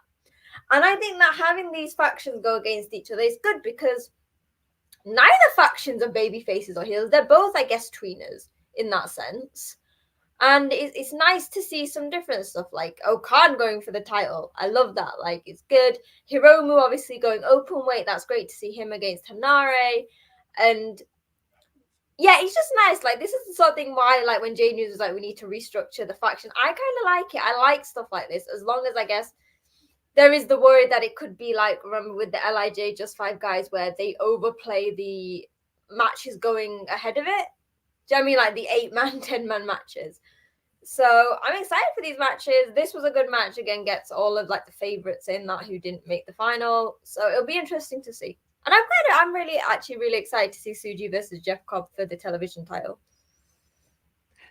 And I think that having these factions go against each other is good because neither factions are baby faces or heels. They're both, I guess, tweeners in that sense. And it's nice to see some different stuff, like Okan going for the title. I love that. Like, it's good. Hiromu obviously going open weight. That's great to see him against Hanare. And yeah, it's just nice. Like, this is the sort of thing why, like, when J News was like, we need to restructure the faction, I kind of like it. I like stuff like this, as long as, I guess, there is the worry that it could be like, remember with the LIJ Just Five guys, where they overplay the matches going ahead of it. Do you know what I mean? Like the 8-man, 10-man matches. So I'm excited for these matches. This was a good match. Again, gets all of like the favorites in that who didn't make the final. So it'll be interesting to see. And I'm really excited to see Tsuji versus Jeff Cobb for the television title.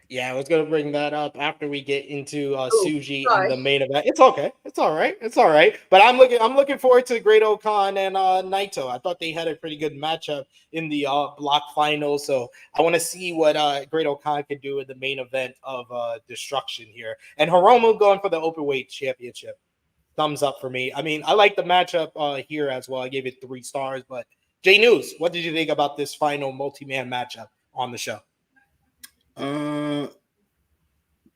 Yeah, I was gonna bring that up after we get into Tsuji sorry. in the main event. It's okay. It's all right. It's all right. But I'm looking forward to Great Okan and Naito. I thought they had a pretty good matchup in the block final. So I want to see what Great Okan can do in the main event of Destruction here. And Hiromu going for the openweight championship. Thumbs up for me. I mean, I like the matchup here as well. I gave it 3 stars. But J News, what did you think about this final multi-man matchup on the show?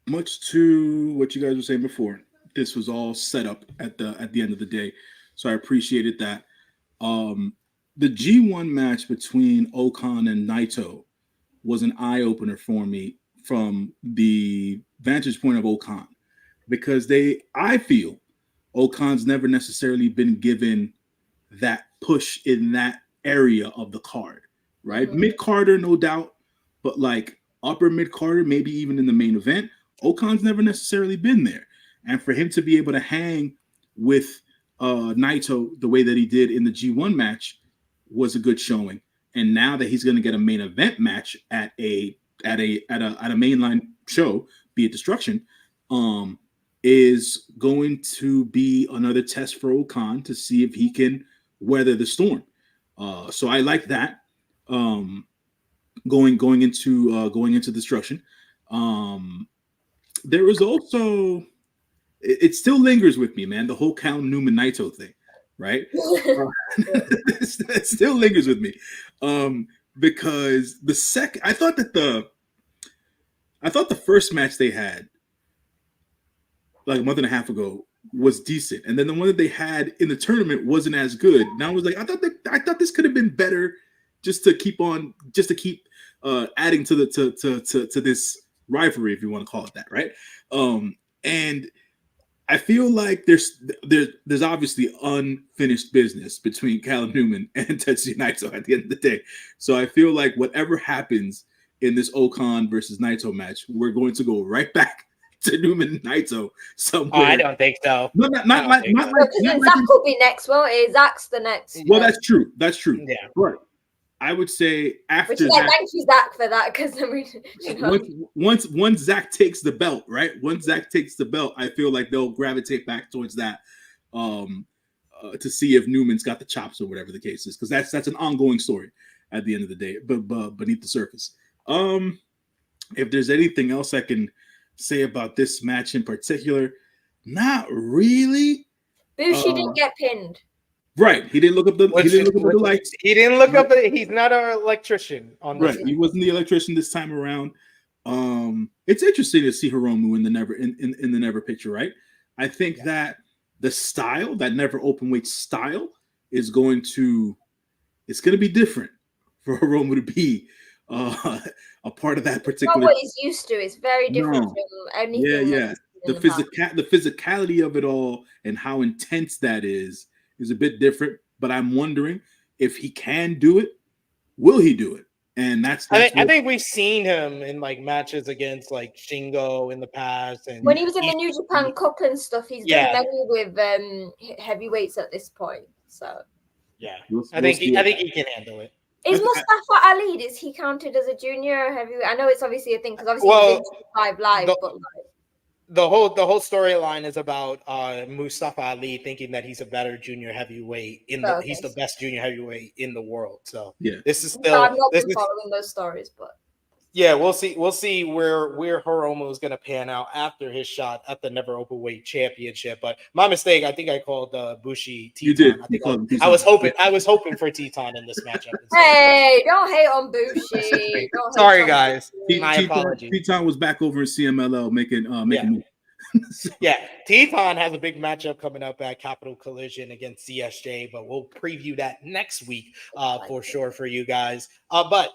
Much to what you guys were saying before, this was all set up at the end of the day, so I appreciated that. The G1 match between Okan and Naito was an eye opener for me from the vantage point of Okan, because I feel Okan's never necessarily been given that push in that area of the card, right? Mm-hmm. Mid-carder, no doubt, but like upper mid-carder, maybe even in the main event, Okan's never necessarily been there. And for him to be able to hang with Naito the way that he did in the G1 match was a good showing. And now that he's going to get a main event match at a mainline show, be it Destruction, is going to be another test for Okan to see if he can weather the storm. So I like that. Going into Destruction. There was also, it still lingers with me, man, the whole Cal Newman Naito thing, right? It still lingers with me. Because I thought the first match they had like a month and a half ago was decent, and then the one that they had in the tournament wasn't as good. Now I was like, I thought this could have been better, just to keep adding to this rivalry, if you want to call it that, right? And I feel like there's obviously unfinished business between Callum Newman and Tetsuya Naito at the end of the day. So I feel like whatever happens in this Okan versus Naito match, we're going to go right back to Newman and Naito somewhere. Oh, I don't think so. Zach will be next, won't he? Zach's the next. Well, that's true. That's true. Yeah. Right. I would say after Which is like, thank you, Zach, for that, because once Zach takes the belt, right? Once Zach takes the belt, I feel like they'll gravitate back towards that to see if Newman's got the chops or whatever the case is, because that's an ongoing story at the end of the day, but beneath the surface. If there's anything else I can say about this match in particular, not really. Bushi didn't get pinned. Right, he didn't look up the lights. He didn't look up. He's not an electrician on this. Right, he wasn't the electrician this time around. It's interesting to see Hiromu in the Never picture, right? I think that the style, that Never openweight style, is going to be different for Hiromu to be a part of that particular. Not what he's used to. It's very different from anything. Yeah. The physicality of it all and how intense that is a bit different. But I'm wondering if he can do it Will he do it? And that's I what, think we've seen him in like matches against like Shingo in the past, and when he was in the New Japan Cup and stuff, he's done many with heavyweights at this point. So yeah, we'll I think see. he can handle it. Is Mustafa Ali, is he counted as a junior heavyweight? I know it's obviously a thing because obviously he's been 5 Live, but like, the whole storyline is about Mustafa Ali thinking that he's a better junior heavyweight he's the best junior heavyweight in the world. So yeah, this is still. I've not been following those stories, but yeah, we'll see where Hiromu is going to pan out after his shot at the never openweight championship. But my mistake, I think I called Bushi Teton. You did. I think I was hoping for Teton in this matchup. Hey, don't hate on Bushi. Sorry, guys. My apologies. Teton was back over in CMLL making Yeah, Teton has a big matchup coming up at Capital Collision against CSJ, but we'll preview that next week for sure for you guys. But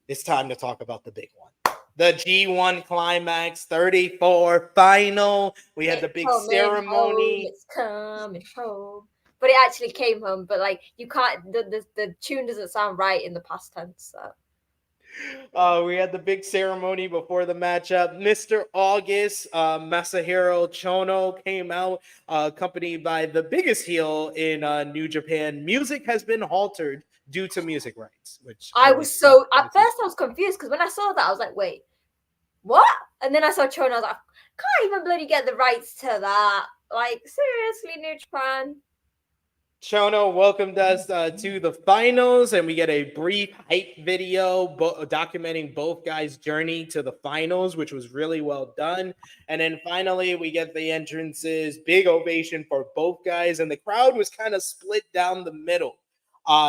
it's time to talk about the big one. The G1 Climax 34 final. We had the big ceremony. It's coming home. But it actually came home. But like you can't the tune doesn't sound right in the past tense. So we had the big ceremony before the matchup. Mr. August, Masahiro Chono came out, accompanied by the biggest heel in New Japan. Music has been halted due to music rights, which I was so at first I was confused because when I saw that I was like, wait, what? And then I saw Chono, I was like, can't even bloody get the rights to that. Like, seriously, New Japan. Chono welcomed us to the finals, and we get a brief hype video documenting both guys' journey to the finals, which was really well done. And then finally, we get the entrances, big ovation for both guys, and the crowd was kind of split down the middle.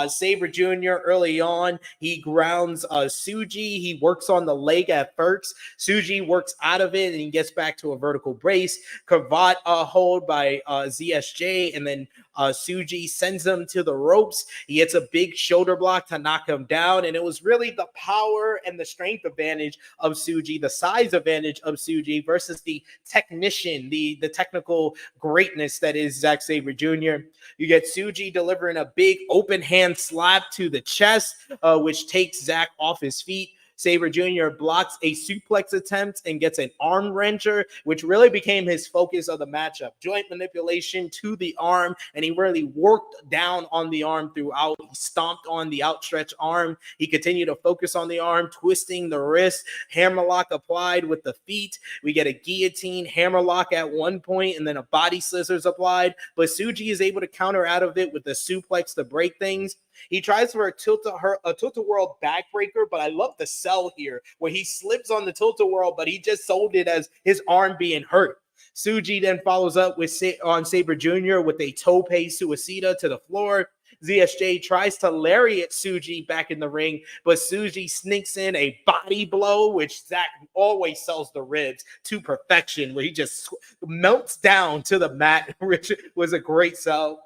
Sabre Jr. early on, he grounds Tsuji. He works on the leg at first. Tsuji works out of it and he gets back to a vertical brace. Cravat hold by ZSJ, and then Tsuji sends him to the ropes. He hits a big shoulder block to knock him down, and it was really the power and the strength advantage of Tsuji, the size advantage of Tsuji versus the technician, the technical greatness that is Zack Sabre Jr. You get Tsuji delivering a big open hand slap to the chest, which takes Zack off his feet. Sabre Jr. blocks a suplex attempt and gets an arm wrencher, which really became his focus of the matchup. Joint manipulation to the arm, and he really worked down on the arm throughout. He stomped on the outstretched arm. He continued to focus on the arm, twisting the wrist, hammerlock applied with the feet. We get a guillotine hammerlock at one point, and then a body scissors applied, but Tsuji is able to counter out of it with the suplex to break things. He tries for a tilt-a-whirl backbreaker, but I love the sell here where he slips on the tilt-a-whirl, but he just sold it as his arm being hurt. Tsuji then follows up on Sabre Jr. with a tope suicida to the floor. ZSJ tries to lariat Tsuji back in the ring, but Tsuji sneaks in a body blow, which Zack always sells the ribs to perfection, where he just melts down to the mat, which was a great sell.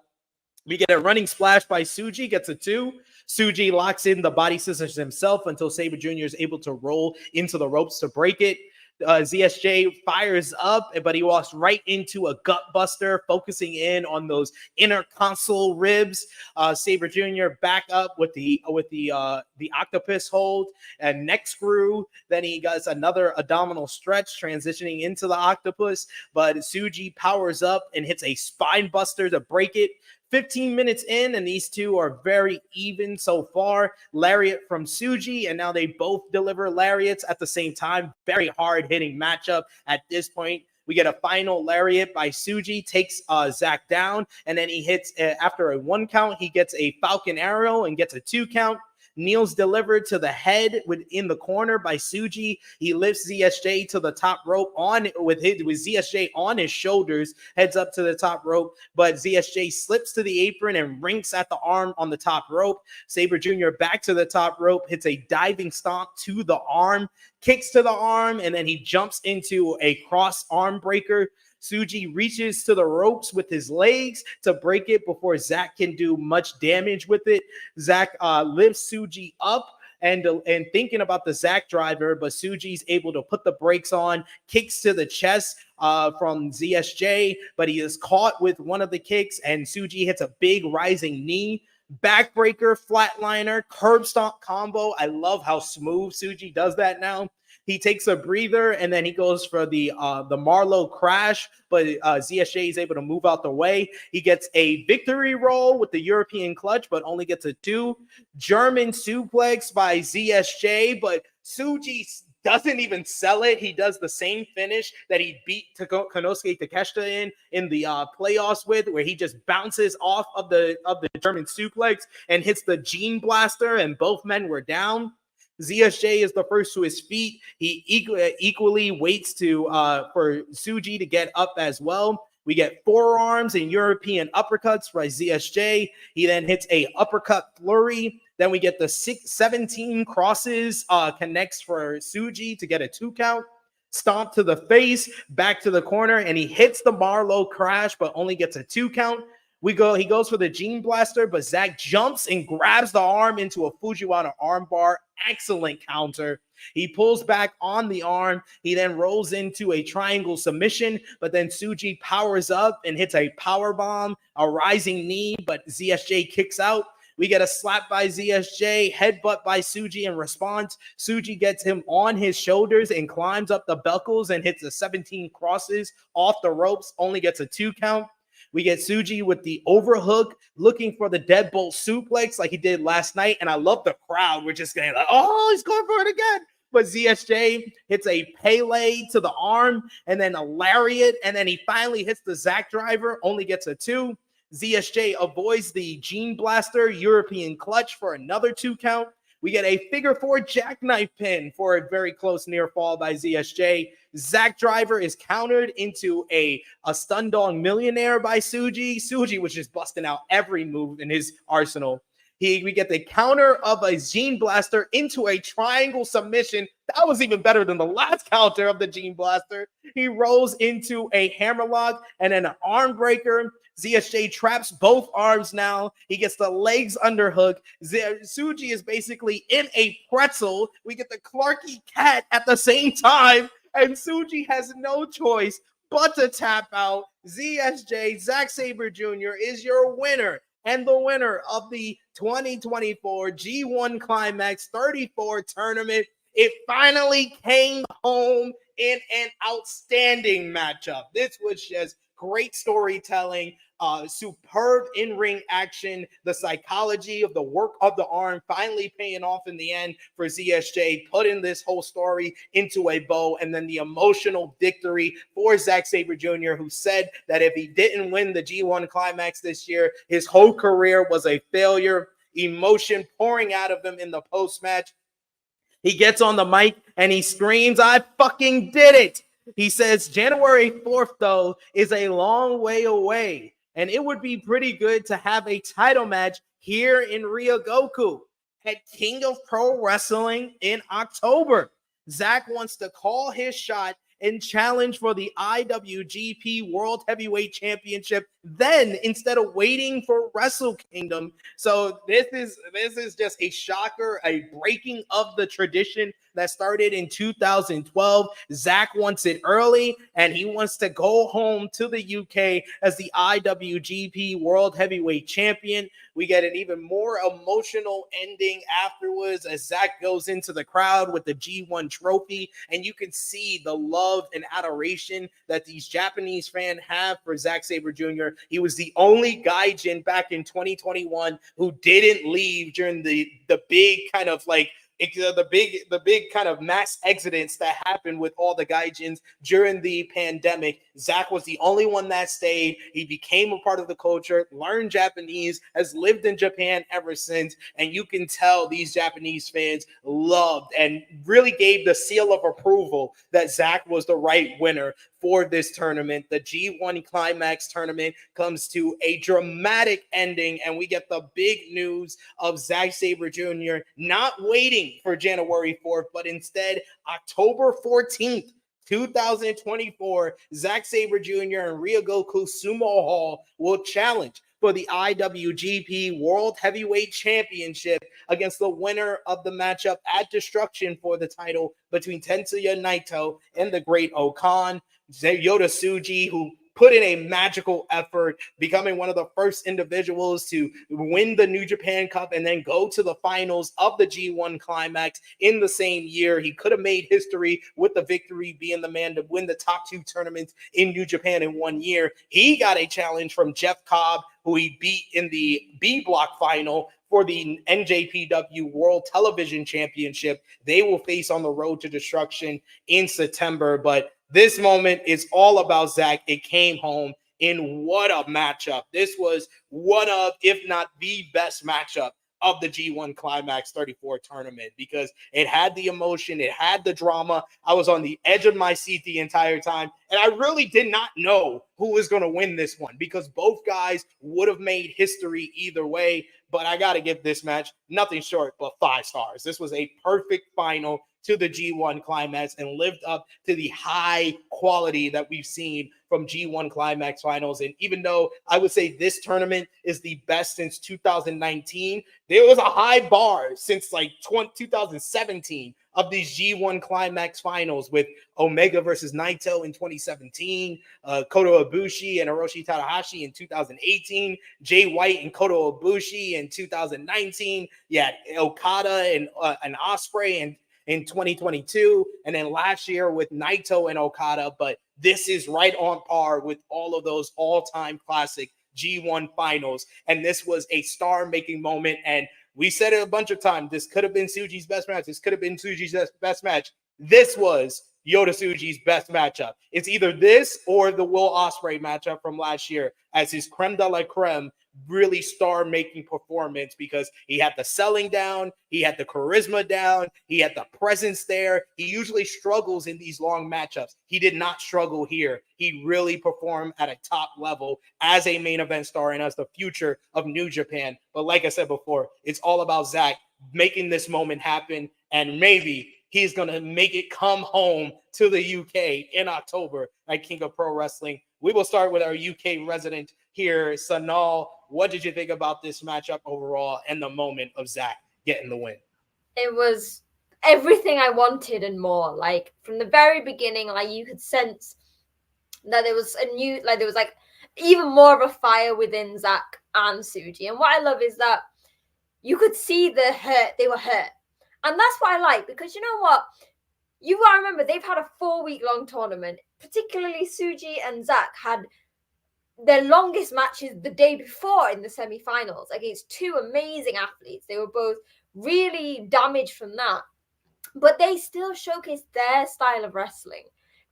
We get a running splash by Tsuji, gets a 2. Tsuji locks in the body scissors himself until Sabre Jr. is able to roll into the ropes to break it. ZSJ fires up, but he walks right into a gut buster, focusing in on those interconsole ribs. Sabre Jr. back up with the octopus hold and neck screw. Then he does another abdominal stretch, transitioning into the octopus. But Tsuji powers up and hits a spine buster to break it. 15 minutes in, and these two are very even so far. Lariat from Tsuji, and now they both deliver lariats at the same time. Very hard-hitting matchup at this point. We get a final lariat by Tsuji, takes Zack down, and then he hits, after a 1 count, he gets a Falcon Arrow and gets a 2 count. Kneels delivered to the head in the corner by Tsuji. He lifts ZSJ to the top rope with ZSJ on his shoulders, heads up to the top rope, but ZSJ slips to the apron and rinks at the arm on the top rope. Sabre Jr. back to the top rope, hits a diving stomp to the arm, kicks to the arm, and then he jumps into a cross arm breaker. Tsuji reaches to the ropes with his legs to break it before Zack can do much damage with it. Zack lifts Tsuji up and thinking about the Zack driver, but Tsuji's able to put the brakes on, kicks to the chest from ZSJ, but he is caught with one of the kicks, and Tsuji hits a big rising knee backbreaker, flatliner, curb stomp combo. I love how smooth Tsuji does that now. He takes a breather and then he goes for the Marlowe crash, but ZSJ is able to move out the way. He gets a victory roll with the European clutch, but only gets a 2. German suplex by ZSJ, but Tsuji doesn't even sell it. He does the same finish that he beat Konosuke Takeshita in the playoffs with, where he just bounces off of the German suplex and hits the Gene Blaster, and both men were down. ZSJ is the first to his feet. He equally waits for Tsuji to get up as well. We get forearms and European uppercuts by ZSJ. He then hits a uppercut flurry. Then we get the 17 crosses connects for Tsuji to get a 2 count. Stomp to the face, back to the corner, and he hits the Marlowe crash, but only gets a 2 count. He goes for the Gene Blaster, but Zack jumps and grabs the arm into a Fujiwara armbar. Excellent counter. He pulls back on the arm. He then rolls into a triangle submission, but then Tsuji powers up and hits a power bomb, a rising knee, but ZSJ kicks out. We get a slap by ZSJ, headbutt by Tsuji in response. Tsuji gets him on his shoulders and climbs up the buckles and hits the 17 crosses off the ropes, only gets a 2 count. We get Tsuji with the overhook, looking for the deadbolt suplex like he did last night. And I love the crowd. We're just going like, oh, he's going for it again. But ZSJ hits a Pele to the arm and then a lariat. And then he finally hits the Zack driver, only gets a 2. ZSJ avoids the Gene Blaster European clutch for another 2 count. We get a figure 4 jackknife pin for a very close near fall by ZSJ. Zack driver is countered into a stun dog millionaire by Tsuji. Tsuji was just busting out every move in his arsenal. We get the counter of a Gene Blaster into a triangle submission. That was even better than the last counter of the Gene Blaster. He rolls into a hammerlock and then an arm breaker. ZSJ traps both arms now. He gets the legs underhook. Tsuji is basically in a pretzel. We get the Clarky cat at the same time. And Tsuji has no choice but to tap out. ZSJ, Zack Sabre Jr. is your winner and the winner of the 2024 G1 Climax 34 tournament. It finally came home in an outstanding matchup. This was just great storytelling, superb in-ring action, the psychology of the work of the arm finally paying off in the end for ZSJ, putting this whole story into a bow, and then the emotional victory for Zack Sabre Jr., who said that if he didn't win the G1 Climax this year, his whole career was a failure. Emotion pouring out of him in the post-match. He gets on the mic and he screams, "I fucking did it." He says January 4th, though, is a long way away, and it would be pretty good to have a title match here in Ryogoku at King of Pro Wrestling in October. Zack wants to call his shot and challenge for the IWGP World Heavyweight Championship then, instead of waiting for Wrestle Kingdom. So this is just a shocker, a breaking of the tradition that started in 2012. Zack wants it early, and he wants to go home to the UK as the IWGP World Heavyweight Champion. We get an even more emotional ending afterwards as Zack goes into the crowd with the G1 trophy, and you can see the love and adoration that these Japanese fans have for Zack Sabre Jr. He was the only gaijin back in 2021 who didn't leave during the big kind of like the big kind of mass exodus that happened with all the gaijins during the pandemic. Zack was the only one that stayed. He became a part of the culture, learned Japanese, has lived in Japan ever since, and you can tell these Japanese fans loved and really gave the seal of approval that Zack was the right winner for this tournament. The G1 Climax tournament comes to a dramatic ending, and we get the big news of Zack Sabre Jr. not waiting for January 4th, but instead October 14th, 2024, Zack Sabre Jr. and Ryogoku Sumo Hall will challenge for the IWGP World Heavyweight Championship against the winner of the matchup at Destruction for the title between Tetsuya Naito and the Great Okan. Yota Tsuji, who put in a magical effort, becoming one of the first individuals to win the New Japan Cup and then go to the finals of the G1 Climax in the same year. He could have made history with the victory, being the man to win the top 2 tournaments in New Japan in 1 year. He got a challenge from Jeff Cobb, who he beat in the B block final for the NJPW World Television Championship. They will face on the road to destruction in September. But this moment is all about Zack. It came home in what a matchup. This was one of, if not the best matchup of the G1 Climax 34 tournament, because it had the emotion, it had the drama. I was on the edge of my seat the entire time, and I really did not know who was going to win this one, because both guys would have made history either way. But I got to give this match nothing short but 5 stars. This was a perfect final to the G1 Climax and lived up to the high quality that we've seen from G1 Climax finals. And even though I would say this tournament is the best since 2019, there was a high bar since like 2017 of these G1 Climax finals, with Omega versus Naito in 2017, Kota Ibushi and Hiroshi Tanahashi in 2018, Jay White and Kota Ibushi in 2019. Yeah, Okada and Ospreay in 2022, and then last year with Naito and Okada. But this is right on par with all of those all-time classic G1 finals, and this was a star-making moment. And we said it a bunch of times, this could have been Tsuji's best match. This could have been Tsuji's best match. This was Yota Tsuji's best matchup. It's either this or the Will Ospreay matchup from last year as his creme de la creme, really star-making performance, because he had the selling down, he had the charisma down, he had the presence there. He usually struggles in these long matchups. He did not struggle here. He really performed at a top level as a main event star and as the future of New Japan. But like I said before, it's all about Zack making this moment happen, and maybe he's going to make it come home to the UK in October at King of Pro Wrestling. We will start with our UK resident here, Sonal. What did you think about this matchup overall and the moment of Zack getting the win? It was everything I wanted and more. Like, from the very beginning, like, you could sense that there was there was like even more of a fire within Zack and Tsuji. And what I love is that you could see the hurt. They were hurt. And that's what I like, because you know what? You gotta remember, they've had a 4-week-long tournament. Particularly Tsuji and Zack had their longest matches the day before in the semi-finals against 2 amazing athletes. They were both really damaged from that, but they still showcased their style of wrestling.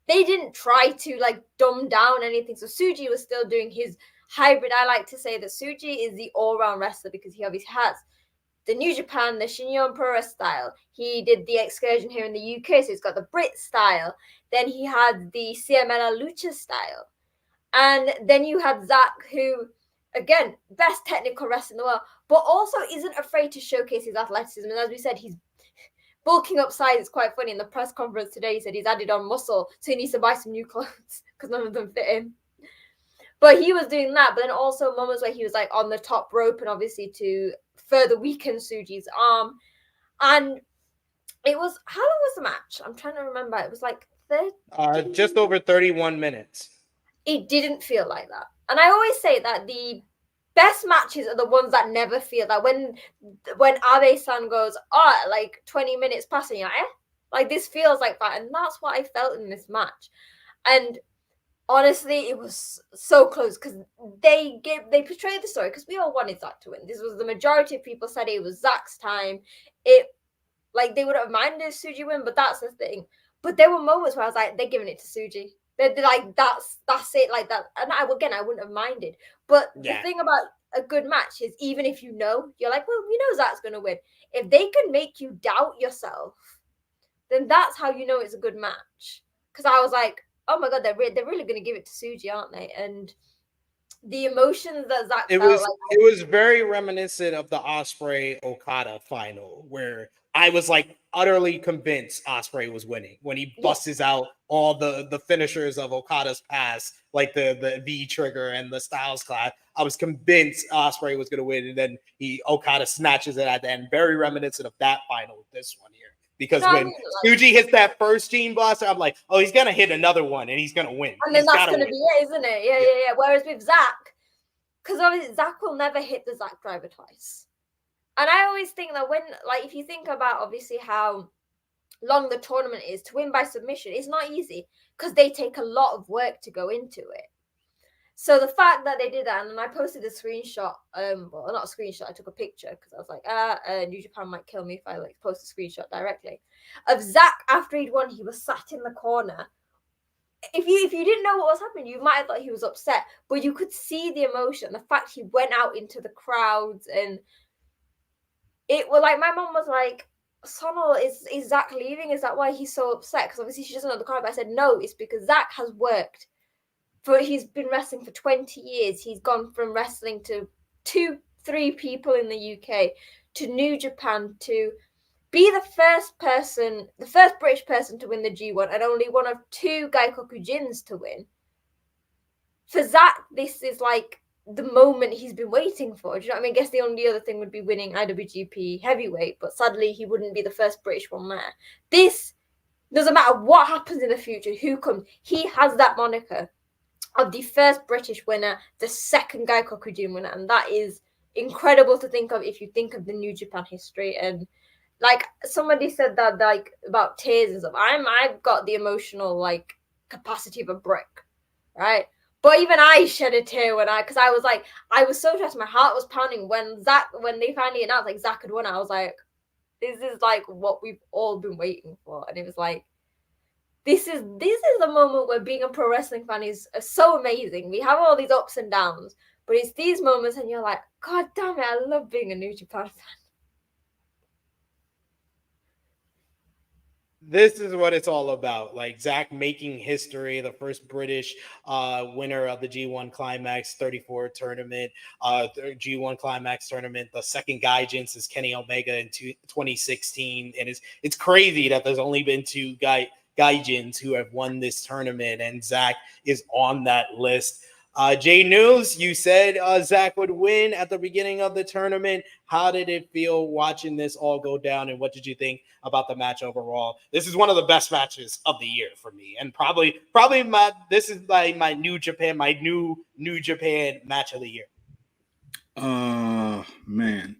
They didn't try to like dumb down anything. So Tsuji was still doing his hybrid. I like to say that Tsuji is the all-round wrestler, because he obviously has the New Japan, the Shinyon Pro style. He did the excursion here in the UK, so he's got the Brit style. Then he had the CMLL Lucha style. And then you had Zack, who, again, best technical wrestler in the world, but also isn't afraid to showcase his athleticism. And as we said, he's bulking up size. It's quite funny. In the press conference today, he said he's added on muscle, so he needs to buy some new clothes because none of them fit him. But he was doing that, but then also moments where he was like on the top rope, and obviously to further weaken Tsuji's arm. And it was, how long was the match? I'm trying to remember. It was like 30... just over 31 minutes. It didn't feel like that. And I always say that the best matches are the ones that never feel that. When Abe-san goes, like 20 minutes passing, you're like, like this feels like that. And that's what I felt in this match. And honestly, it was so close, because they portrayed the story, because we all wanted Zack to win. This was, the majority of people said it was Zack's time. It, like, they would have minded if Tsuji win, but that's the thing. But there were moments where I was like, they're giving it to Tsuji. They're like, that's it, like that. And I wouldn't have minded. But the thing about a good match is, even if you know, you're like, well, you know Zack's going to win. If they can make you doubt yourself, then that's how you know it's a good match. Because I was like, oh my God, they're really going to give it to Tsuji, aren't they? And the emotions that Zack it was very reminiscent of the Ospreay Okada final, where I was like utterly convinced Ospreay was winning when he busts out all the finishers of Okada's past, like the V trigger and the Styles Clash. I was convinced Ospreay was going to win, and then Okada snatches it at the end. Very reminiscent of that final, this one here, because No, I when mean, like, Tsuji hits that first Gene Blaster, I'm like, oh, he's gonna hit another one and he's gonna win. and then He's that's gotta gonna win. be it, isn't it? Yeah. Whereas with Zack, because obviously Zack will never hit the Zack driver twice. And I always think that when, like, if you think about obviously how long the tournament is, to win by submission, it's not easy because they take a lot of work to go into it. So the fact that they did that, and then I posted a screenshot, well, not a screenshot, I took a picture because I was like, New Japan might kill me if I like post a screenshot directly of Zack after he'd won. He was sat in the corner. If you didn't know what was happening, you might have thought he was upset, but you could see the emotion, the fact he went out into the crowds, and it was like my mom was like, Sonal, is Zack leaving? Is that why he's so upset? Because obviously she doesn't know the crowd. But I said no, it's because Zack has worked. He's been wrestling for 20 years. He's gone from wrestling to 2-3 people in the UK to New Japan to be the first British person to win the G1 and only one of 2 Gaikokujins to win. For Zack, this is like the moment he's been waiting for. Do you know what I mean? I guess the only other thing would be winning IWGP heavyweight, but sadly he wouldn't be the first British one there. This doesn't matter what happens in the future, who comes, he has that moniker of the first British winner, the second Gaikokujin winner, and that is incredible to think of if you think of the New Japan history. And like somebody said that, like, about tears and stuff. I've got the emotional like capacity of a brick, right? But even I shed a tear because I was like, I was so stressed, my heart was pounding when they finally announced like Zack had won. I was like, this is like what we've all been waiting for, and it was like, this is the moment where being a pro wrestling fan is so amazing. We have all these ups and downs, but it's these moments and you're like, God damn it, I love being a New Japan fan. This is what it's all about. Like Zack making history, the first British winner of the G1 Climax 34 tournament, G1 Climax tournament. The second Gaijin since Kenny Omega in 2016, and it's crazy that there's only been 2 Gaijins who have won this tournament, and Zack is on that list. Jay News, you said Zack would win at the beginning of the tournament. How did it feel watching this all go down, and what did you think about the match overall? This is one of the best matches of the year for me, and probably this is like my New Japan match of the year. Man.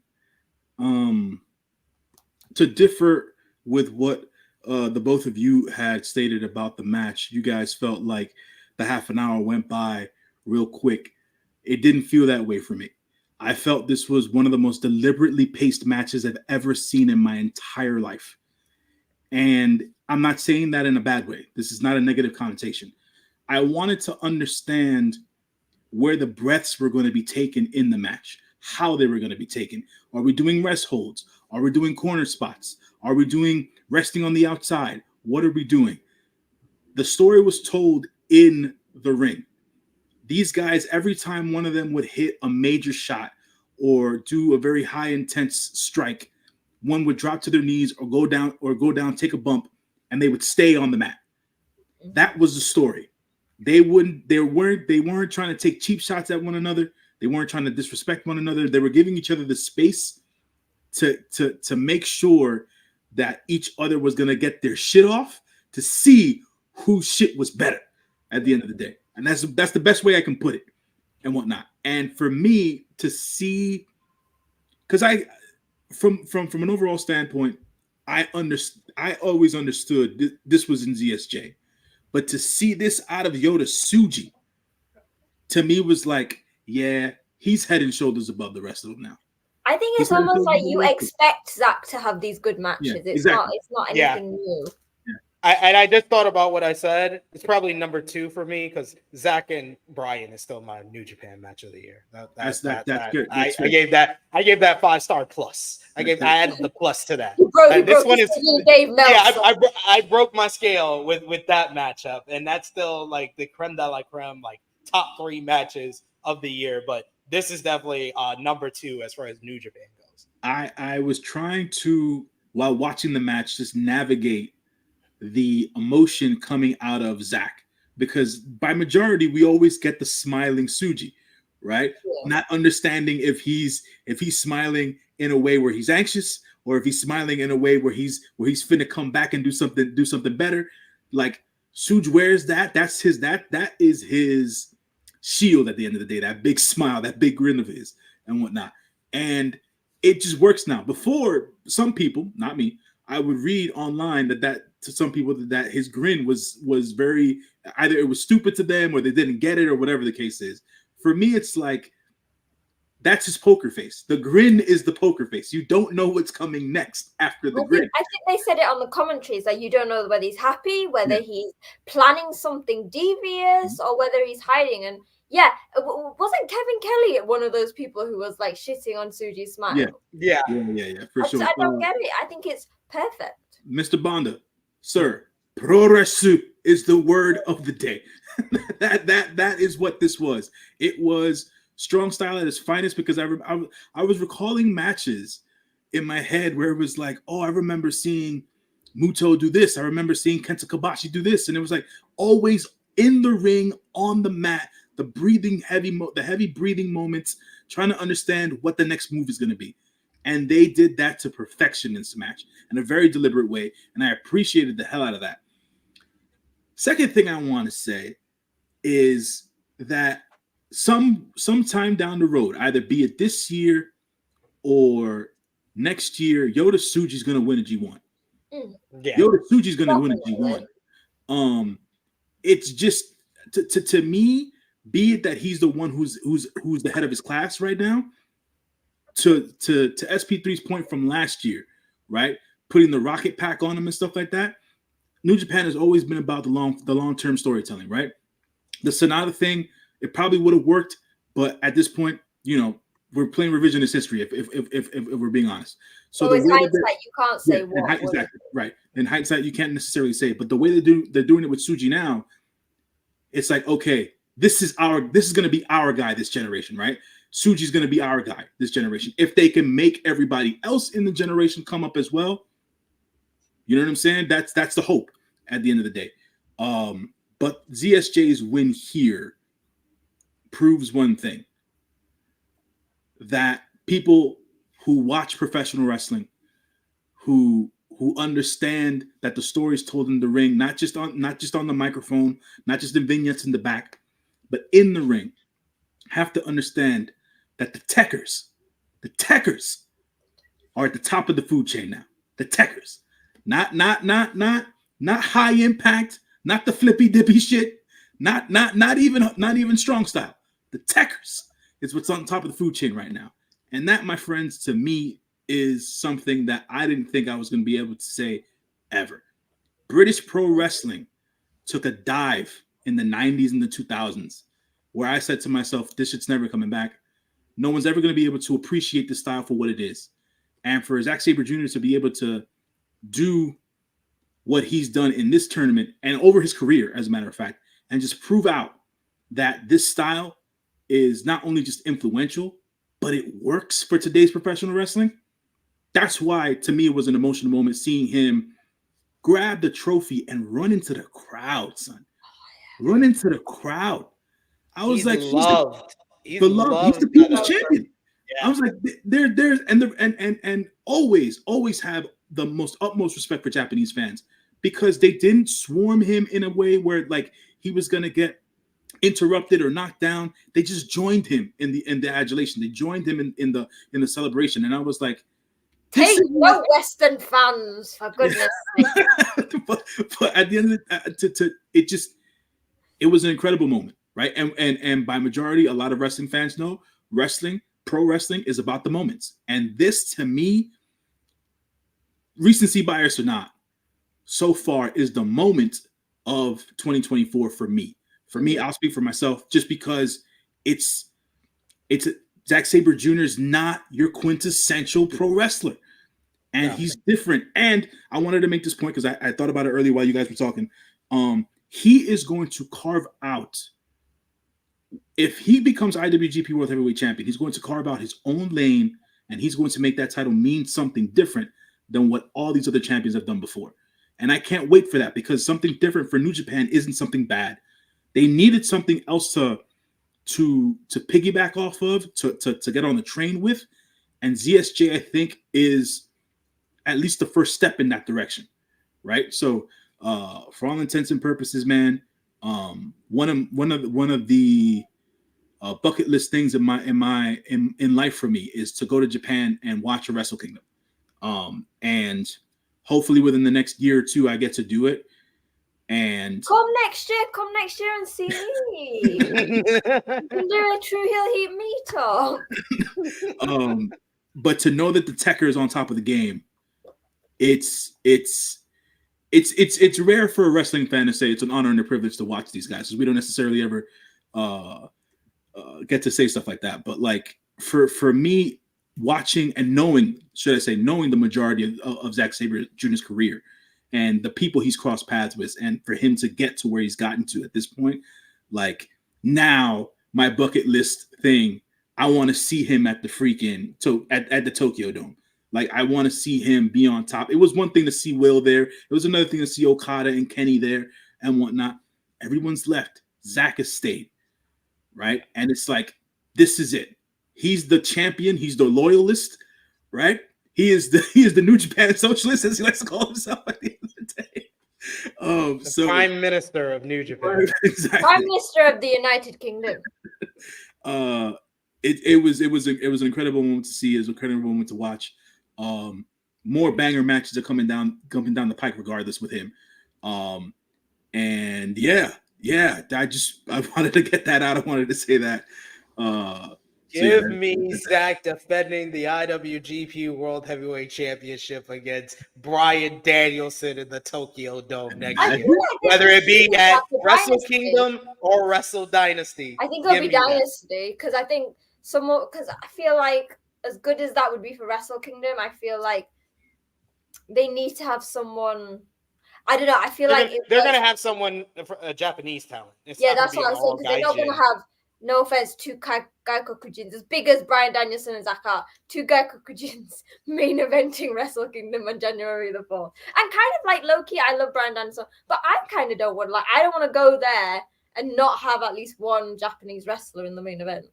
To differ with what the both of you had stated about the match, you guys felt like the half an hour went by real quick. It didn't feel that way for me. I felt this was one of the most deliberately paced matches I've ever seen in my entire life. And I'm not saying that in a bad way. This is not a negative connotation. I wanted to understand where the breaths were going to be taken in the match, how they were going to be taken. Are we doing rest holds? Are we doing corner spots? Are we doing resting on the outside? What are we doing? The story was told in the ring. These guys, every time one of them would hit a major shot or do a very high intense strike, one would drop to their knees or go down, take a bump, and they would stay on the mat. That was the story. They weren't trying to take cheap shots at one another. They weren't trying to disrespect one another. They were giving each other the space to make sure that each other was going to get their shit off, to see whose shit was better at the end of the day. And that's the best way I can put it and whatnot. And for me to see, because from an overall standpoint, I always understood this was in ZSJ, but to see this out of Yota Tsuji, to me was like, yeah, he's head and shoulders above the rest of them now. I think it's almost like you expect Zack to have these good matches. Yeah, it's not anything new. I just thought about what I said. It's probably number 2 for me because Zack and Bryan is still my New Japan match of the year. That's good. I gave that 5-star plus. I added the plus to that. I broke my scale with that matchup, and that's still like the creme de la creme, like top 3 matches of the year. But this is definitely number 2 as far as New Japan goes. I was trying to, while watching the match, just navigate the emotion coming out of Zack, because by majority we always get the smiling Tsuji, right? Yeah. Not understanding if he's smiling in a way where he's anxious or if he's smiling in a way where he's finna come back and do something better. Like Tsuji wears that. That is his shield at the end of the day. That big smile, that big grin of his, and whatnot. And it just works now. Before, some people, not me, I would read online that to some people that his grin was very, either it was stupid to them or they didn't get it or whatever the case is. For me, it's like, that's his poker face. The grin is the poker face. You don't know what's coming next after the grin. I think they said it on the commentaries that you don't know whether he's happy, whether he's planning something devious, or whether he's hiding. And yeah, wasn't Kevin Kelly one of those people who was like shitting on Tsuji's smile? Yeah, for sure. I don't get it. I think it's perfect. Mr. Bonda, sir, proresu is the word of the day. that is what this was. It was strong style at its finest, because I was recalling matches in my head where it was like, oh, I remember seeing Muto do this. I remember seeing Kenta Kobashi do this. And it was like always in the ring, on the mat, the heavy breathing moments, trying to understand what the next move is going to be. And they did that to perfection in this match in a very deliberate way. And I appreciated the hell out of that. Second thing I want to say is that sometime down the road, either be it this year or next year, Yota Tsuji is going to win a G1. Yeah. Yota Tsuji is going to win a G1. It's just to me, be it that he's the one who's the head of his class right now. To SP3's point from last year, right? Putting the rocket pack on him and stuff like that. New Japan has always been about the long-term storytelling, right? The Sonata thing, it probably would have worked, but at this point, we're playing revisionist history if we're being honest. So in hindsight, you can't say what. Exactly, right. In hindsight, you can't necessarily say it, but the way they're doing it with Tsuji now, it's like, okay, this is going to be our guy this generation, right? Tsuji's going to be our guy this generation. If they can make everybody else in the generation come up as well, you know what I'm saying? That's the hope at the end of the day. But ZSJ's win here proves one thing, that people who watch professional wrestling, who understand that the story is told in the ring, not just on the microphone, not just the vignettes in the back, but in the ring, have to understand that the techers are at the top of the food chain now. The techers, not high impact, not the flippy dippy shit, not even strong style. The techers is what's on top of the food chain right now. And that, my friends, to me, is something that I didn't think I was going to be able to say ever. British pro wrestling took a dive in the 90s and the 2000s, where I said to myself, this shit's never coming back. No one's ever going to be able to appreciate the style for what it is. And for Zack Sabre Jr. to be able to do what he's done in this tournament and over his career, as a matter of fact, and just prove out that this style is not only just influential, but it works for today's professional wrestling. That's why, to me, it was an emotional moment seeing him grab the trophy and run into the crowd, son. Run into the crowd. I was like, loved. He's the people's champion. Yeah. I was like, there's and always have the utmost respect for Japanese fans, because they didn't swarm him in a way where like he was gonna get interrupted or knocked down. They just joined him in the adulation. They joined him in the celebration, and I was like, hey, no Western fans, for goodness sake. but at the end of it was an incredible moment, right? And by majority, a lot of wrestling fans know pro wrestling is about the moments. And this, to me, recency bias or not, so far is the moment of 2024 for me. For me, I'll speak for myself, just because it's Zack Sabre Jr. is not your quintessential pro wrestler. And he's different. And I wanted to make this point because I thought about it earlier while you guys were talking. He is going to carve out, if he becomes IWGP World Heavyweight Champion, he's going to carve out his own lane, and he's going to make that title mean something different than what all these other champions have done before. And I can't wait for that, because something different for New Japan isn't something bad. They needed something else to piggyback off of, to get on the train with. And ZSJ, I think, is at least the first step in that direction, right? So for all intents and purposes, man, one of the bucket list things in life for me is to go to Japan and watch a Wrestle Kingdom, and hopefully within the next year or two I get to do it. And come next year and see me. We can do a True Heel Heat meetup. But to know that the Tekker is on top of the game, it's rare for a wrestling fan to say it's an honor and a privilege to watch these guys, because we don't necessarily ever get to say stuff like that. But like for me, watching and knowing the majority of Zack Sabre Jr.'s career and the people he's crossed paths with, and for him to get to where he's gotten to at this point, like now my bucket list thing, I want to see him at the freaking at the Tokyo Dome. Like, I want to see him be on top. It was one thing to see Will there. It was another thing to see Okada and Kenny there and whatnot. Everyone's left. Zack has stayed, right? And it's like, this is it. He's the champion. He's the loyalist, right? He is the New Japan socialist, as he likes to call himself at the end of the day. The Prime Minister of New Japan. Exactly. Prime Minister of the United Kingdom. It was an incredible moment to see. It was an incredible moment to watch. More banger matches are coming down the pike regardless with him. And yeah, I wanted to get that out. I wanted to say that. Give me Zack defending the IWGP World Heavyweight Championship against Bryan Danielson in the Tokyo Dome next year, whether it be at Wrestle Kingdom or Wrestle Dynasty. I think it'll be Dynasty, because I feel like, as good as that would be for Wrestle Kingdom, I feel like they need to have someone. I don't know. I feel like they're going to have someone, a Japanese talent. That's what I'm saying. Because they're not going to have, no offense, two Gaikokujins, as big as Bryan Danielson and Zack are, two Gaikokujins main eventing Wrestle Kingdom on January the 4th. And kind of like low-key, I love Bryan Danielson, but I kind of don't want, like, I don't want to go there and not have at least one Japanese wrestler in the main event.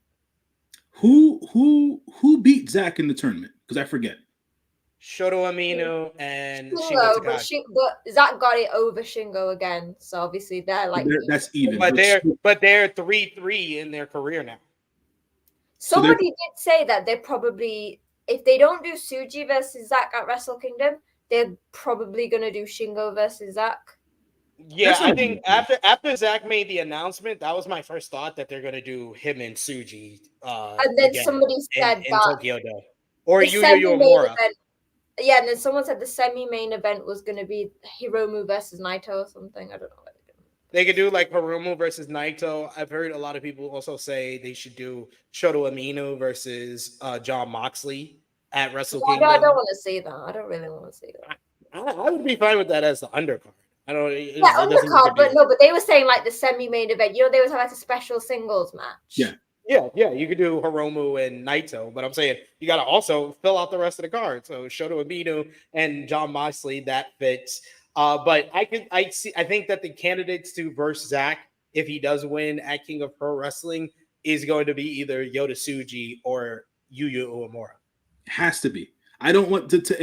Who beat Zack in the tournament? Because I forget. Shoto Amino and Shingo Takagi. But Zack got it over Shingo again, so obviously they're like that's even. But they're 3-3 in their career now. Somebody did say that they probably, if they don't do Tsuji versus Zack at Wrestle Kingdom, they're probably gonna do Shingo versus Zack. Yeah, I think after Zack made the announcement, that was my first thought, that they're gonna do him and Tsuji. And then somebody said in that Tokyo Dome or Yuya Uemura. Yeah, and then someone said the semi-main event was going to be Hiromu versus Naito or something. I don't know what they do. They could do like Hiromu versus Naito. I've heard a lot of people also say they should do Shoto Amino versus Jon Moxley at Wrestle Kingdom. I don't want to see that. I don't really want to see that. I would be fine with that as the undercard. I don't. Undercard, but they were saying like the semi-main event. You know, they would have like a special singles match. Yeah, you could do Hiromu and Naito, but I'm saying you got to also fill out the rest of the card. So Shoto Amino and Jon Moxley, that fits. But I think that the candidates to verse Zack, if he does win at King of Pro Wrestling, is going to be either Yota Tsuji or Yuya Uemura. Has to be. I don't want to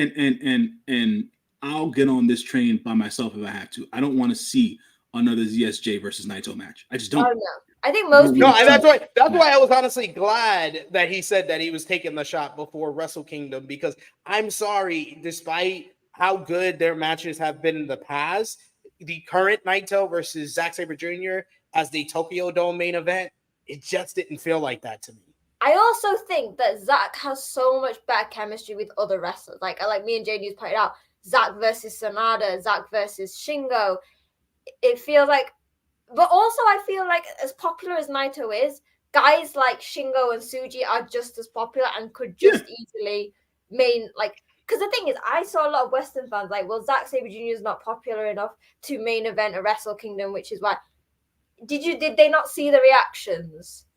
and I'll get on this train by myself if I have to. I don't want to see another ZSJ versus Naito match. I just don't. Oh, no. I think most people. No, and that's why I was honestly glad that he said that he was taking the shot before Wrestle Kingdom, because I'm sorry, despite how good their matches have been in the past, the current Naito versus Zack Sabre Jr. as the Tokyo Dome main event, it just didn't feel like that to me. I also think that Zack has so much better chemistry with other wrestlers. Like me and JD pointed out, Zack versus Sonada, Zack versus Shingo. It feels like. But also, I feel like as popular as Naito is, guys like Shingo and Tsuji are just as popular and could just easily because the thing is, I saw a lot of Western fans like, well, Zack Sabre Jr. is not popular enough to main event a Wrestle Kingdom, which is why. Did they not see the reactions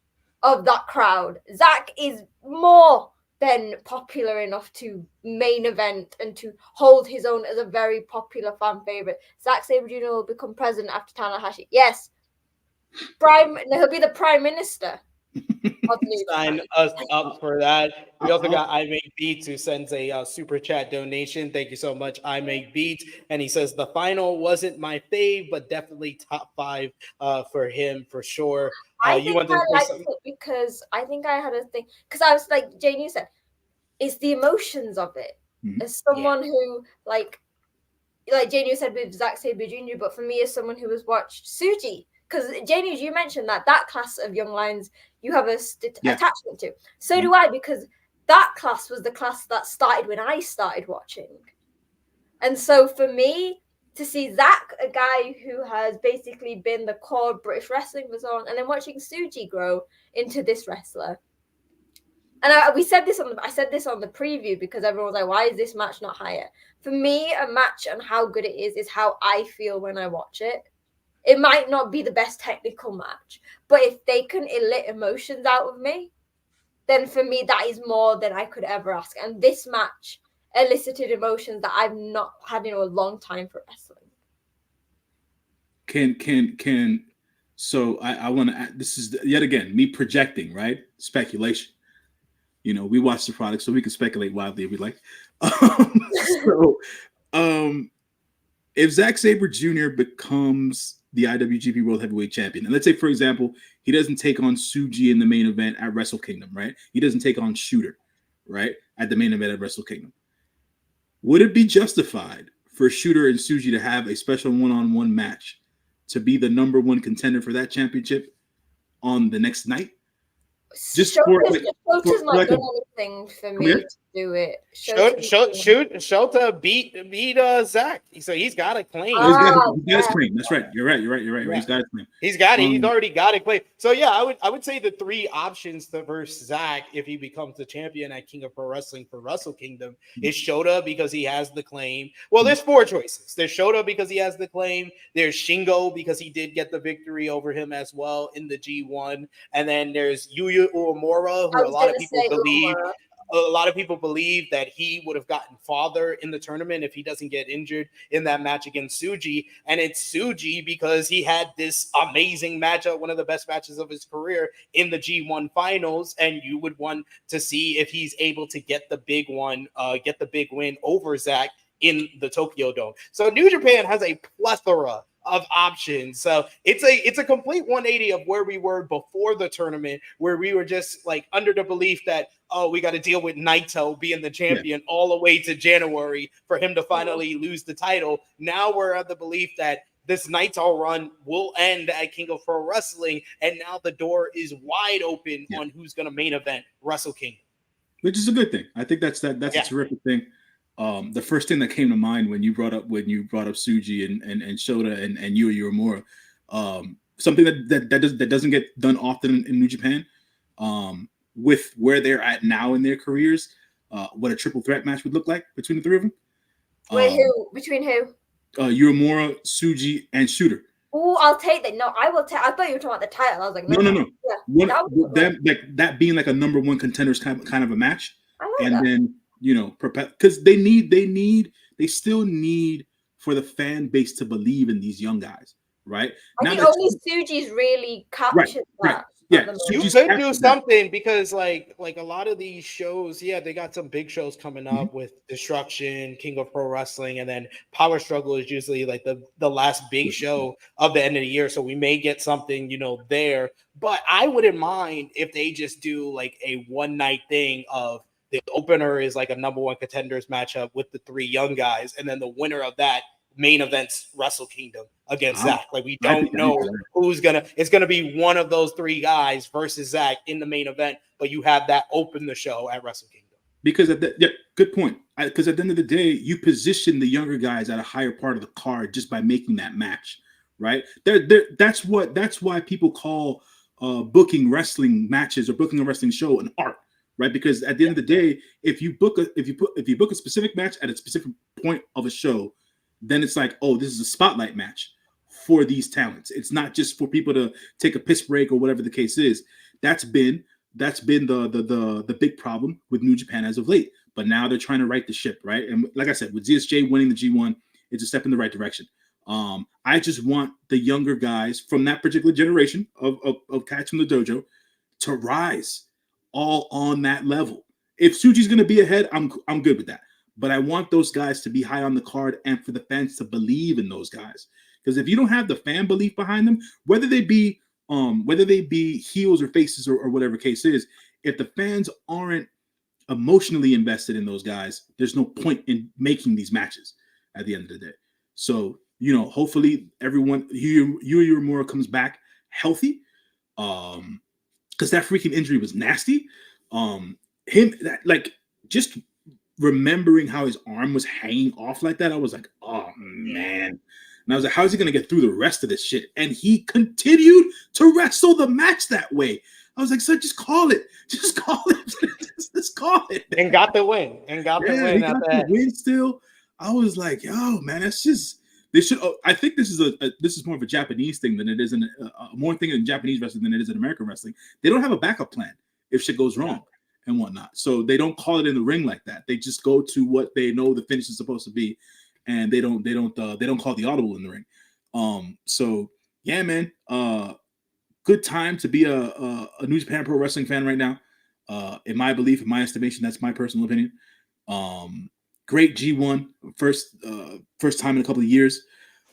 of that crowd? Zack is more than popular enough to main event and to hold his own as a very popular fan favorite. Zack Sabre Jr. will become president after Tanahashi. Yes. He'll be the prime minister Sign us up for that. We also got I Make Beats, who sends a super chat donation. Thank you so much, I Make Beats. And he says the final wasn't my fave, but definitely top 5 for him for sure. I You think want to I say liked something? it because I think I had a thing because I was like Jane, you said it's the emotions of it. Mhm. As someone who like Jane, you said with Zack Sabre Jr., but for me as someone who has watched Tsuji, because Jane, you mentioned that class of young lions you have a attachment to. So do I, because that class was the class that started when I started watching. And so for me, to see Zack, a guy who has basically been the core of British wrestling for so long, and then watching Tsuji grow into this wrestler. And I said this on the preview because everyone was like, why is this match not higher? For me, a match and how good it is how I feel when I watch it. It might not be the best technical match, but if they can elicit emotions out of me, then for me, that is more than I could ever ask. And this match elicited emotions that I've not had in a long time for wrestling. So I want to, this is yet again, me projecting, right? Speculation. You know, we watch the product, so we can speculate wildly if we like. If Zack Sabre Jr. becomes the IWGP World Heavyweight Champion, and let's say, for example, he doesn't take on Tsuji in the main event at Wrestle Kingdom, right? He doesn't take on Shooter, right? At the main event at Wrestle Kingdom. Would it be justified for Shooter and Tsuji to have a special one-on-one match to be the #1 contender for that championship on the next night? Just Shota's not done anything for me to do it. Shota beat Zack, so he's got a claim. He's got his claim. That's right. You're right. Yeah. He's got his claim. He's got it. He's already got a claim. So yeah, I would say the 3 options to verse Zack if he becomes the champion at King of Pro Wrestling for Wrestle Kingdom is Shota because he has the claim. Well, there's 4 choices. There's Shota because he has the claim. There's Shingo because he did get the victory over him as well in the G1, and then there's Yuya Uemura, who a lot of people believe that he would have gotten farther in the tournament if he doesn't get injured in that match against Tsuji. And it's Tsuji because he had this amazing matchup, one of the best matches of his career in the G1 finals. And you would want to see if he's able to get the big win over Zack in the Tokyo Dome. So New Japan has a plethora of options. So it's a complete 180 of where we were before the tournament, where we were just like under the belief that, oh, we got to deal with Naito being the champion all the way to January for him to finally lose the title. Now we're at the belief that this Naito run will end at King of Pro Wrestling, and now the door is wide open on who's going to main event Wrestle Kingdom, which is a good thing. I think that's a terrific thing. The first thing that came to mind when you brought up Tsuji and Shota and Yuya Uemura, something that doesn't get done often in New Japan, with where they're at now in their careers, what a triple threat match would look like between the 3 of them. Between who? Uemura, Tsuji, and Shooter. Oh, I'll take that. No, I will take. I thought you were talking about the title. I was like, no. Yeah, that being like a #1 contenders kind of a match, then because they still need for the fan base to believe in these young guys, right? I think only Tsuji's really captured that. Yeah, you could do something because like a lot of these shows, they got some big shows coming up with Destruction, King of Pro Wrestling, and then Power Struggle is usually like the last big show of the end of the year. So we may get something, there. But I wouldn't mind if they just do like a one night thing of the opener is like a #1 contenders matchup with the 3 young guys, and then the winner of that main events Wrestle Kingdom against Zack. Like we don't know it's gonna be one of those 3 guys versus Zack in the main event, but you have that open the show at Wrestle Kingdom. Because good point. Because at the end of the day, you position the younger guys at a higher part of the card just by making that match, right? That's why people call booking wrestling matches or booking a wrestling show an art, right? Because at the end of the day, if you book a specific match at a specific point of a show, then it's like, oh, this is a spotlight match for these talents. It's not just for people to take a piss break or whatever the case is. That's been the big problem with New Japan as of late. But now they're trying to right the ship, right? And like I said, with ZSJ winning the G1, it's a step in the right direction. I just want the younger guys from that particular generation of cats from the dojo to rise all on that level. If Tsuji's going to be ahead, I'm good with that. But I want those guys to be high on the card and for the fans to believe in those guys. Because if you don't have the fan belief behind them, whether they be heels or faces or whatever case is, if the fans aren't emotionally invested in those guys, there's no point in making these matches at the end of the day. So, hopefully everyone, Yu Uemura comes back healthy. Because that freaking injury was nasty. Just remembering how his arm was hanging off like that, I was like, oh man. And I was like, how is he going to get through the rest of this shit? And he continued to wrestle the match that way. I was like, so just call it. Just call it. just call it. And got the win. And got the win. He got the win still. I was like, yo, man, that's just. They should. I think this is more of a Japanese thing than it is more thing in Japanese wrestling than it is in American wrestling. They don't have a backup plan if shit goes wrong and whatnot. So they don't call it in the ring like that. They just go to what they know the finish is supposed to be, and they don't call the audible in the ring. So yeah, man. Good time to be a New Japan Pro Wrestling fan right now. In my belief, in my estimation, that's my personal opinion. Great G1 first time in a couple of years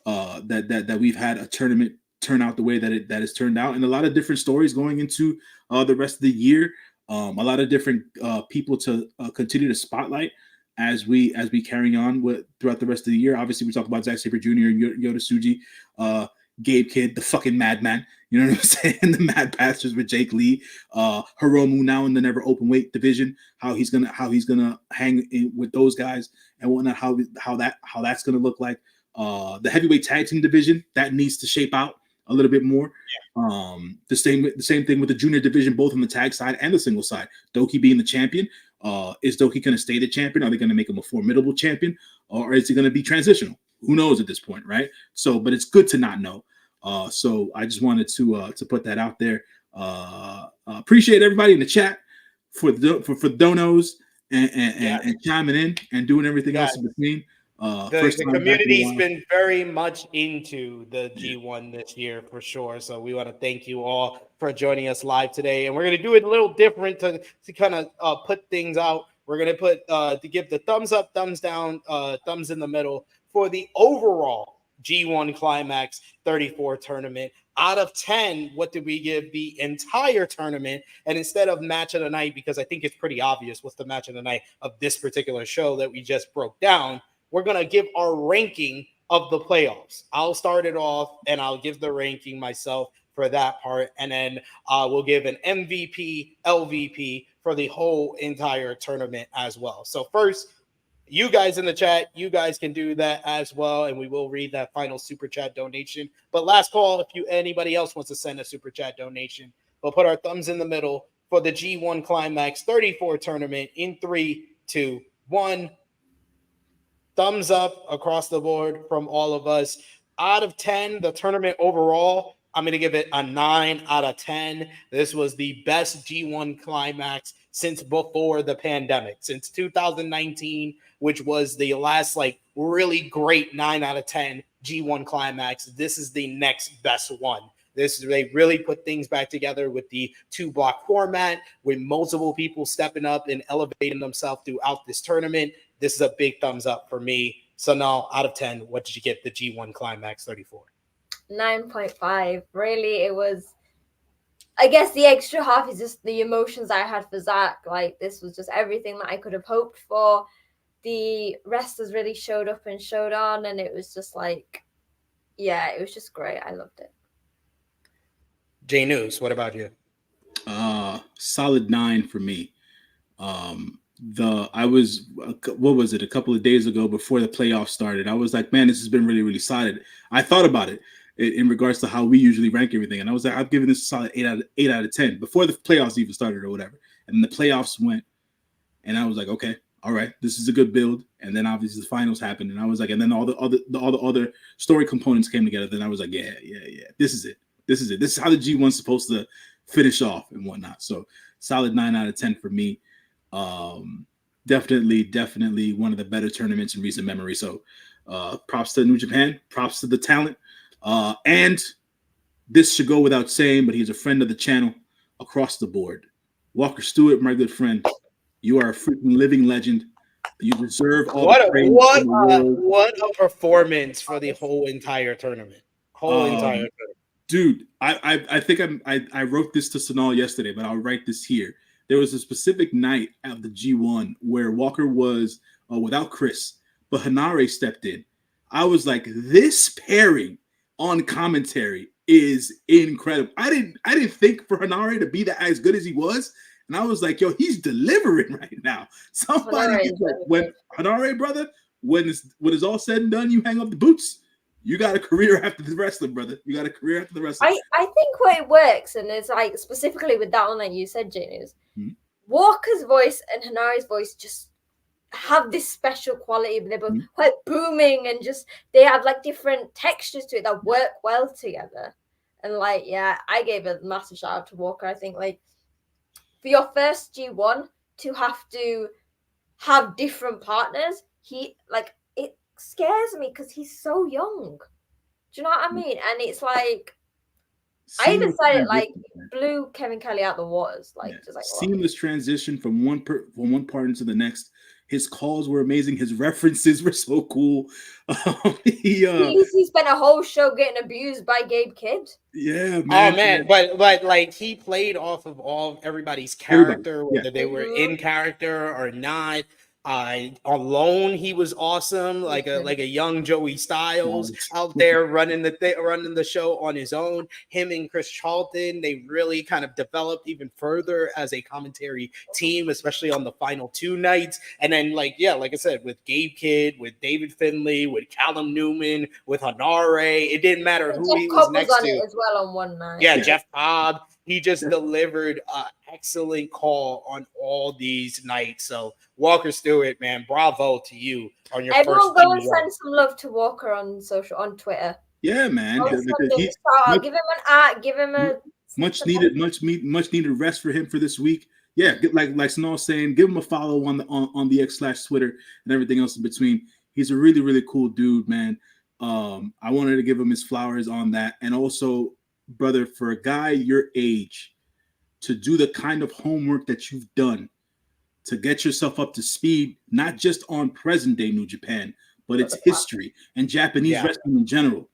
that we've had a tournament turn out the way that it has turned out, and a lot of different stories going into the rest of the year. A lot of different people to continue to spotlight as we carry on throughout the rest of the year. Obviously, we talk about Zack Sabre Jr. and Yota Tsuji, Gabe Kidd, the fucking madman. You know what I'm saying? The Mad Bastards with Jake Lee, Hiromu now in the never open weight division. How he's gonna hang in with those guys and whatnot. How that's gonna look like. The heavyweight tag team division that needs to shape out a little bit more. The same thing with the junior division, both on the tag side and the single side. Doki being the champion. Is Doki gonna stay the champion? Are they gonna make him a formidable champion, or is he gonna be transitional? Who knows at this point, right? So, but it's good to not know. So I just wanted to put that out there. Appreciate everybody in the chat for donos and chiming in and doing everything else in between. The community's been very much into the G1 this year for sure. So we want to thank you all for joining us live today. And we're going to do it a little different to kind of put things out. We're going to put to give the thumbs up, thumbs down, thumbs in the middle for the overall G1 Climax 34 tournament. Out of 10, what did we give the entire tournament? And instead of match of the night, because I think it's pretty obvious what's the match of the night of this particular show that we just broke down, we're going to give our ranking of the playoffs. I'll start it off and I'll give the ranking myself for that part. And then we'll give an MVP, LVP for the whole entire tournament as well. So first, you guys in the chat, you guys can do that as well, and we will read that final super chat donation. But last call, if anybody else wants to send a super chat donation, we'll put our thumbs in the middle for the G1 Climax 34 tournament in 3, 2, 1. Thumbs up across the board from all of us. Out of 10, the tournament overall, I'm going to give it a 9 out of 10. This was the best G1 Climax since before the pandemic, since 2019, which was the last really great 9 out of 10 G1 Climax. This is the next best one. They really put things back together with the 2-block format, with multiple people stepping up and elevating themselves throughout this tournament. This is a big thumbs up for me. So now, out of 10, what did you get the G1 Climax 34? 9.5. Really, it was. I guess the extra half is just the emotions I had for Zack. This was just everything that I could have hoped for. The wrestlers really showed up and showed on, and it was just it was just great. I loved it. J News, what about you? Solid 9 for me. I was what was it, a couple of days ago before the playoffs started, I was like, man, this has been really, really solid. I thought about it in regards to how we usually rank everything, and I was like, I've given this a solid 8 out of 10 before the playoffs even started or whatever. And then the playoffs went, and I was like, okay, all right, this is a good build. And then obviously the finals happened, and I was like, and then all the other story components came together. Then I was like, yeah, this is it. This is how the G1's supposed to finish off and whatnot. So solid 9 out of 10 for me. Definitely one of the better tournaments in recent memory. So props to New Japan, props to the talent. And this should go without saying, but he's a friend of the channel. across the board. Walker Stewart, my good friend, you are a freaking living legend. You deserve all the praise in the world. What a performance for the whole entire tournament. Dude, I think I wrote this to Sonal yesterday, but I'll write this here. There was a specific night at the G1 where Walker was without Chris, but Hanare stepped in. I was like, this pairing on commentary is incredible. I didn't think for Hanare to be that as good as he was, and I was like, yo, he's delivering right now. Somebody gets like, when Hanare, brother, when it's all said and done, you hang up the boots. You got a career after the wrestling, brother. You got a career after the wrestling. I think where it works, and it's like specifically with that one that you said, Jane, is Walker's voice and Hanare's voice just have this special quality. They're both quite booming and just they have like different textures to it that work well together. And like, yeah, I gave a massive shout out to Walker. I think like for your first G1 to have different partners, he like it scares me because he's so young. Do you know what I mean? And it's like I even said it like blew Kevin Kelly out the waters, like just like seamless transition from one part into the next. His calls were amazing. His references were so cool. He spent a whole show getting abused by Gabe Kidd. Yeah, man. Oh man, but like he played off of everybody's character, whether they were in character or not. Alone, he was awesome, like a young Joey Styles out there running the show on his own. Him and Chris Charlton, they really kind of developed even further as a commentary team, especially on the final two nights. And then, like I said, with Gabe Kidd, with David Finlay, with Callum Newman, with Hanare, it didn't matter who he was next to. As well on one night. Yeah, Jeff Cobb. He just delivered an excellent call on all these nights. So Walker Stewart, man, bravo to you on your first. Everyone go and send some love to Walker on Twitter. Yeah, man. Give him an art. Give him a much needed rest for him for this week. Yeah, like Sonal saying, give him a follow on the X/Twitter and everything else in between. He's a really, really cool dude, man. I wanted to give him his flowers on that, and also, brother, for a guy your age to do the kind of homework that you've done to get yourself up to speed, not just on present day New Japan, but its history and Japanese wrestling in general.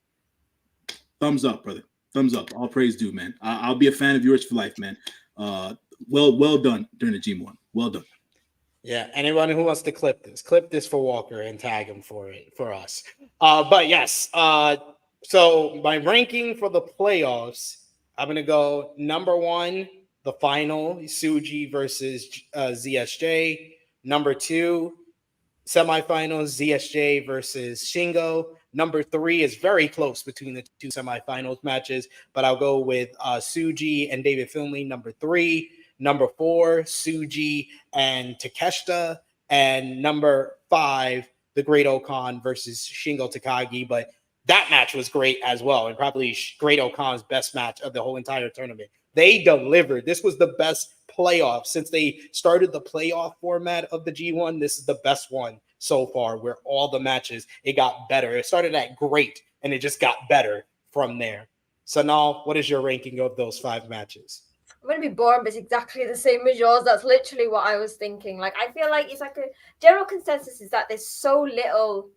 Thumbs up, brother. Thumbs up. All praise due, man. I'll be a fan of yours for life, man. Well done during the G1. Well done. Yeah, anyone who wants to clip this for Walker and tag him for us. But yes, so my ranking for the playoffs, I'm going to go number 1, the final, Tsuji versus ZSJ. Number 2, semifinals, ZSJ versus Shingo. Number 3 is very close between the two semifinals matches, but I'll go with Tsuji and David Finlay, number 3. Number 4, Tsuji and Takeshita. And number 5, the Great Okan versus Shingo Takagi. But that match was great as well, and probably Great Okan's best match of the whole entire tournament. They delivered. This was the best playoff since they started the playoff format of the G1. This is the best one so far, where all the matches, it got better. It started at great, and it just got better from there. Sonal, what is your ranking of those 5 matches? I'm going to be boring, but it's exactly the same as yours. That's literally what I was thinking. Like, I feel like it's like a general consensus is that there's so little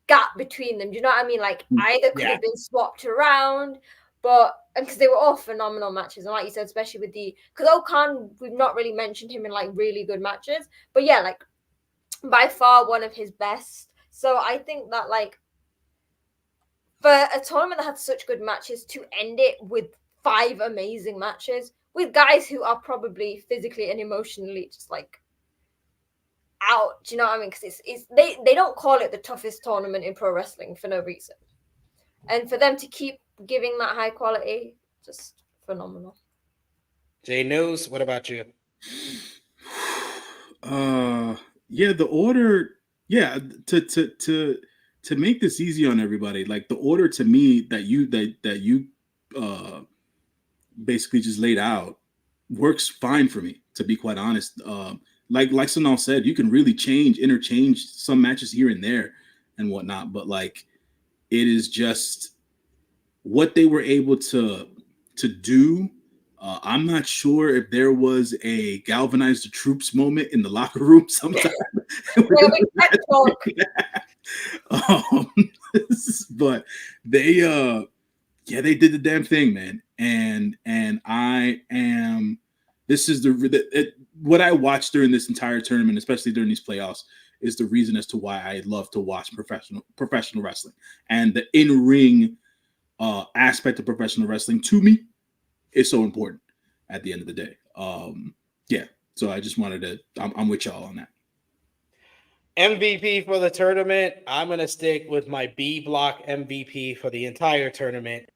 gap between them. Do you know what I mean? Like, either could have been swapped around, because they were all phenomenal matches. And like you said, especially with because Okan, we've not really mentioned him in like really good matches. But yeah, like by far one of his best. So I think that like for a tournament that had such good matches, to end it with 5 amazing matches with guys who are probably physically and emotionally just like out. Do you know what I mean? Because they don't call it the toughest tournament in pro wrestling for no reason. And for them to keep giving that high quality, just phenomenal. Jay News, what about you? Yeah, the order, to make this easy on everybody, like the order to me that you basically just laid out works fine for me, to be quite honest. Like Sonal said, you can really interchange some matches here and there and whatnot, but like it is just what they were able to do I'm not sure if there was a galvanize the troops moment in the locker room sometime. But they they did the damn thing, man. And I am this is what I watched during this entire tournament, especially during these playoffs, is the reason as to why I love to watch professional wrestling. And the in-ring aspect of professional wrestling to me is so important at the end of the day. So I just wanted to I'm with y'all on that. MVP for the tournament, I'm going to stick with my B block MVP for the entire tournament.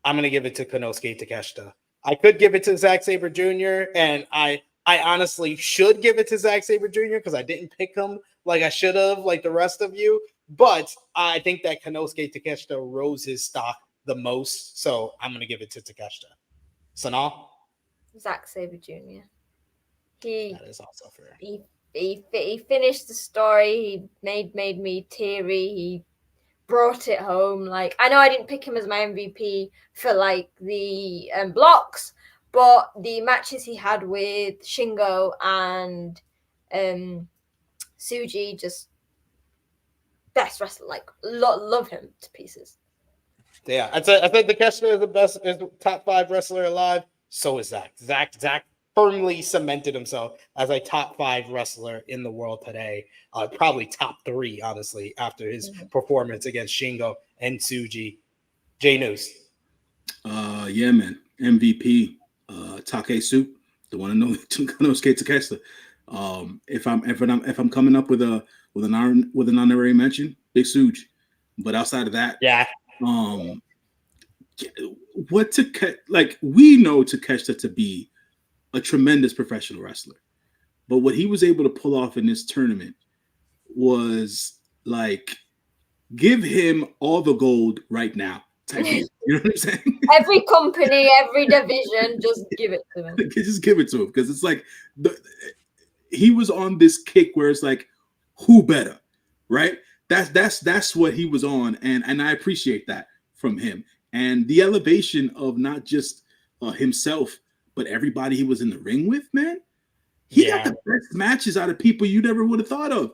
I'm going to give it to Konosuke Takeshita. I could give it to Zack Sabre Jr., and I honestly should give it to Zack Sabre Jr. because I didn't pick him like I should have, like the rest of you. But I think that Konosuke Takeshita rose his stock the most, so I'm going to give it to Takeshita. Sonal? Zack Sabre Jr. That is also fair. He finished the story. He made me teary. He brought it home. Like, I know I didn't pick him as my MVP for like the blocks, but the matches he had with Shingo and Tsuji, just best wrestler. Like, love him to pieces. Yeah, I think Takeshita is the top 5 wrestler alive. So is Zack. Zack firmly cemented himself as a top 5 wrestler in the world today. Probably top 3, honestly, after his performance against Shingo and Tsuji. J News. Yeah, man. MVP. Takesu, the one and only Konosuke Takeshita. If I'm coming up with an honorary mention, Big Suge. But outside of that, yeah. We know Takeshita to be a tremendous professional wrestler, but what he was able to pull off in this tournament was like, give him all the gold right now. You know what I'm saying? Every company, every division, just give it to him. Just give it to him, because it's like he was on this kick where it's like, who better, right? That's what he was on, and I appreciate that from him, and the elevation of not just himself, but everybody he was in the ring with, man. He got the best matches out of people you never would have thought of.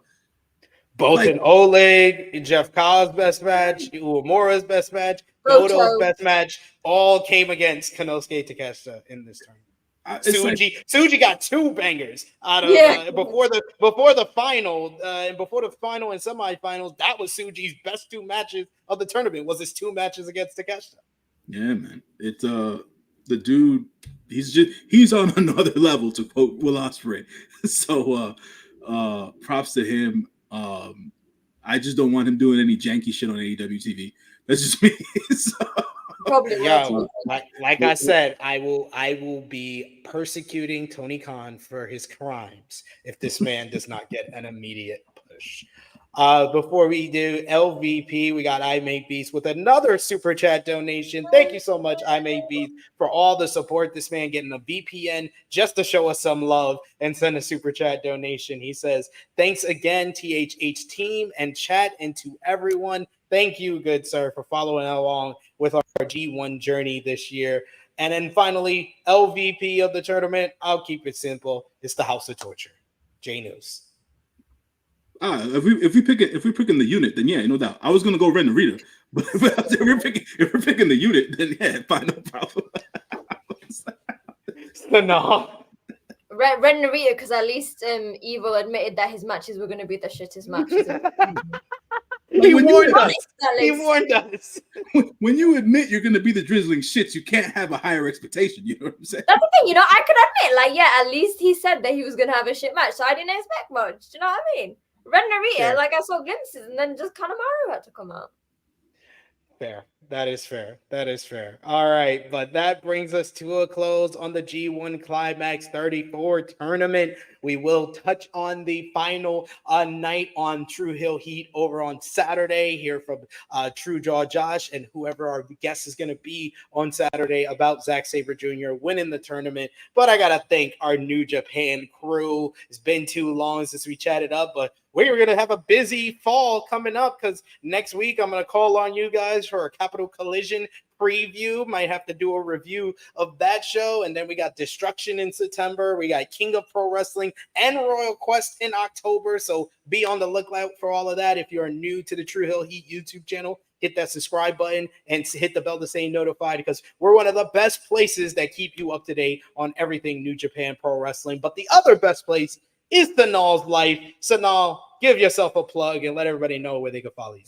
Both in Oleg, Jeff Cobb's best match, Uemura's best match, Goto's best match, all came against Konosuke Takeshita in this tournament. Tsuji got 2 bangers out of before the final and semifinals. That was Tsuji's best 2 matches of the tournament. Was his 2 matches against Takeshita? Yeah, man. It's the dude. He's on another level, to quote Will Ospreay. So props to him. I just don't want him doing any janky shit on AEW TV. That's just me. Like I said, I will be persecuting Tony Khan for his crimes if this man does not get an immediate push. Before we do LVP, we got I Make Beats with another super chat donation. Thank you so much, I Make Beats, for all the support. This man getting a VPN just to show us some love and send a super chat donation. He says, thanks again, THH team and chat, and to everyone. Thank you, good sir, for following along with our G1 journey this year. And then finally, LVP of the tournament, I'll keep it simple. It's the House of Torture. J News. If we're picking the unit, then yeah, no doubt. I was gonna go Ren Narita, but if we're picking the unit, then yeah, fine, no problem. No. Ren Narita, because at least Evil admitted that his matches were going to be the shittest matches. He warned us. He warned us. When you admit you're going to be the drizzling shits, you can't have a higher expectation. You know what I'm saying? That's the thing. I could admit, like, yeah, at least he said that he was going to have a shit match, so I didn't expect much. Do you know what I mean? Ren Narita, like, I saw glimpses, and then just Kanemaru had to come out. Fair. That is fair. That is fair. All right, but that brings us to a close on the G1 Climax 34 tournament. We will touch on the final night on True Hill Heat over on Saturday. Hear from True Jaw Josh and whoever our guest is going to be on Saturday about Zack Sabre Jr. winning the tournament. But I got to thank our New Japan crew. It's been too long since we chatted up, but we're going to have a busy fall coming up because next week I'm going to call on you guys for a Capital Capital Collision preview. Might have to do a review of that show. And then we got Destruction in September. We got King of Pro Wrestling and Royal Quest in October. So be on the lookout for all of that. If you're new to the True Hill Heat YouTube channel, hit that subscribe button and hit the bell to stay notified, because we're one of the best places that keep you up to date on everything New Japan Pro Wrestling. But the other best place is Sonal's Life. Sonal, give yourself a plug and let everybody know where they can follow you.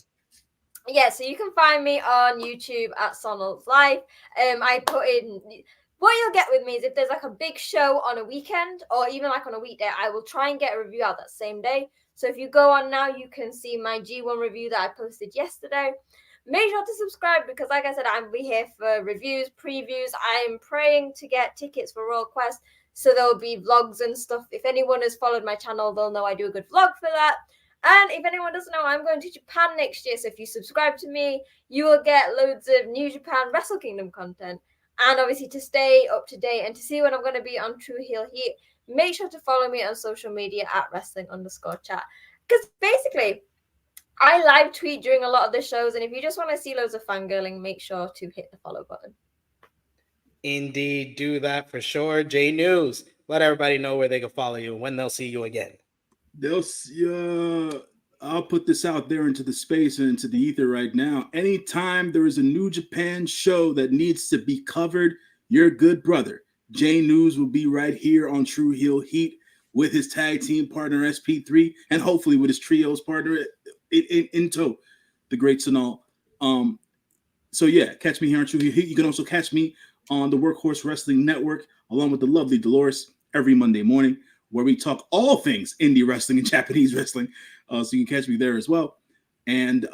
Yeah, so you can find me on YouTube at Sonal's Life. I put in what you'll get with me is if there's like a big show on a weekend or even like on a weekday, I will try and get a review out that same day. So if you go on now, you can see my G1 review that I posted yesterday. Make sure to subscribe because, like I said, I'll be here for reviews, previews. I'm praying to get tickets for Royal Quest, so there'll be vlogs and stuff. If anyone has followed my channel, they'll know I do a good vlog for that. And if anyone doesn't know, I'm going to Japan next year. So if you subscribe to me, you will get loads of New Japan Wrestle Kingdom content. And obviously to stay up to date and to see when I'm going to be on True Heel Heat, make sure to follow me on social media at wrestling_chat. Because basically, I live tweet during a lot of the shows. And if you just want to see loads of fangirling, make sure to hit the follow button. Indeed, do that for sure. J News, let everybody know where they can follow you and when they'll see you again. They'll see, I'll put this out there into the space and into the ether right now. Anytime there is a New Japan show that needs to be covered, your good brother J News will be right here on True Heel Heat with his tag team partner SP3 and hopefully with his trios partner in tow, the great Sonal. So yeah, catch me here on True Heel Heat. You can also catch me on the Workhorse Wrestling Network along with the lovely Dolores every Monday morning, where we talk all things indie wrestling and Japanese wrestling. So you can catch me there as well. And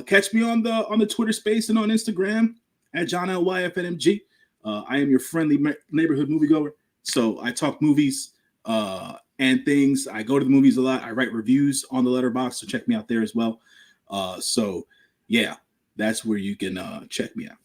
catch me on the Twitter space and on Instagram at JohnLYFNMG. I am your friendly neighborhood moviegoer. So I talk movies and things. I go to the movies a lot. I write reviews on the Letterboxd, so check me out there as well. So yeah, that's where you can check me out.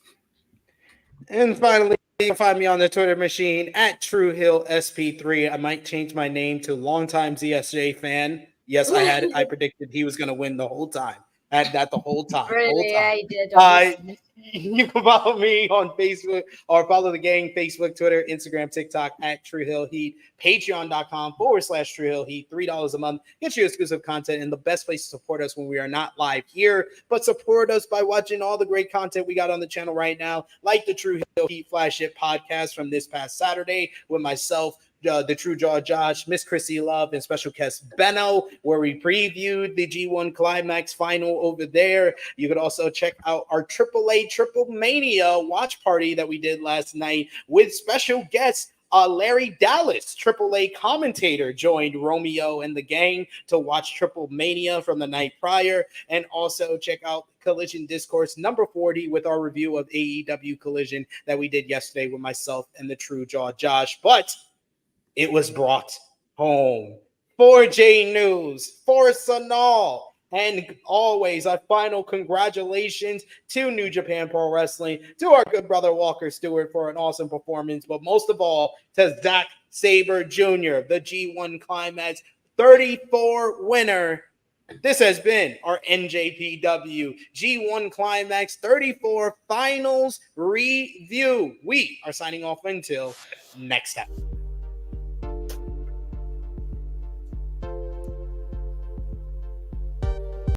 And finally, you can find me on the Twitter machine at TrueHillSP3. I might change my name to Longtime ZSJ Fan. Yes, I predicted he was going to win the whole time. I had that the whole time. Really? Yeah, you did. You can follow me on Facebook or follow the gang, Facebook, Twitter, Instagram, TikTok at True Hill Heat, patreon.com/True Hill Heat, $3 a month. Get you exclusive content and the best place to support us when we are not live here, but support us by watching all the great content we got on the channel right now, like the True Hill Heat Flagship podcast from this past Saturday with myself, the True Jaw Josh, Miss Chrissy Love, and special guest Benno, where we previewed the G1 Climax final over there. You could also check out our AAA Triple Mania watch party that we did last night with special guests. Larry Dallas, AAA commentator, joined Romeo and the gang to watch Triple Mania from the night prior. And also check out Collision Discourse number 40 with our review of AEW Collision that we did yesterday with myself and the True Jaw Josh. But it was brought home for J News, for Sonal, and always a final congratulations to New Japan Pro Wrestling, to our good brother Walker Stewart for an awesome performance, but most of all to Zack Sabre Jr., the G1 Climax 34 winner. This has been our NJPW G1 Climax 34 Finals Review. We are signing off until next time.